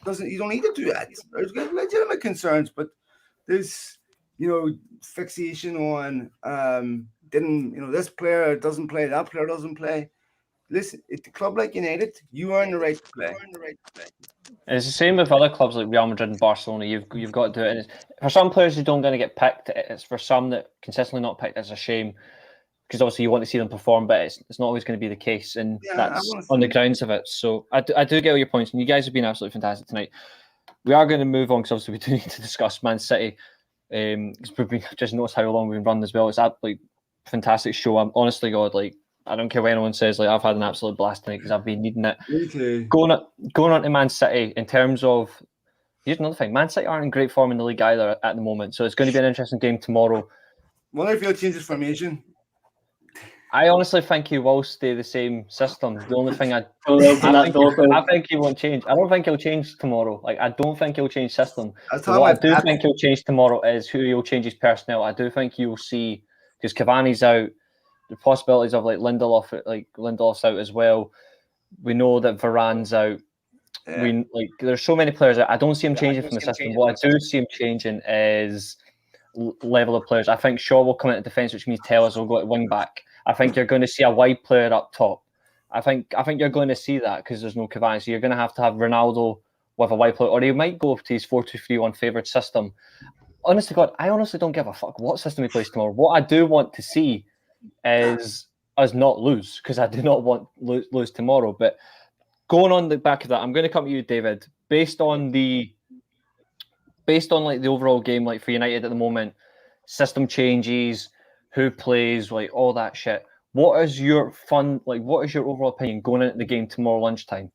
D: doesn't. You don't need to do that. There's legitimate concerns, but there's fixation on this player doesn't play, that player doesn't play. Listen, at a club like United, you earn the right to play.
A: It's the same with other clubs like Real Madrid and Barcelona. You've got to do it. And for some players who don't going to get picked, it's for some that consistently not picked. It's a shame because obviously you want to see them perform, but it's not always going to be the case, and that's on the grounds of it. So I do get all your points, and you guys have been absolutely fantastic tonight. We are going to move on because obviously we do need to discuss Man City. Because we've just noticed how long we've been running as well. It's absolutely fantastic show. I'm honestly, God, like I don't care what anyone says. Like I've had an absolute blast tonight because I've been needing it.
D: Me too.
A: Going on to Man City in terms of here's another thing. Man City aren't in great form in the league either at the moment, so it's going to be an interesting game tomorrow.
D: Wonder if he'll change his formation.
A: I honestly think he will stay the same system. The only thing I think he won't change. I don't think he'll change tomorrow. Like I don't think he'll change system. What I do think he'll change tomorrow is who he'll change his personnel. I do think you'll see because Cavani's out. The possibilities of like Lindelof's out as well. We know that Varane's out. Yeah. There's so many players out. I don't see him changing from the system. What I do see him changing is level of players. I think Shaw will come into defence, which means Tellers will go at wing back. I think you're going to see a wide player up top. I think you're going to see that because there's no Cavani. So you're going to have Ronaldo with a wide player, or he might go to his 4-2-3-1 favoured system. Honestly, God, I honestly don't give a fuck what system he plays tomorrow. What I do want to see is us not lose because I do not want lose tomorrow. But going on the back of that, I'm going to come to you, David. Based on the based on like the overall game, like for United at the moment, system changes, who plays, like all that shit. What is your what is your overall opinion going into the game tomorrow lunchtime?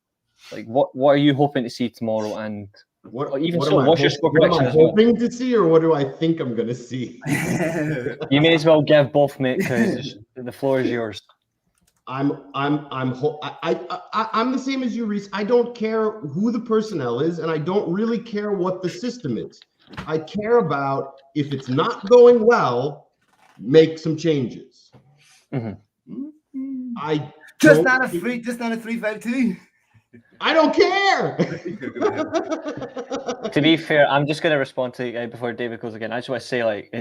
A: Like, what are you hoping to see tomorrow? And what's your score prediction as well?
C: Hoping to see, or what do I think I'm going to see?
A: You may as well give both, mate, because the floor is yours.
C: I'm the same as you, Reece. I don't care who the personnel is, and I don't really care what the system is. I care about if it's not going well, make some changes.
D: Just not a 3-5-2.
C: I don't care.
A: To be fair, I'm just going to respond to before David goes again. I just want to say, like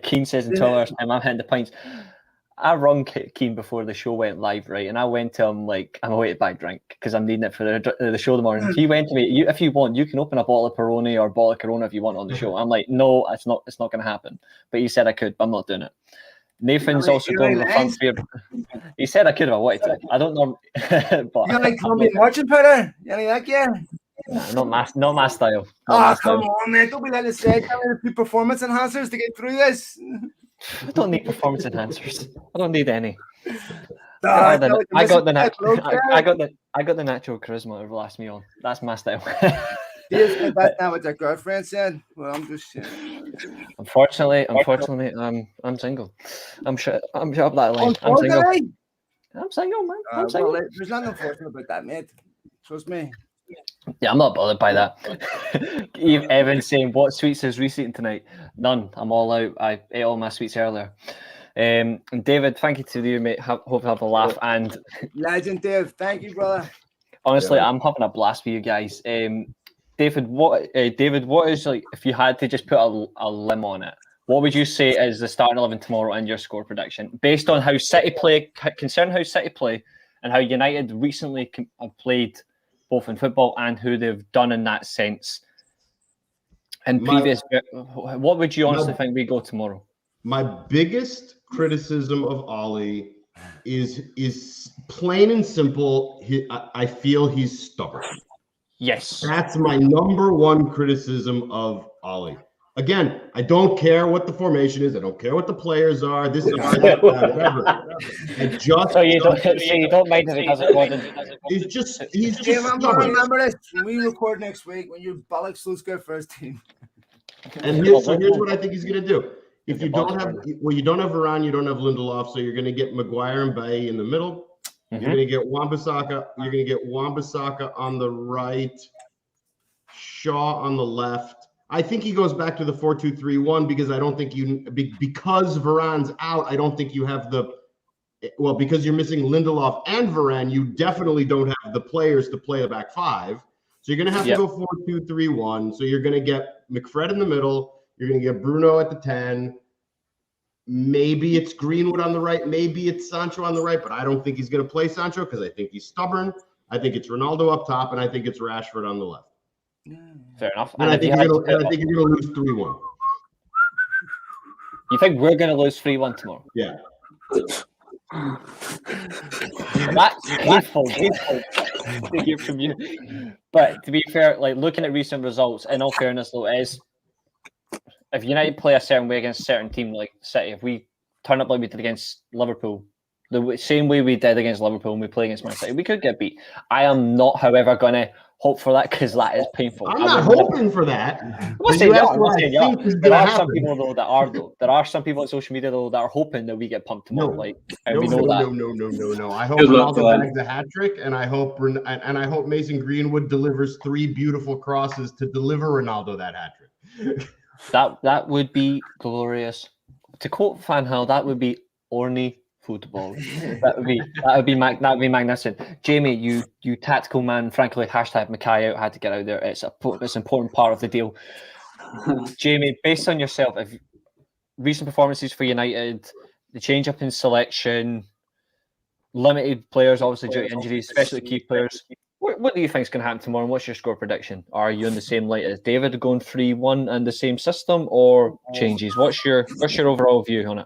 A: Keane says in 12 hours time, I'm hitting the pints. I rung Keane before the show went live, right? And I went to him like, I'm away to buy a drink because I'm needing it for the show tomorrow. And he went to me, if you want, you can open a bottle of Peroni or a bottle of Corona if you want on the show. I'm like, no, it's not going to happen. But he said I could, but I'm not doing it. Nathan's also going with the front three. He said I could if I wanted to. I don't know. But
D: you like Colombian marching powder? You like that, yeah?
A: Not my style.
D: Come on, man. Don't be letting it say. I need a few performance enhancers to get through this.
A: I don't need performance enhancers. I don't need any.
D: I
A: got the natural charisma over the last meal. That's my style.
D: That's not what your girlfriend said. Well, I'm just shit.
A: Unfortunately, I'm single. I'm sure up that line. I'm single, man. I'm single.
D: Well, there's nothing unfortunate about that, mate. Trust me.
A: Yeah, I'm not bothered by that. Evan saying, what sweets is Reece eating tonight? None. I'm all out. I ate all my sweets earlier. And David, thank you to you, mate. Hope you have a laugh. And
D: Legend, Dave. Thank you, brother.
A: Honestly, I'm having a blast with you guys. David, what is, like, if you had to just put a limb on it, what would you say is the starting 11 tomorrow and your score prediction based on how City play, concerning how City play and how United recently have played both in football and who they've done in that sense? What would you honestly think we go tomorrow?
C: My biggest criticism of Ole is plain and simple. I feel he's stubborn.
A: Yes.
C: That's my number one criticism of Ole. Again, I don't care what the formation is. I don't care what the players are. This is whatever.
A: So you don't mind if it doesn't go in.
C: He's just
D: I'm gonna remember this when we record next week when you Balak Sluska first team.
C: And here's what I think he's gonna do. If you don't have Varane, you don't have Lindelof, so you're gonna get Maguire and Bailly in the middle. You're gonna get Wan-Bissaka. You're gonna get Wan-Bissaka on the right, Shaw on the left. I think he goes back to the 4-2-3-1 because I don't think because Varane's out. I don't think you have because you're missing Lindelof and Varane. You definitely don't have the players to play a back five. So you're gonna have to go 4-2-3-1. So you're gonna get McFred in the middle. You're gonna get Bruno at the 10. Maybe it's Greenwood on the right. Maybe it's Sancho on the right, but I don't think he's going to play Sancho because I think he's stubborn. I think it's Ronaldo up top, and I think it's Rashford on the left.
A: Fair enough.
C: And I think you're going to lose 3-1.
A: You think we're going to lose 3-1 tomorrow?
C: Yeah.
A: That's hateful to hear from you. But to be fair, like looking at recent results, in all fairness, though, is if United play a certain way against a certain team like City, if we turn up like we did against Liverpool, the same way we did against Liverpool and we play against Man City, we could get beat. I am not, however, going to hope for that because that is painful.
C: I'm not hoping for that.
A: There are some people though that are though. There are some people on social media though that are hoping that we get pumped tomorrow.
C: No.
A: No.
C: I hope Ronaldo bags a hat trick, and I hope Mason Greenwood delivers 3 beautiful crosses to deliver Ronaldo that hat trick.
A: That would be glorious. To quote Van Hal, that would be orny football. that would be magnificent. Jamie, you tactical man, frankly, hashtag Mackay out, had to get out there. It's an important part of the deal. Jamie, based on yourself, if recent performances for United, the change up in selection, limited players obviously due to injuries, especially key players. What do you think is going to happen tomorrow? And what's your score prediction? Are you in the same light as David, going 3-1 and the same system, or changes? What's your overall view on it?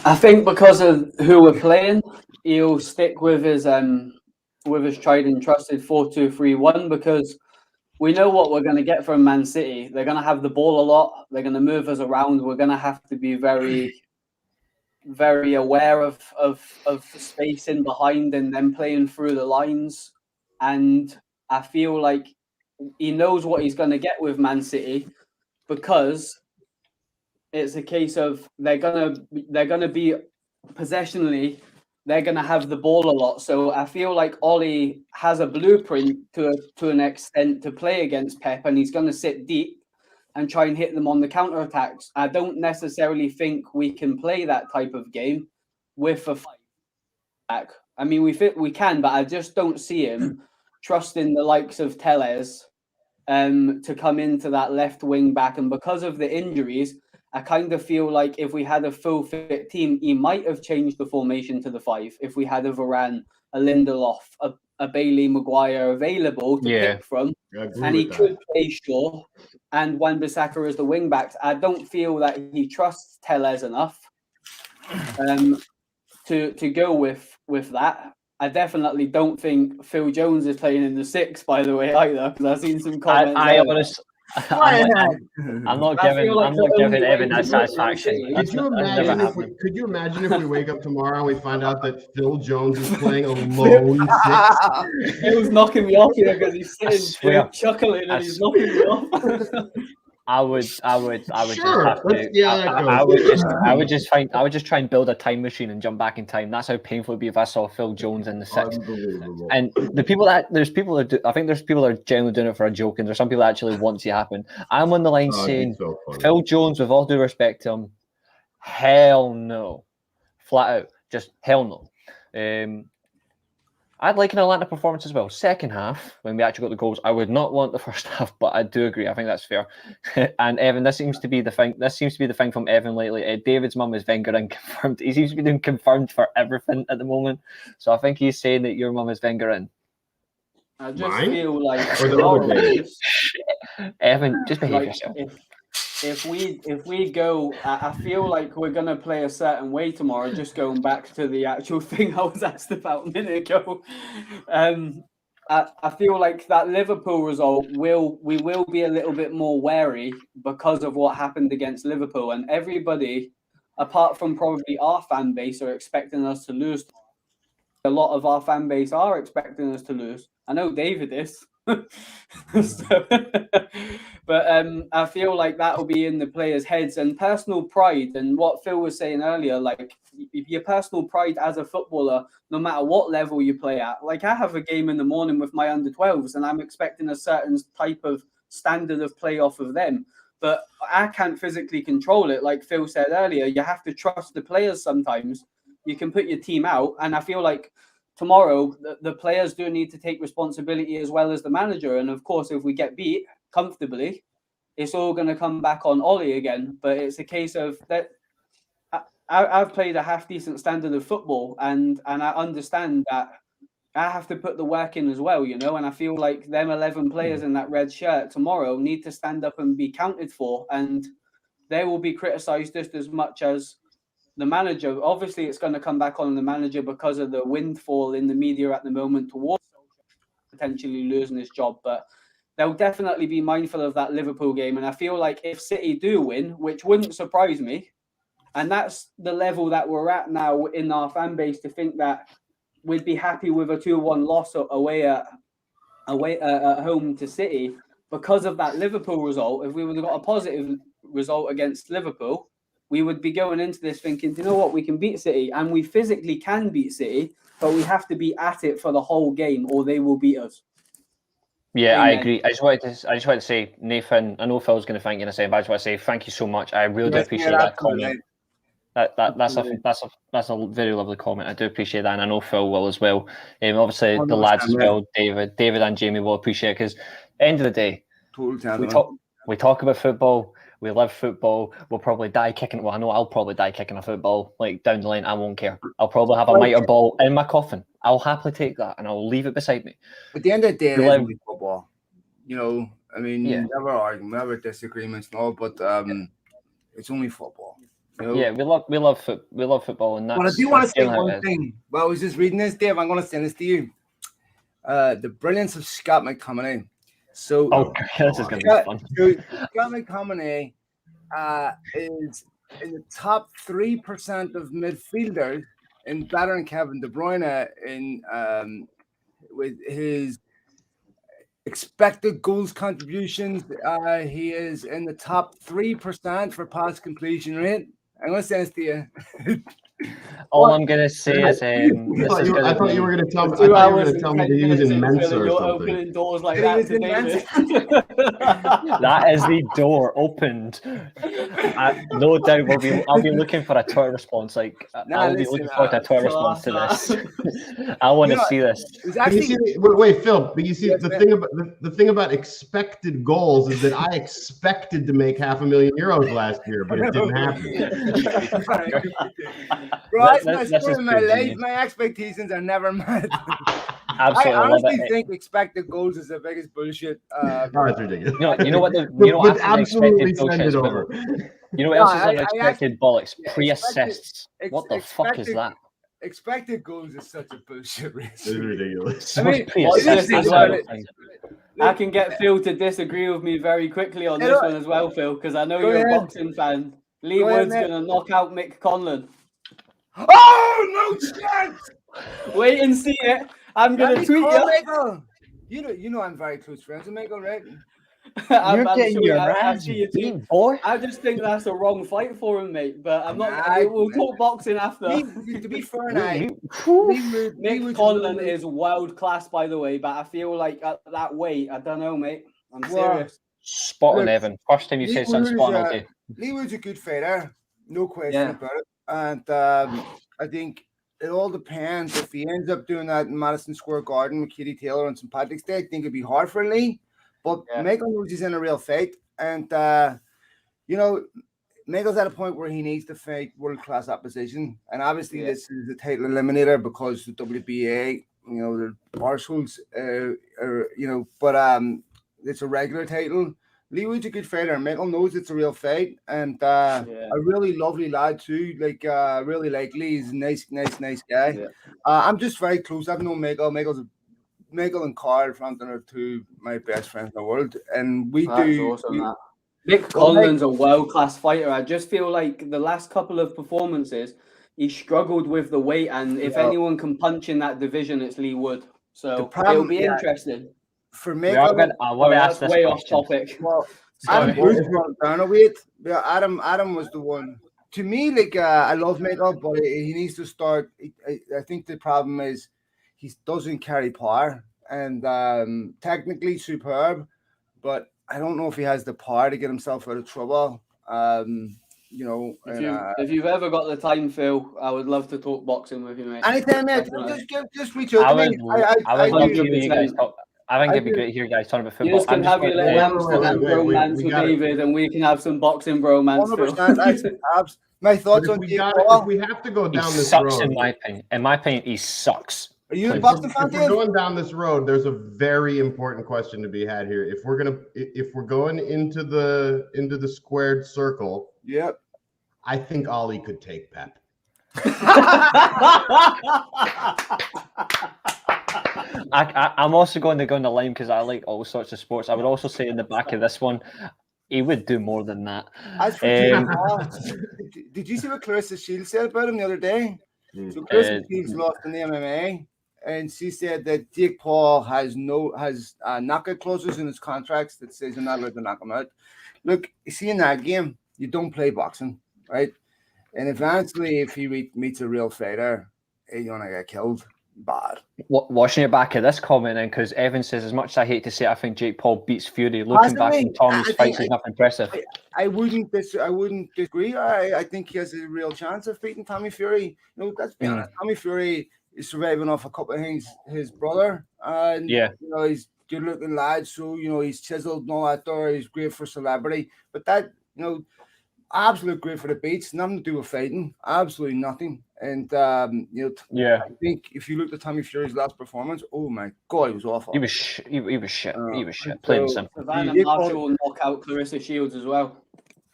B: I think because of who we're playing, he'll stick with his tried and trusted 4-2-3-1 because we know what we're going to get from Man City. They're going to have the ball a lot. They're going to move us around. We're going to have to be very, very aware of space in behind and then playing through the lines. And I feel like he knows what he's going to get with Man City, because it's a case of they're gonna be possessionally, they're gonna have the ball a lot. So I feel like Ole has a blueprint to an extent to play against Pep, and he's gonna sit deep and try and hit them on the counter attacks. I don't necessarily think we can play that type of game with a back. I mean, we can, but I just don't see him trusting the likes of Telles to come into that left wing back. And because of the injuries, I kind of feel like if we had a full fit team, he might have changed the formation to the 5. If we had a Varane, a Lindelof, a Bailey Maguire available to pick from, and he could play Shaw and Wan-Bissaka as the wing backs. I don't feel that he trusts Telles enough to go with that. I definitely don't think Phil Jones is playing in the 6, by the way, either, because I've seen some comments.
A: I'm not giving Evan that satisfaction.
C: Could you imagine if we wake up tomorrow and we find out that Phil Jones is playing a lone 6?
B: He was knocking me off here because he's sitting chuckling and he's knocking me off.
A: I would just try and build a time machine and jump back in time. That's how painful it'd be if I saw Phil Jones in the 6. And I think there's people that are generally doing it for a joke, and there's some people that actually want to happen. I'm on the line saying Phil Jones, with all due respect to him, hell no, flat out, just hell no. I'd like an Atalanta performance as well. Second half, when we actually got the goals, I would not want the first half, but I do agree. I think that's fair. And Evan, this seems to be the thing from Evan lately. David's mum is Wenger and confirmed. He seems to be doing confirmed for everything at the moment. So I think he's saying that your mum is Wenger in.
B: I just feel like
A: Evan, just behave yourself.
B: If we go, I feel like we're going to play a certain way tomorrow, just going back to the actual thing I was asked about a minute ago. I feel like that Liverpool result we will be a little bit more wary because of what happened against Liverpool. And everybody, apart from probably our fan base, are expecting us to lose. A lot of our fan base are expecting us to lose. I know David is. But I feel like that will be in the players' heads, and personal pride, and what Phil was saying earlier, like your personal pride as a footballer, no matter what level you play at. Like I have a game in the morning with my under-12s and I'm expecting a certain type of standard of play off of them, but I can't physically control it. Like Phil said earlier, you have to trust the players sometimes. You can put your team out, and I feel like tomorrow, the players do need to take responsibility as well as the manager. And of course, if we get beat comfortably, it's all going to come back on Ole again. But it's a case of that I've played a half decent standard of football, and I understand that I have to put the work in as well, And I feel like them 11 players in that red shirt tomorrow need to stand up and be counted for, and they will be criticised just as much as the manager. Obviously, it's going to come back on the manager because of the windfall in the media at the moment towards potentially losing his job. But they'll definitely be mindful of that Liverpool game. And I feel like if City do win, which wouldn't surprise me, and that's the level that we're at now in our fan base, to think that we'd be happy with a 2-1 loss away at home to City because of that Liverpool result. If we would have got a positive result against Liverpool, we would be going into this thinking, do you know what, we can beat City, and we physically can beat City, but we have to be at it for the whole game or they will beat us.
A: Yeah, Amen. I agree. I just wanted to say, Nathan, I know Phil's going to thank you in a second, but I just want to say thank you so much. I really do appreciate that comment. That's a very lovely comment. I do appreciate that, and I know Phil will as well. Obviously, the lads as well, David and Jamie will appreciate it, because at the end of the day, we talk about football. We live football. We'll probably die kicking. Well, I know I'll probably die kicking a football. Like down the line, I won't care. I'll probably have a mitre ball in my coffin. I'll happily take that, and I'll leave it beside me.
D: At the end of the day, it's only football. I mean, never argue, never disagreements, no. But it's only football.
A: Yeah, we love football, and that's.
D: But I do want to say one thing. Well, I was just reading this, Dave. I'm going to send this to you. The brilliance of Scott McTominay. So,
A: this is going to be fun.
D: Scott McTominay is in the top 3% of midfielders, and better than Kevin De Bruyne in with his expected goals contributions. He is in the top 3% for pass completion rate. I'm going to say this to you.
A: All I'm going to say is
C: I thought you were going to tell me. I thought you were going to tell me that he was in Mensa or
B: you're
C: something.
B: opening doors like
D: That he
B: that
D: was
B: to
D: in
B: David.
A: that is the door opened. No doubt I'll be looking for a Twitter response. Like I'll be looking forward to a Twitter response to this. I want to see this.
D: It was actually,
C: wait, Phil. But you see, the thing about expected goals is that I expected to make €500,000 last year, but it didn't happen.
D: Right, my story of my life. My expectations are never met.
A: Absolutely,
D: I honestly
A: love it.
D: think expected goals is the biggest bullshit.
C: That's ridiculous.
A: You know what? After
C: absolutely
A: expected
C: send it
A: bullshit,
C: over.
A: You know what else is unexpected bollocks? Pre-assists. What the fuck is that?
D: Expected goals is such a bullshit race.
C: It's ridiculous.
D: I mean,
A: pre-assists.
B: I can get Phil to disagree with me very quickly on this one as well, Phil, because I know you're a boxing fan. Lee Wood's going to knock out Mick Conlon.
D: Oh, no chance!
B: Wait and see it. I'm going to tweet
D: you. You know I'm very close friends with Michael, right?
A: You're getting your ass beat, boy.
B: I just think that's a wrong fight for him, mate. But I'm not. We'll talk boxing after.
D: To be fair, Mick
B: Conlon is world class, by the way. But I feel like at that weight, I don't know, mate. I'm serious.
A: Spot on, Evan. First time you said something spot on all day.
D: Lee Wood's a good fighter, no question about it. And I think it all depends. If he ends up doing that in Madison Square Garden with Katie Taylor on St. Patrick's Day, I think it'd be hard for Lee. But Michael knows he's in a real fight. And, Michael's at a point where he needs to fight world-class opposition. And obviously this is a title eliminator because the WBA, the marshals, but it's a regular title. Lee Wood's a good fighter. Michael knows it's a real fight. And a really lovely lad too. Like, really like Lee. He's a nice guy. Yeah. I'm just very close. I've known Michael. Michael and Carl Frampton are two of my best friends in the world, and Mick
B: Conlon's a world-class fighter. I just feel like the last couple of performances, he struggled with the weight, and if anyone can punch in that division, it's Lee Wood. So it'll be interesting.
D: For me,
A: I want to ask this
B: way
A: question.
B: off topic.
D: Well, Adam Bruce brought down a weight. Yeah, Adam was the one. To me, like I love Michael, but he needs to start. I think the problem is he doesn't carry power, and technically superb, but I don't know if he has the power to get himself out of trouble.
B: If you've ever got the time, Phil, I would love to talk boxing with you, mate.
D: Anytime, mate. Just reach out to me.
A: I would love to hear you guys talk. I think it'd be great to hear you guys talk about football.
B: You just can have your little Amsterdam bromance with David, and we can have some boxing bromance.
D: 100%. My thoughts on
C: if we have to go down this road.
A: In my opinion, he sucks.
D: Are you a boxing fan?
C: If we're going down this road, there's a very important question to be had here. If we're going into the squared circle,
D: yep,
C: I think Ollie could take Pep.
A: I'm also going to go on the line because I like all sorts of sports. I would also say in the back of this one, he would do more than that.
D: Did you see what Clarissa Shields said about him the other day? So Clarissa Shields lost in the MMA, and she said that Jake Paul has knockout clauses in his contracts that says you're not allowed to knock him out. Look, you see in that game, you don't play boxing, right? And eventually, if he meets a real fighter, he's gonna get killed. Bad.
A: Watching it back at this comment, and because Evan says, as much as I hate to say it, I think Jake Paul beats Fury. Looking back in Tommy's fights is not impressive.
D: I wouldn't disagree. I think he has a real chance of beating Tommy Fury. Let's be honest. Tommy Fury is surviving off a couple of things. His brother, and he's good looking lad, so he's chiseled and all that there. He's great for celebrity, but that absolute great for the beats, nothing to do with fighting, absolutely nothing. And I think if you look at Tommy Fury's last performance, oh my god, he was awful.
A: He was shit. He was shit. Plain and simple.
B: Savannah Marshall will knock out Clarissa Shields as well.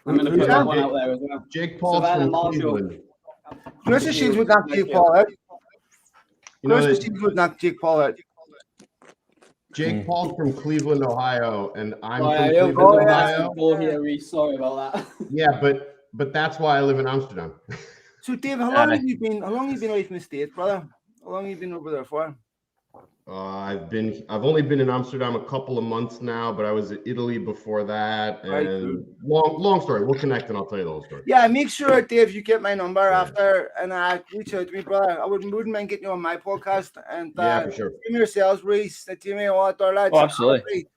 B: I'm going to put that one out there as well.
C: Jake Paul from Cleveland.
D: Clarissa Shields would knock Jake Paul out. Clarissa Shields would knock Jake Paul out.
C: Jake Paul's from Cleveland, Ohio, and I'm
B: Sorry, I
C: from
B: opened
C: Cleveland,
B: the
C: Ohio.
B: basketball here, Reece. Sorry about that.
C: Yeah, but that's why I live in Amsterdam.
D: So, Dave, how long have you been away from the States, brother? How long have you been over there for?
C: I've only been in Amsterdam a couple of months now, but I was in Italy before that.
D: Right,
C: And long story. We'll connect and I'll tell you the whole story.
D: Yeah, make sure, Dave, you get my number
C: Yeah.
D: after and reach out to me, brother. I wouldn't mind getting you on my podcast. And
C: Yeah, for sure.
D: give me yourselves, Reece. Give me all that, lads.
A: Oh, absolutely.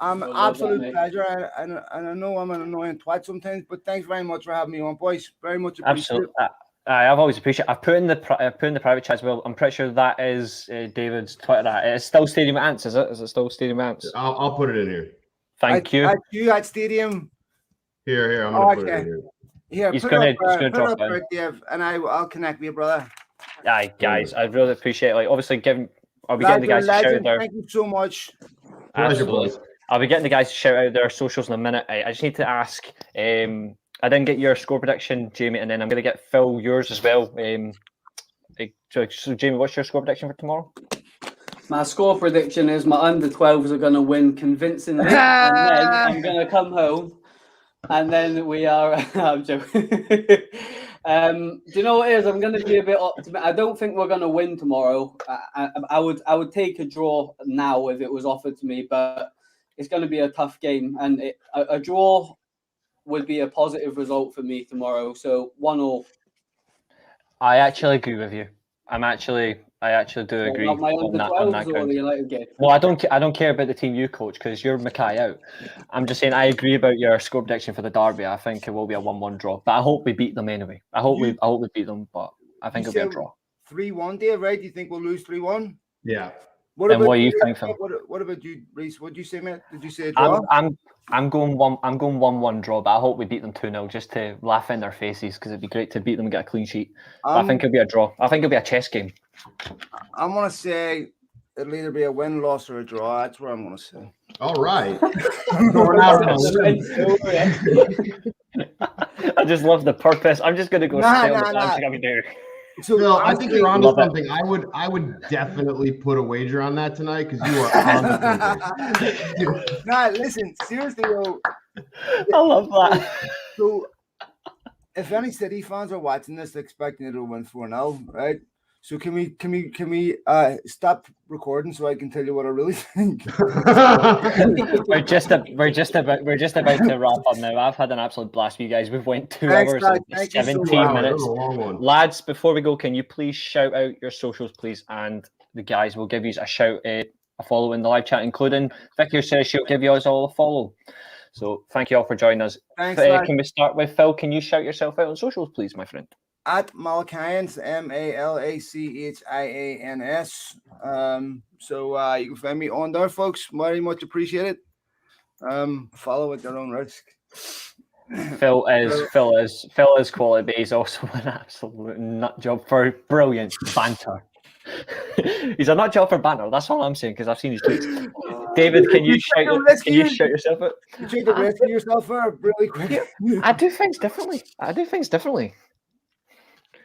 D: Absolute pleasure. And I know I'm an annoying twat sometimes, but thanks very much for having me on, boys. Very much appreciated.
A: Absolutely. I've always appreciated. I've put in the private chat as well. I'm pretty sure that is David's Twitter. It's still Stadium Ants, is it? Is it still Stadium Ants?
C: I'll put it in here.
A: Thank you.
D: At Stadium.
C: Here. I'm gonna put it in here.
D: Here,
A: He's
D: put
A: gonna
D: it up
A: drop
D: there,
A: in.
D: Dave, and I'll connect with you, brother.
A: Aye, guys, I really appreciate it. Like, obviously, I'll be
D: Lads,
A: getting the guys to shout out there.
D: Thank you so much.
C: Pleasure,
A: Absolutely.
C: boys.
A: I'll be getting the guys to shout out their socials in a minute. I just need to ask. I didn't get your score prediction, Jamie, and then I'm going to get Phil yours as well. So, Jamie, what's your score prediction for tomorrow?
B: My score prediction is my under 12s are going to win convincingly, and then I'm going to come home, and then we are. I'm joking. Do you know what it is? I'm going to be a bit optimistic. I don't think we're going to win tomorrow. I would take a draw now if it was offered to me, but it's going to be a tough game, and a draw would be a positive result for me tomorrow. So 1-1.
A: I actually agree with you. I actually do agree
B: My
A: on
B: under
A: that
B: 12s or
A: count.
B: the United game.
A: Well, I don't care about the team you coach because you're Mackay out. I'm just saying I agree about your score prediction for the derby. I think it will be a 1-1 draw, but I hope we beat them anyway. I hope we beat them, but I think it'll be a draw.
D: 3-1, Dave, right? Do you think we'll lose 3-1?
C: Yeah.
A: What do you think, Phil?
D: What about you, Reece? What did you say, mate? Did you say a draw?
A: I'm going 1-1 draw, but I hope we beat them 2-0 just to laugh in their faces because it'd be great to beat them and get a clean sheet. But I think it'll be a draw. I think it'll be a chess game.
D: I'm gonna say it'll either be a win, loss, or a draw. That's what I'm gonna say.
C: All right. I'm going out on a limb.
A: I just love the purpose. I'm just gonna go stay on the bench like I'm doing.
C: So Phil, I think you're onto something. I would definitely put a wager on that tonight because you are on something.
D: Nah, listen, seriously, though.
A: I love that.
D: So, if any City fans are watching this, expecting it to win 4-0, right? So can we stop recording so I can tell you what I really think?
A: we're just about to wrap up now. I've had an absolute blast with you guys. We've went 2 hours and 17 minutes. Lads, before we go, can you please shout out your socials, please? And the guys will give you a shout, a follow in the live chat, including Vicky says she'll give you us all a follow. So thank you all for joining us.
D: Thanks,
A: can we start with Phil? Can you shout yourself out on socials, please, my friend?
D: At Malachians, Malachians. So you can find me on there, folks. Very much appreciated. Follow at their own risk.
A: Phil is quality, but he's also an absolute nut job for brilliant banter. He's a nut job for banter. That's all I'm saying because I've seen his tweets. David, can you shout yourself out?
D: You try to rescue yourself really quick.
A: I do things differently.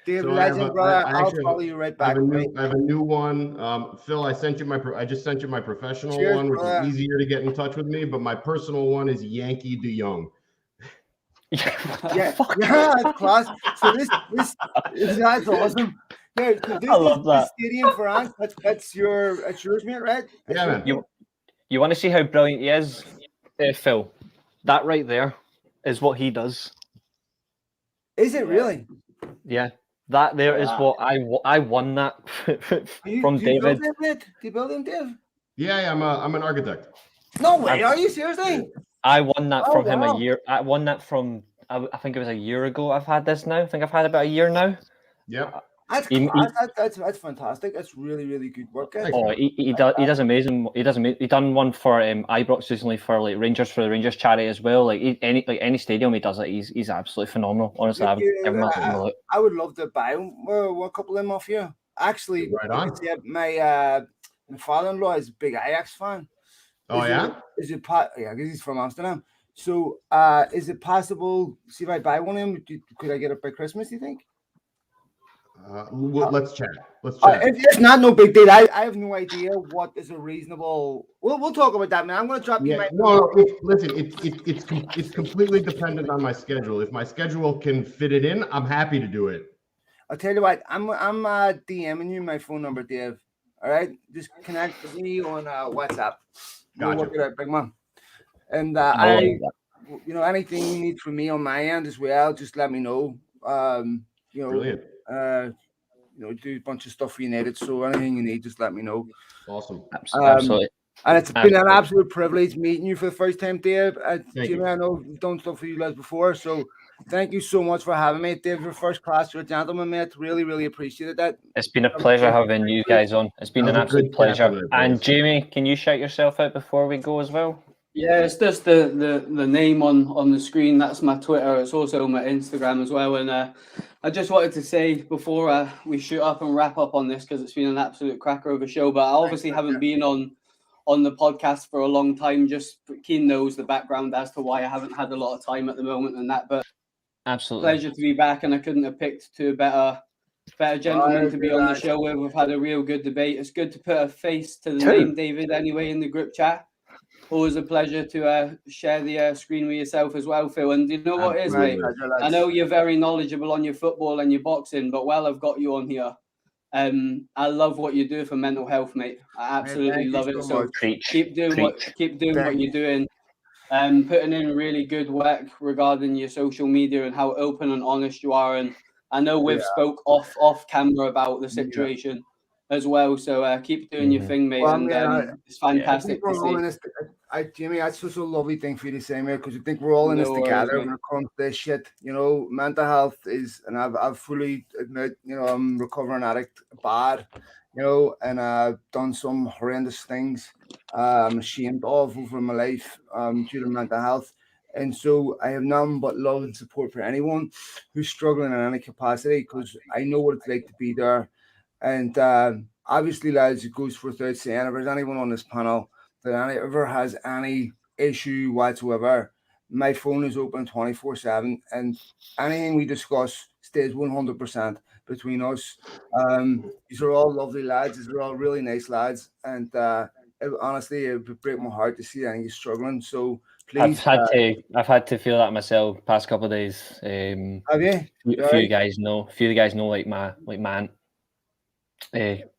D: David, so legend, brother. I'll follow you right back.
C: I have a new one. Phil, I just sent you my professional one, which is easier to get in touch with me. But my personal one is Yankee De Jong.
D: Yeah, that's class. So that's awesome. Yeah, so
A: I love that.
D: Stadium France. That's yours, mate, right?
C: Yeah, man.
A: You want to see how brilliant he is, Phil? That right there is what he does.
D: Is it really?
A: Yeah. That there is what I won that from David.
D: Do you build him, Dave?
C: Yeah, I'm an architect.
D: No way, are you seriously?
A: I won that from him a year. I won that from I think it was a year ago. I've had this now. I think I've had about a year now.
C: Yep.
D: That's fantastic. That's really, really good work.
A: He does amazing. He done one for Ibrox recently for the Rangers charity as well. Any stadium he does it. He's absolutely phenomenal. Honestly, I
D: would love to buy a couple of them off you. Actually,
C: right on.
D: My father-in-law is a big Ajax fan.
C: Yeah,
D: because he's from Amsterdam. So is it possible? See if I buy one of them, could I get it by Christmas? You think?
C: Let's chat. Let's chat.
D: It's not no big deal. I have no idea what is a reasonable. We'll talk about that, man. I'm going to drop you my.
C: Listen, it's completely dependent on my schedule. If my schedule can fit it in, I'm happy to do it.
D: I'll tell you what. I'm DMing you my phone number, Dave. All right, just connect with me on WhatsApp. We'll work it out, big man. And anything you need from me on my end as well, just let me know.
C: Brilliant.
D: Do a bunch of stuff for United. So anything you need, just let me know.
C: Awesome.
A: Absolutely.
D: And it's been an absolute privilege meeting you for the first time, Dave. Jimmy, I know we've done stuff for you guys before, so thank you so much for having me, Dave. You're first class, you're a gentleman, mate. Really, really appreciated that.
A: It's been a pleasure having you guys on. It's been an absolute pleasure. And Jamie, can you shout yourself out before we go as well?
B: Yeah, it's just the name on the screen. That's my Twitter. It's also my Instagram as well. And I just wanted to say before we shoot up and wrap up on this, because it's been an absolute cracker of a show, but I obviously haven't been on the podcast for a long time. Just Keen knows the background as to why I haven't had a lot of time at the moment and that. But
A: absolutely
B: pleasure to be back, and I couldn't have picked two better gentlemen to be on the show with. We've had a real good debate. It's good to put a face to the name, David, anyway, in the group chat. Always a pleasure to share the screen with yourself as well, Phil. And you know what it is, mate? I know you're very knowledgeable on your football and your boxing, but while I've got you on here, I love what you do for mental health, mate. I absolutely love it. So keep doing what you're doing, and putting in really good work regarding your social media and how open and honest you are. And I know we've spoke off camera about the situation as well. So keep doing your thing, mate. It's fantastic to see.
D: Jimmy, that's such a lovely thing for you to say, mate, because I think we're all in this together when it comes to this shit. Mental health is, and I've fully admit, I'm a recovering addict bad, and I've done some horrendous things I'm ashamed of over my life due to mental health. And so I have nothing but love and support for anyone who's struggling in any capacity, because I know what it's like to be there. And obviously, lads, it goes without saying, if there's anyone on this panel that ever has any issue whatsoever, my phone is open 24/7, and anything we discuss stays 100% between us. These are all lovely lads. These are all really nice lads, and honestly, it would break my heart to see any struggling. So please,
A: I've had to feel that myself past couple of days.
D: Have you?
A: A few guys know, like my aunt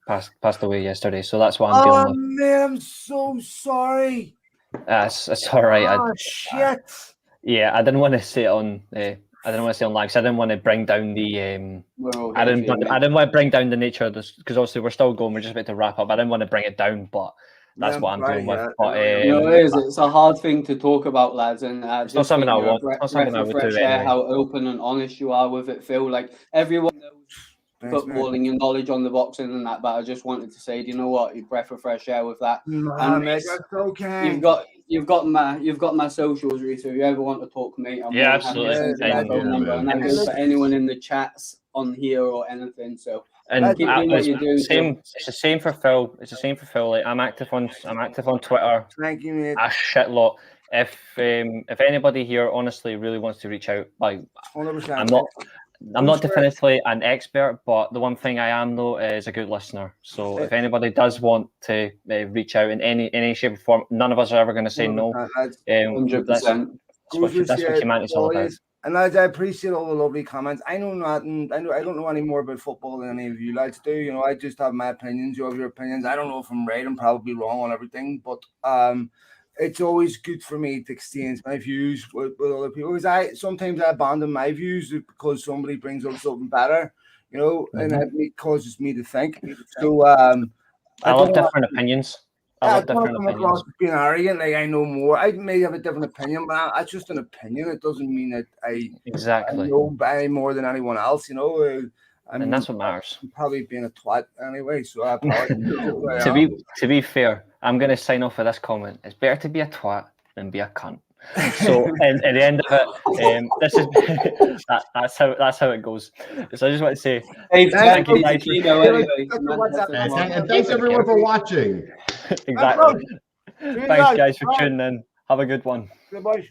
A: passed away yesterday, so that's what I'm dealing with.
D: Man, I'm so sorry.
A: It's all right.
D: Shit.
A: I didn't want to say it on. I didn't want to say on live, because I didn't want to bring down the. I didn't want to bring down the nature of this, because obviously we're still going. We're just about to wrap up. I didn't want to bring it down, but that's what I'm dealing with. But
B: it's a hard thing to talk about, lads, and
A: it's not something I want. It's not something I would do anyway.
B: How open and honest you are with it, Phil. Like, everyone knows footballing and knowledge on the boxing and that, but I just wanted to say, do you know what? Your breath of fresh air with that.
D: Mate, that's okay.
B: You've got my socials, Reece. If you ever want to talk, mate, I'm
A: absolutely.
B: My phone number, and I'm for anyone in the chats on here or anything. So
A: and
B: keep doing what you're doing.
A: It's the same for Phil. Like, I'm active on Twitter.
D: Thank you, mate.
A: A shit lot. If anybody here honestly really wants to reach out, like
D: 100%.
A: I'm not definitively an expert, but the one thing I am though is a good listener. So if anybody does want to reach out in any shape or form, none of us are ever going to say no.
B: 100%.
A: That's what humanity's all about.
D: And lads, I appreciate all the lovely comments. I know nothing. I don't know any more about football than any of you lads do. I just have my opinions. You have your opinions. I don't know if I'm right. I'm probably wrong on everything, but it's always good for me to exchange my views with other people, because sometimes I abandon my views because somebody brings up something better, and it causes me to think. So I
A: love different opinions. I love different opinions.
D: Being arrogant, like I know more. I may have a different opinion, but it's just an opinion. It doesn't mean that I know any more than anyone else.
A: And that's what matters.
D: I'm probably being a twat anyway, so I apologize.
A: to be fair, I'm going to sign off with this comment. It's better to be a twat than be a cunt. So, and at the end of it, this is that's how it goes. So I just want to say,
C: thank you, guys. And thanks everyone for watching.
A: Exactly. Thanks, guys, for tuning in. Have a good one.
D: Goodbye.